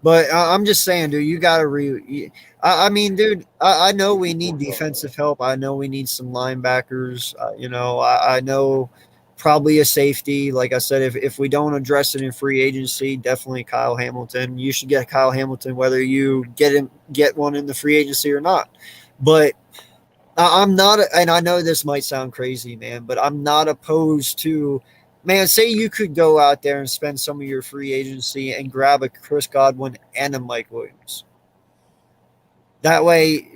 But I'm just saying, dude, you got to I mean, dude, I know we need defensive help. I know we need some linebackers. I know probably a safety. Like I said, if we don't address it in free agency, definitely Kyle Hamilton. You should get Kyle Hamilton whether you get one in the free agency or not. But I'm not, and I know this might sound crazy, man, but I'm not opposed to, man, say you could go out there and spend some of your free agency and grab a Chris Godwin and a Mike Williams. That way,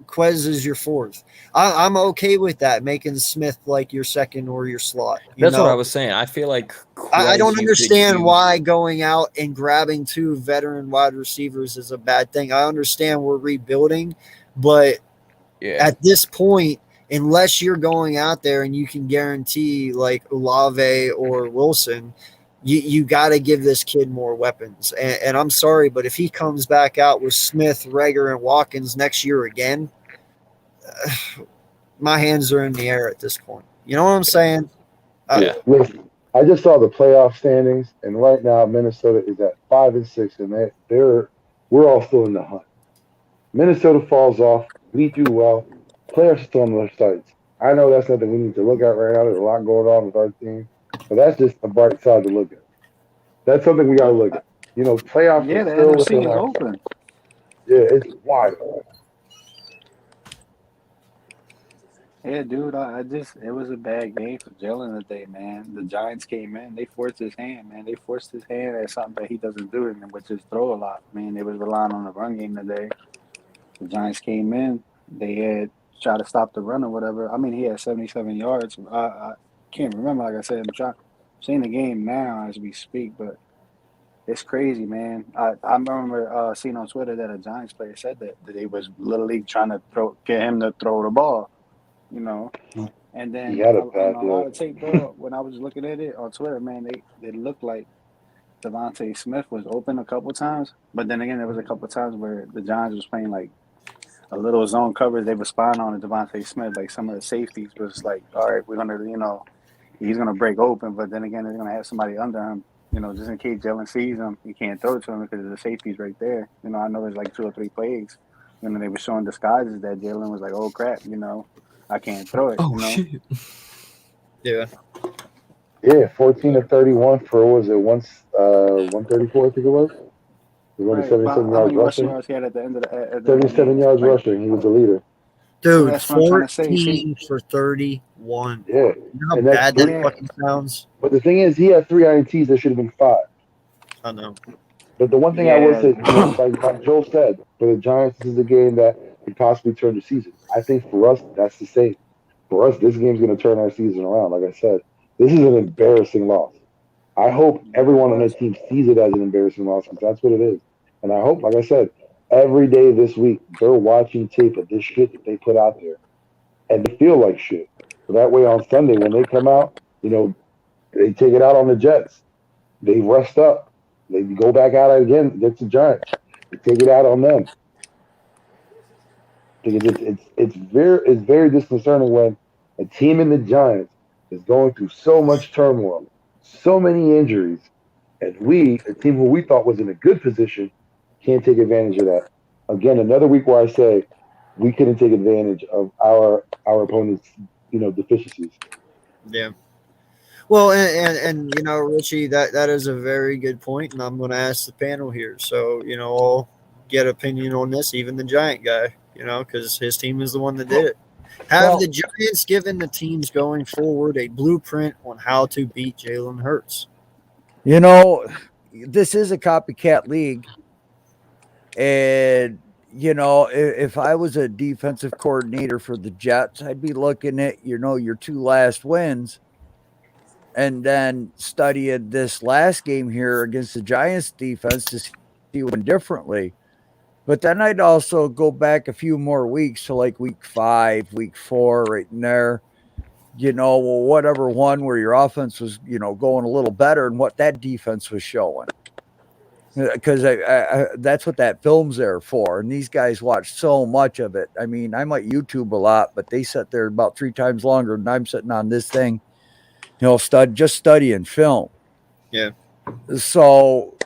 Quez is your fourth. I'm okay with that, making Smith like your second or your slot. That's what I was saying. I feel like I don't understand why going out and grabbing two veteran wide receivers is a bad thing. I understand we're rebuilding, but at this point, unless you're going out there and you can guarantee like Olave or Wilson, you got to give this kid more weapons. And I'm sorry, but if he comes back out with Smith, Reagor, and Watkins next year again, my hands are in the air at this point. You know what I'm saying? Listen, I just saw the playoff standings, and right now Minnesota is at 5-6, and we're all still in the hunt. Minnesota falls off. We do well. Players are still on their sides. I know that's nothing we need to look at right now. There's a lot going on with our team. But that's just a bright side to look at. That's something we got to look at. Playoffs Yeah, are the still NFC within is our- open. Yeah, it's wild. Yeah, dude, it was a bad game for Jalen today, man. The Giants came in, they forced his hand, man. They forced his hand at something that he doesn't do, which is throw a lot. Man, they was relying on the run game today. The Giants came in, they had tried to stop the run or whatever. I mean, he had 77 yards. I can't remember, like I said, I'm seeing the game now as we speak, but it's crazy, man. I remember seeing on Twitter that a Giants player said that they was literally trying to get him to throw the ball. And then He had a on bad a lot of day. tape, bro, when I was looking at it on Twitter, man, they looked like Devontae Smith was open a couple times, but then again, there was a couple times where the Giants was playing like a little zone coverage they were spying on Devontae Smith. Like some of the safeties was like, all right, we're gonna, he's gonna break open, but then again, they're gonna have somebody under him. Just in case Jalen sees him, he can't throw it to him because the safety's right there. I know there's like 2 or 3 plays. And then they were showing disguises that Jalen was like, oh crap, I can't throw it. Shit. Yeah. Yeah, 14 of 31 for what was it? 134, I think it was. He won 77 yards rushing. Yards he had at the end of the 77 yards rushing. He was the leader. Dude, That's what I'm trying to say. 14 for 31. Yeah. You know how And that's bad that fucking sounds? But the thing is, he had 3 INTs. There should have been 5. I know. But the one thing I will say, like Joel said, for the Giants, this is a game that could possibly turn the season. I think for us, that's the same. For us, this game's going to turn our season around. Like I said, this is an embarrassing loss. I hope everyone on the team sees it as an embarrassing loss because that's what it is. And I hope, like I said, every day this week, they're watching tape of this shit that they put out there. And they feel like shit. So that way on Sunday, when they come out, they take it out on the Jets. They rest up. They go back out again against the Giants. They take it out on them. Because it's very disconcerting when a team in the Giants is going through so much turmoil, so many injuries, and we, a team who we thought was in a good position, can't take advantage of that. Again, another week where I say we couldn't take advantage of our opponent's, deficiencies. Yeah. Well, and Richie, that is a very good point, and I'm going to ask the panel here. So, I'll get opinion on this, even the Giant guy, because his team is the one that did it. Have the Giants given the teams going forward a blueprint on how to beat Jalen Hurts? This is a copycat league. And, if I was a defensive coordinator for the Jets, I'd be looking at, your 2 last wins and then studying this last game here against the Giants defense to see one differently. But then I'd also go back a few more weeks to like week 5, week 4, right in there. Whatever one where your offense was, going a little better and what that defense was showing. Because that's what that film's there for. And these guys watch so much of it. I mean, I might YouTube a lot, but they sit there about 3 times longer than I'm sitting on this thing, just studying film. Yeah. So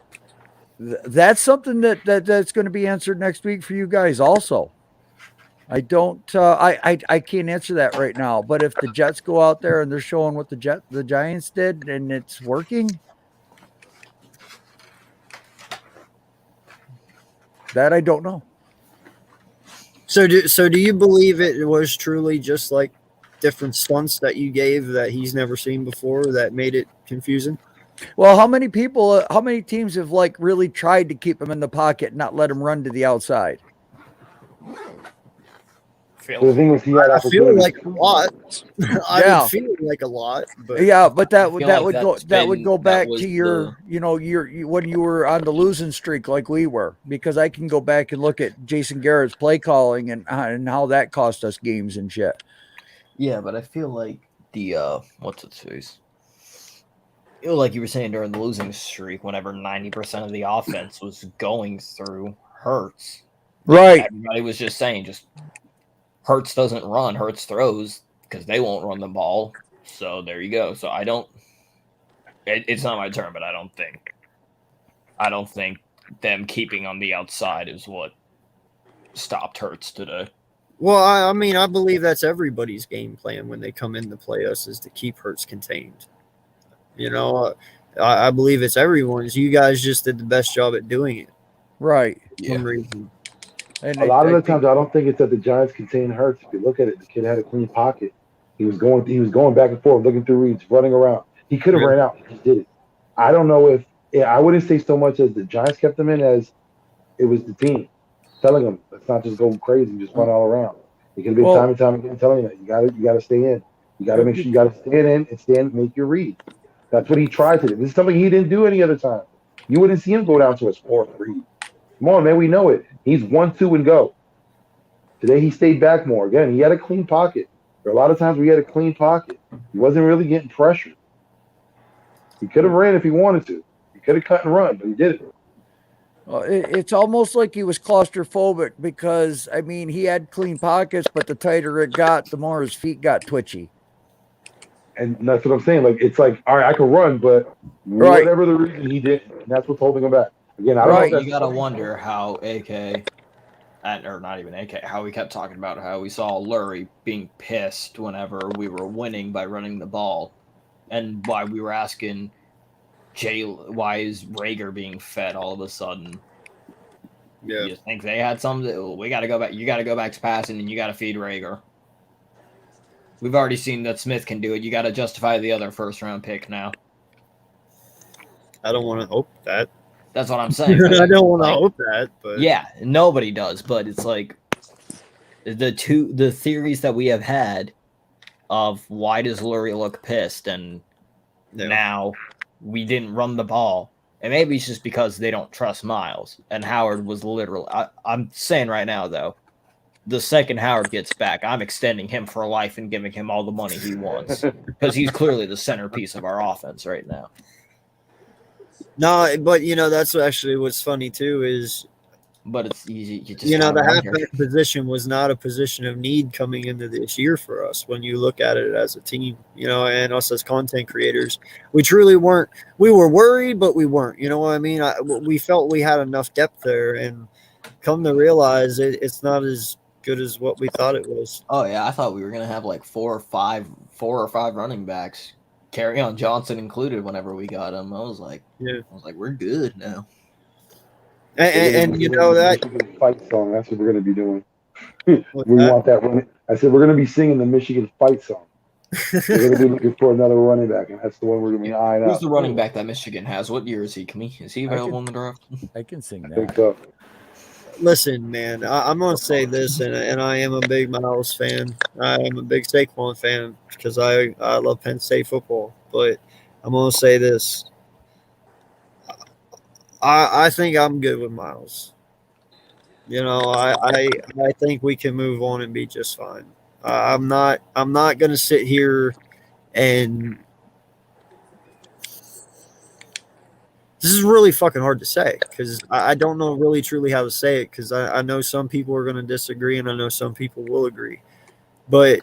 that's something that's going to be answered next week for you guys also. I don't, I can't answer that right now, but if the Jets go out there and they're showing what the Giants did and it's working, that I don't know. So do you believe it was truly just like different stunts that you gave that he's never seen before that made it confusing? Well, how many teams have like really tried to keep him in the pocket and not let him run to the outside? The thing was, I feel like a lot. I would feel like a lot, but but that would go back to your when you were on the losing streak like we were, because I can go back and look at Jason Garrett's play calling and how that cost us games and shit. Yeah, but I feel like the what's its face? Like you were saying during the losing streak, whenever 90% of the offense was going through Hurts, right? Everybody was just saying, Hurts doesn't run, Hurts throws, because they won't run the ball. So there you go. So it's not my turn, but I don't think them keeping on the outside is what stopped Hurts today. Well, I mean, I believe that's everybody's game plan when they come in to play us is to keep Hurts contained. I believe it's everyone's. You guys just did the best job at doing it. Right. For some reason. And a lot of the times, I don't think it's that the Giants contain Hurts. If you look at it, the kid had a clean pocket. He was going back and forth, looking through reads, running around. He could have ran out. He did it. I don't know if I wouldn't say so much as the Giants kept him in as it was the team telling him, let's not just go crazy and just run all around. It could have been time and time again telling you that you got to stay in. You got to make sure you got to stand in and stand, make your read. That's what he tried to do. This is something he didn't do any other time. You wouldn't see him go down to his 4th read. Come on, man, we know it. He's 1-2 and go. Today he stayed back more. Again, he had a clean pocket. There are a lot of times we had a clean pocket. He wasn't really getting pressured. He could have ran if he wanted to. He could have cut and run, but he didn't. It's almost like he was claustrophobic because, I mean, he had clean pockets, but the tighter it got, the more his feet got twitchy. And that's what I'm saying. Like, it's like, all right, I can run, but Right. whatever the reason he didn't, and that's what's holding him back. Again, I don't know if You that's gotta wonder how AK, or not even AK, how we kept talking about how we saw Lurie being pissed whenever we were winning by running the ball, and why we were asking why is Rager being fed all of a sudden? Yeah. You think they had something? We got to go back. You got to go back to passing, and you got to feed Rager. We've already seen that Smith can do it. You got to justify the other first-round pick now. I don't want to hope that. That's what I'm saying. I don't want to hope that, but yeah, nobody does. But it's like the theories that we have had of why does Lurie look pissed, and now we didn't run the ball. And maybe it's just because they don't trust Miles. And Howard was literally... I'm saying right now, though, the second Howard gets back, I'm extending him for life and giving him all the money he wants. Because he's clearly the centerpiece of our offense right now. No, but, that's actually what's funny, too, is... But it's easy. You just the halfback position was not a position of need coming into this year for us when you look at it as a team, and us as content creators. We truly weren't. We were worried, but we weren't. You know what I mean? We felt we had enough depth there, and come to realize it's not as good as what we thought it was. Oh, yeah. I thought we were going to have like four or five running backs, Kerryon Johnson included, whenever we got him. I was like, we're good now. And that fight song. That's what we're going to be doing. We want that running. I said we're going to be singing the Michigan fight song. We're going to be looking for another running back, and that's the one we're going to be eyeing out. Who's the running back that Michigan has? What year is he? Is he available in the draft? I can sing that. I think so. Listen, man, I'm going to say this, and I am a big Miles fan. I am a big Saquon fan because I love Penn State football. But I'm going to say this. I think I'm good with Miles. I think we can move on and be just fine. I'm not going to sit here and this is really fucking hard to say because I don't know really truly how to say it because I know some people are going to disagree and I know some people will agree. But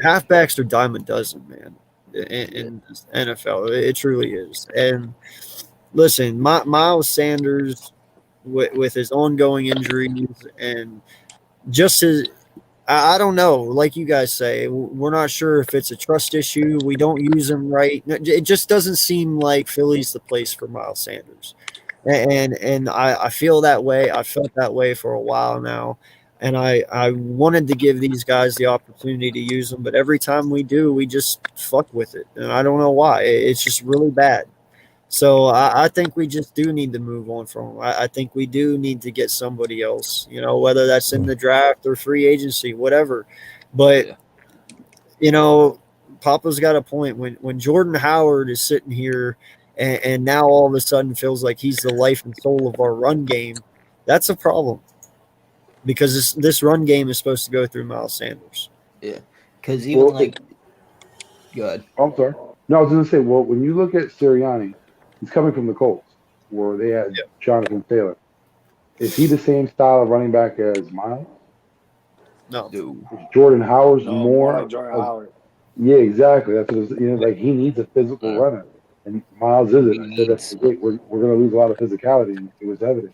halfbacks are dime a dozen, man, in NFL. It truly is. And listen, Miles Sanders, with his ongoing injuries and just his, I don't know, like you guys say, we're not sure if it's a trust issue. We don't use him right. It just doesn't seem like Philly's the place for Miles Sanders. And I feel that way. I felt that way for a while now. And I wanted to give these guys the opportunity to use them. But every time we do, we just fuck with it. And I don't know why. It's just really bad. So I think we just do need to move on from him. I think we do need to get somebody else, whether that's in the draft or free agency, whatever. But, Papa's got a point. When Jordan Howard is sitting here and now all of a sudden feels like he's the life and soul of our run game, that's a problem. Because this run game is supposed to go through Miles Sanders. Yeah. Because even good. I'm sorry. No, I was going to say, well, when you look at Sirianni, he's coming from the Colts, where they had Jonathan Taylor. Is he the same style of running back as Miles? No. Jordan Howard's more. Like Jordan Howard. Yeah, exactly. That's what like he needs a physical runner, and Miles isn't. I said that's great. We're going to lose a lot of physicality, and it was evident.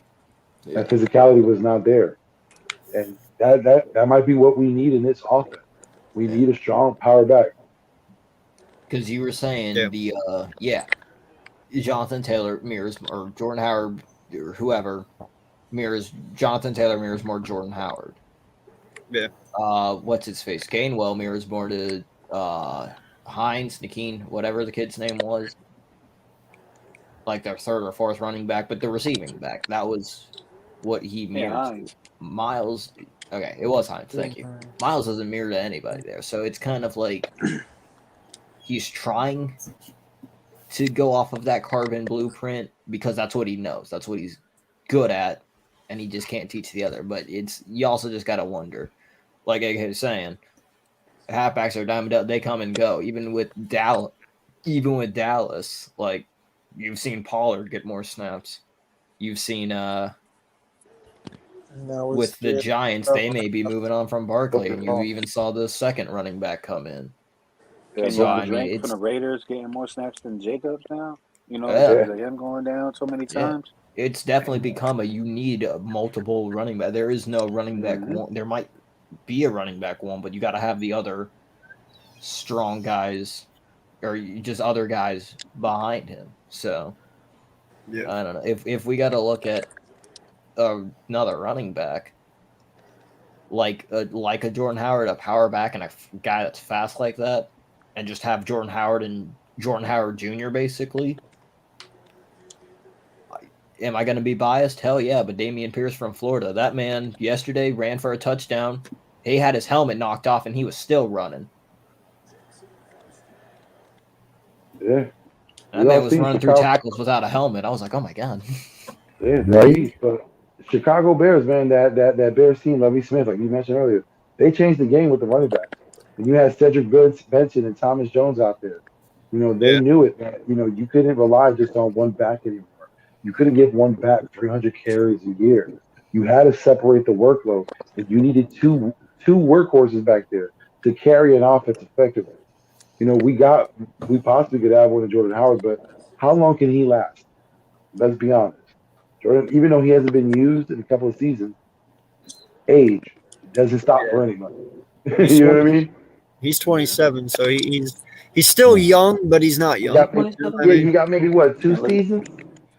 Yeah. That physicality was not there, and that might be what we need in this offense. We need a strong power back. Because you were saying Jonathan Taylor mirrors, or Jordan Howard, or whoever mirrors Jonathan Taylor mirrors more Jordan Howard. Yeah. What's his face? Gainwell mirrors more to Hines, Nakeen, whatever the kid's name was. Like their third or fourth running back, but the receiving back. That was what he mirrored. Yeah, Miles. Okay, it was Hines. Thank you. Miles doesn't mirror to anybody there, so it's kind of like he's trying to go off of that carbon blueprint because that's what he knows. That's what he's good at, and he just can't teach the other. But you also just gotta wonder, like I was saying, halfbacks are diamond up. They come and go. Even with Dallas, like you've seen Pollard get more snaps. you've seen Now it's with the just- Giants, they may be moving on from Barkley, and you even saw the second running back come in. Yeah, So, Mike I mean, Drake from it's- the Raiders getting more snaps than Jacobs now. You know, Yeah. because of him going down so many Yeah. times. It's definitely become you need multiple running back. There is no running back one. There might be a running back one, but you got to have the other strong guys or just other guys behind him. So Yeah. I don't know if we got to look at another running back like a Jordan Howard, a power back, and a guy that's fast like that, and just have Jordan Howard and Jordan Howard Jr. basically. Am I going to be biased? Hell yeah, but Dameon Pierce from Florida, that man yesterday ran for a touchdown. He had his helmet knocked off, and he was still running. Yeah. That man was running through tackles without a helmet. I was like, oh my god. Yeah, Right. but Chicago Bears, man, that Bears team, Lovie Smith, like you mentioned earlier, they changed the game with the running back. And you had Cedric Benson and Thomas Jones out there. You know, they knew it, man. You know, you couldn't rely just on one back anymore. You couldn't give one back 300 carries a year. You had to separate the workload. And you needed two workhorses back there to carry an offense effectively. You know, we possibly could have one of Jordan Howard, but how long can he last? Let's be honest. Jordan, even though he hasn't been used in a couple of seasons, age doesn't stop for anybody. You know what I mean? He's 27, so he's still young, but he's not young. You got maybe what, 2 seasons?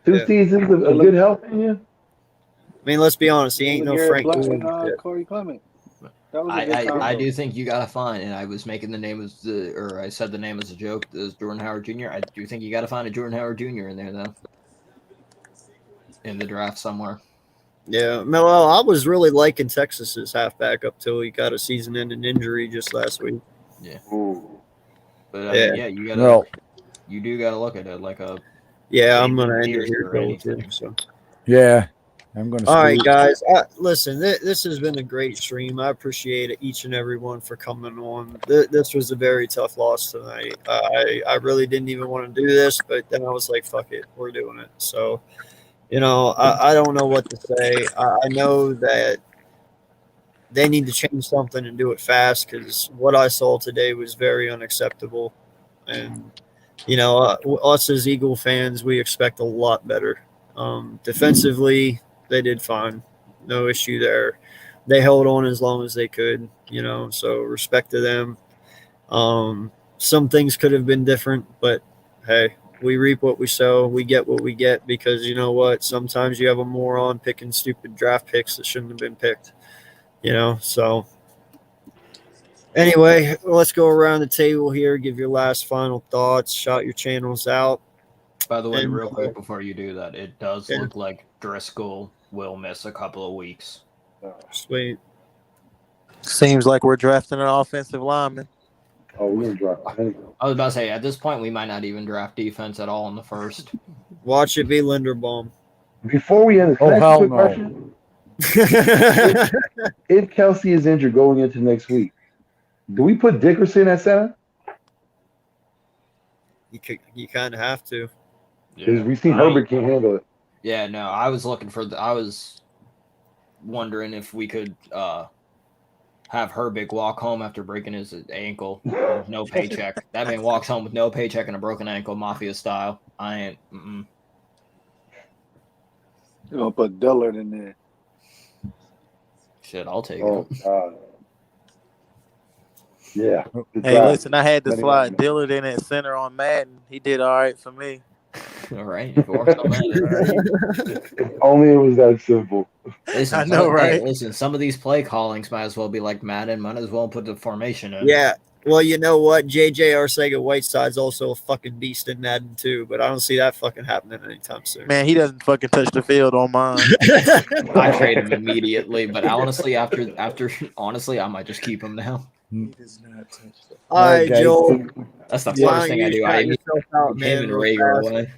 Two seasons of good health in you? I mean, let's be honest. He ain't no Frank. Corey Clement. That was a good I combo. do think you gotta find, and I was making the name as I said the name as a joke, as Jordan Howard Jr. I do think you gotta find a Jordan Howard Jr. in there though, in the draft somewhere. Yeah, well, I was really liking Texas's halfback up till he got a season-ending injury just last week. Yeah, Ooh. but I mean, you gotta, Well, you do gotta look at it like a. Yeah, I'm gonna end it Pierce here or too. anything. So. yeah, I'm going to. All right, guys. Listen, this has been a great stream. I appreciate each and every one for coming on. This was a very tough loss tonight. I really didn't even want to do this, but then I was like, fuck it, we're doing it. So, you know, I don't know what to say. I know that they need to change something and do it fast because what I saw today was very unacceptable. And, you know, us as Eagle fans, we expect a lot better. Defensively, they did fine. No issue there. They held on as long as they could, you know, so respect to them. Some things could have been different, but hey, we reap what we sow. We get what we get because you know what? Sometimes you have a moron picking stupid draft picks that shouldn't have been picked, you know, so anyway, let's go around the table here. Give your last final thoughts. Shout your channels out. By the way, And- real quick before you do that, it does Yeah. look like Driscoll will miss a couple of weeks. Sweet. Seems like we're drafting an offensive lineman. Oh, we're going to drop. I was about to say, at this point, we might not even draft defense at all in the first. Watch it be Linderbaum. Before we end this, Oh, can I ask hell a quick no. question? If Kelsey is injured going into next week, do we put Dickerson at center? You kind of have to. Because we've seen Herbert can't handle it. Yeah, no, I was looking for I was wondering if we could have Herbig walk home after breaking his ankle with no paycheck. That man walks home with no paycheck and a broken ankle, mafia style. I ain't. You're gonna put Dillard in there. Shit, I'll take Oh, it. God. Yeah. Good Hey, job. listen, I had to Many slide men. Dillard in at center on Madden. He did all right for me. All right, if it works on that. If only it was that simple. Listen, I know, hey, right? listen, some of these play callings might as well be like Madden. Might as well put the formation in. Yeah. Well, you know what? JJ Arcega-Whiteside's also a fucking beast in Madden too, but I don't see that fucking happening anytime soon. Man, he doesn't fucking touch the field on mine. I trade him immediately, but honestly, after honestly, I might just keep him now. All right, guys. Joel. That's the Why first don't thing I you do. shout I yourself out, him man, and real Rager fast. away.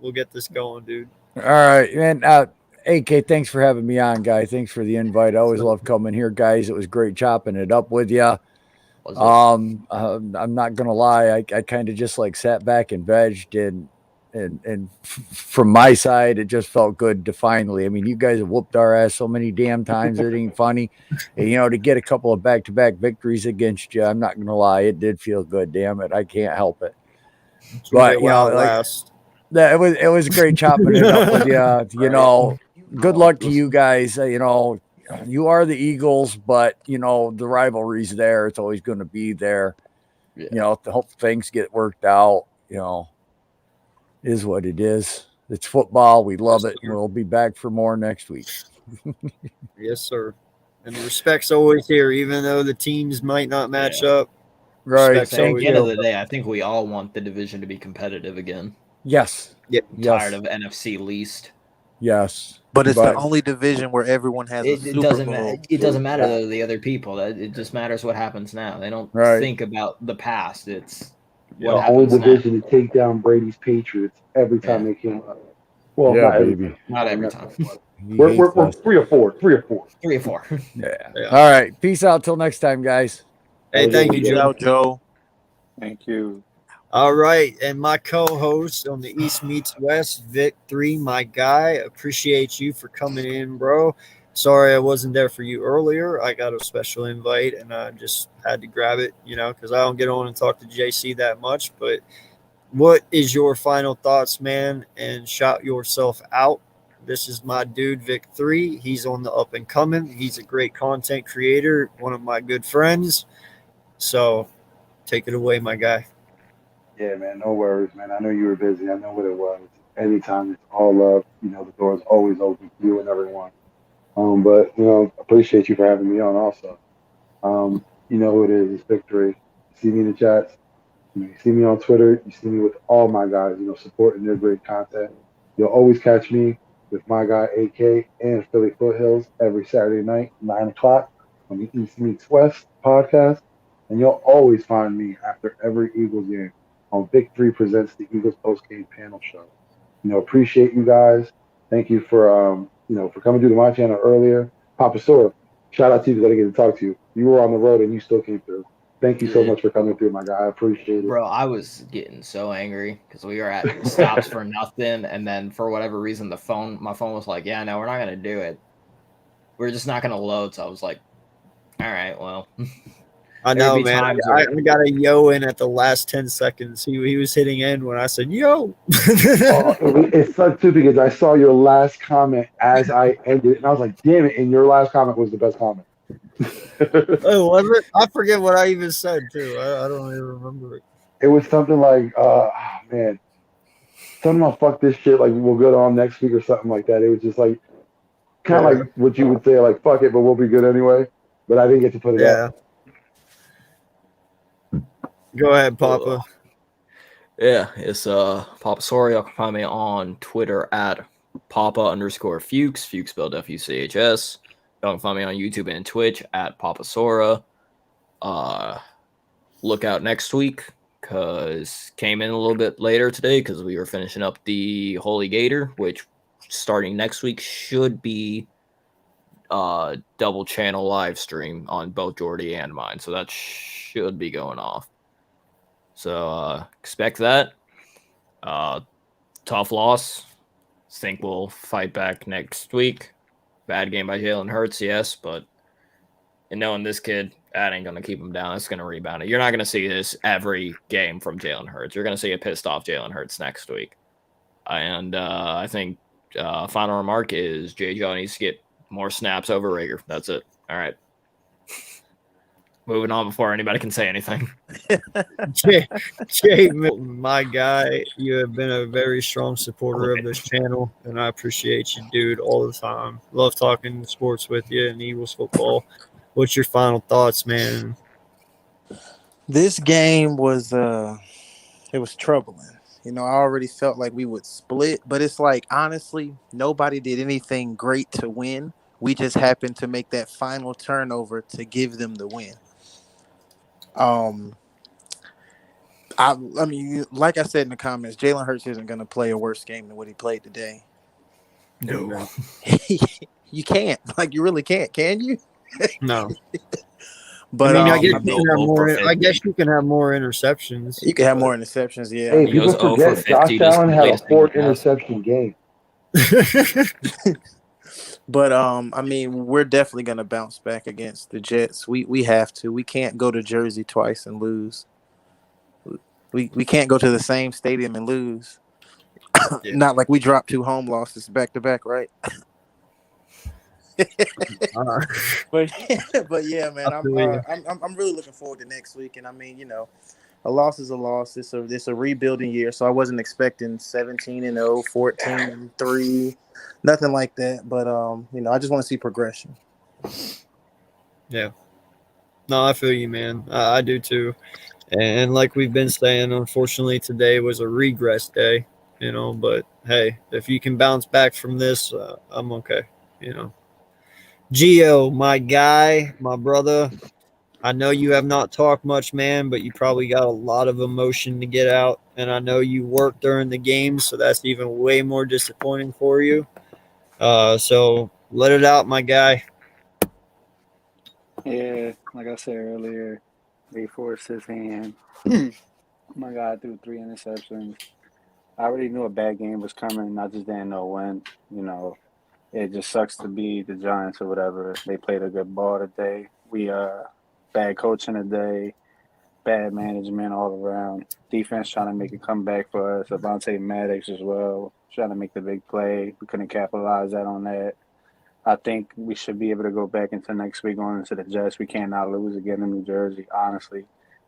We'll get this going, dude. All right, man. AK, thanks for having me on, guy. Thanks for the invite. I always love coming here, guys. It was great chopping it up with you. Was it? I'm not gonna lie. I kind of just like sat back and vegged, and and from my side, it just felt good to finally. I mean, you guys have whooped our ass so many damn times. It ain't funny. And, to get a couple of back-to-back victories against you, I'm not gonna lie, it did feel good. Damn it, I can't help it. But it was great chopping it up with you. Good luck to you guys. You are the Eagles, but the rivalry's there. It's always going to be there. Yeah. Hope things get worked out. Is what it is. It's football. We love it. We'll be back for more next week. Yes, sir. And the respect's always here, even though the teams might not match up. Right. At the end of the day, I think we all want the division to be competitive again. Yes. Yep. Tired of NFC least. Yes. But it's the only division where everyone has a It Super doesn't Bowl. matter. It doesn't matter though, the other people. It just matters what happens now. They don't think about the past. It's what The only happens now. division to take down Brady's Patriots every time they came up. Well, Yeah, not every baby. time. Not every time. We're 3 or 4. 3 or 4. 3 or 4. Yeah. All right. Peace out till next time, guys. Hey, thank you, Joe. Joe. Thank you. All right, and my co-host on the East Meets West, Vic 3, my guy. Appreciate you for coming in, bro. Sorry I wasn't there for you earlier. I got a special invite, and I just had to grab it, because I don't get on and talk to JC that much. But what is your final thoughts, man? And shout yourself out. This is my dude, Vic 3. He's on the up and coming. He's a great content creator, one of my good friends. So take it away, my guy. Yeah, man, no worries, man. I know you were busy. I know what it was. Anytime, it's all love. The door is always open for you and everyone. But appreciate you for having me on also. You know who it is. It's Victory. You see me in the chats. You see me on Twitter. You see me with all my guys, supporting their great content. You'll always catch me with my guy AK and Philly Foothills every Saturday night, 9 o'clock on the East Meets West podcast. And you'll always find me after every Eagles game on Vic 3 Presents the Eagles Post Game Panel Show. Appreciate you guys. Thank you for for coming through to my channel earlier. Papa Sora, shout out to you because I didn't get to talk to you. You were on the road and you still came through. Thank you so much for coming through, my guy. I appreciate it. Bro, I was getting so angry because we were at stops for nothing, and then for whatever reason, my phone was like, "Yeah, no, we're not gonna do it. We're just not gonna load." So I was like, "All right, well." I know, man. I got a yo in at the last 10 seconds. He was hitting end when I said yo. It sucked too because I saw your last comment as I ended, and I was like, "Damn it!" And your last comment was the best comment. Oh, was it? I forget what I even said too. I don't even remember it. It was something like, man, something about fuck this shit. Like we'll go on next week or something like that. It was just like kind of like what you would say, like fuck it, but we'll be good anyway. But I didn't get to put it out. Go ahead, Papa. Yeah, it's Papa Sora. You can find me on Twitter at Papa_Fuchs. Fuchs spelled Fuchs. You can find me on YouTube and Twitch at Papa Sora. Look out next week because came in a little bit later today because we were finishing up the Holy Gator, which starting next week should be double channel live stream on both Jordy and mine. So that should be going off. So expect that. Tough loss. Think we'll fight back next week. Bad game by Jalen Hurts, yes, but knowing this kid, that ain't going to keep him down. It's going to rebound it. You're not going to see this every game from Jalen Hurts. You're going to see a pissed off Jalen Hurts next week. And I think final remark is J.J. needs to get more snaps over Rager. That's it. All right. Moving on before anybody can say anything. Jay, my guy, you have been a very strong supporter of this channel, and I appreciate you, dude, all the time. Love talking sports with you and Eagles football. What's your final thoughts, man? This game was it was troubling. I already felt like we would split, but it's like honestly, nobody did anything great to win. We just happened to make that final turnover to give them the win. I mean, like I said in the comments, Jalen Hurts isn't going to play a worse game than what he played today. No. You can't. Like, you really can't. Can you? No. But I mean, I um, guess I you mean, can have Go more. for 50. I guess you can have more interceptions. you can have more interceptions. Yeah, I Hey, He mean, people goes 0 for forget 50, Josh just Allen had a complete a single 4 pass. interception game. but I mean, we're definitely gonna bounce back against the Jets. We have to. We can't go to Jersey twice and lose. We can't go to the same stadium and lose. Yeah. Not like we dropped 2 home losses back to back, right? But but yeah, man, I feel you. I'm really looking forward to next week. And I mean, a loss is a loss. It's a rebuilding year, so I wasn't expecting 17-0, 14-3, nothing like that. But I just want to see progression. Yeah. No, I feel you, man. I do too. And like we've been saying, unfortunately, today was a regress day. But hey, if you can bounce back from this, I'm okay. Gio, my guy, my brother. I know you have not talked much, man, but you probably got a lot of emotion to get out. And I know you worked during the game, so that's even way more disappointing for you. So let it out, my guy. Yeah, like I said earlier, they forced his hand. My God threw 3 interceptions. I already knew a bad game was coming. I just didn't know when. It just sucks to be the Giants or whatever. They played a good ball today. We bad coaching today, bad management all around. Defense trying to make a comeback for us. Avonte Maddox as well, trying to make the big play. We couldn't capitalize on that. I think we should be able to go back into next week going into the Jets. We cannot lose again in New Jersey. Honestly,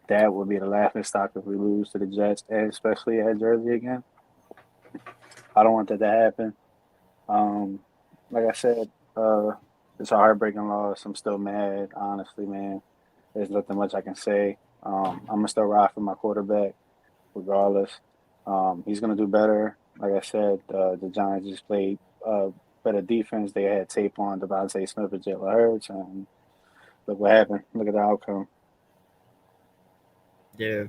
that would be the laughing stock if we lose to the Jets, and especially at Jersey again. I don't want that to happen. Like I said, it's a heartbreaking loss. I'm still mad, honestly, man. There's nothing much I can say. I'm gonna still ride for my quarterback, regardless. He's gonna do better. Like I said, the Giants just played better defense. They had tape on Devontae Smith and Jalen Hurts, and look what happened. Look at the outcome. Yeah.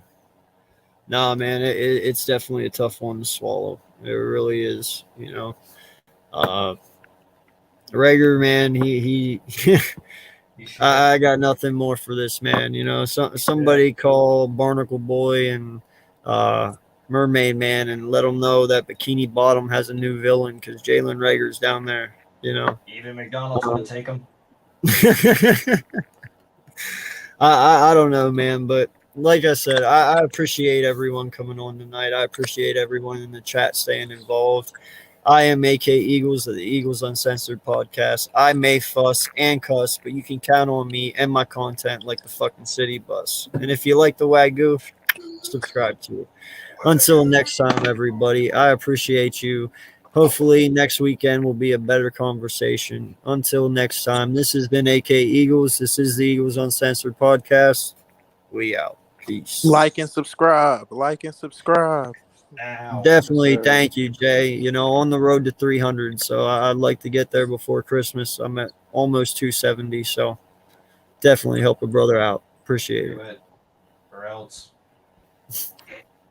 Nah, man, it's definitely a tough one to swallow. It really is. Rager, man, he I got nothing more for this man. Somebody call Barnacle Boy and Mermaid Man and let them know that Bikini Bottom has a new villain because Jalen Rager's down there. Even McDonald's want to take him. I don't know, man, but like I said, I appreciate everyone coming on tonight. I appreciate everyone in the chat staying involved. I am AK Eagles of the Eagles Uncensored podcast. I may fuss and cuss, but you can count on me and my content like the fucking city bus. And if you like the Wagyu, subscribe to it. Until next time, everybody, I appreciate you. Hopefully next weekend will be a better conversation. Until next time, this has been AK Eagles. This is the Eagles Uncensored podcast. We out. Peace. Like and subscribe. Like and subscribe. Definitely. Thank you, Jay. On the road to 300. So I'd like to get there before Christmas. I'm at almost 270. So definitely help a brother out. Appreciate it. Or else.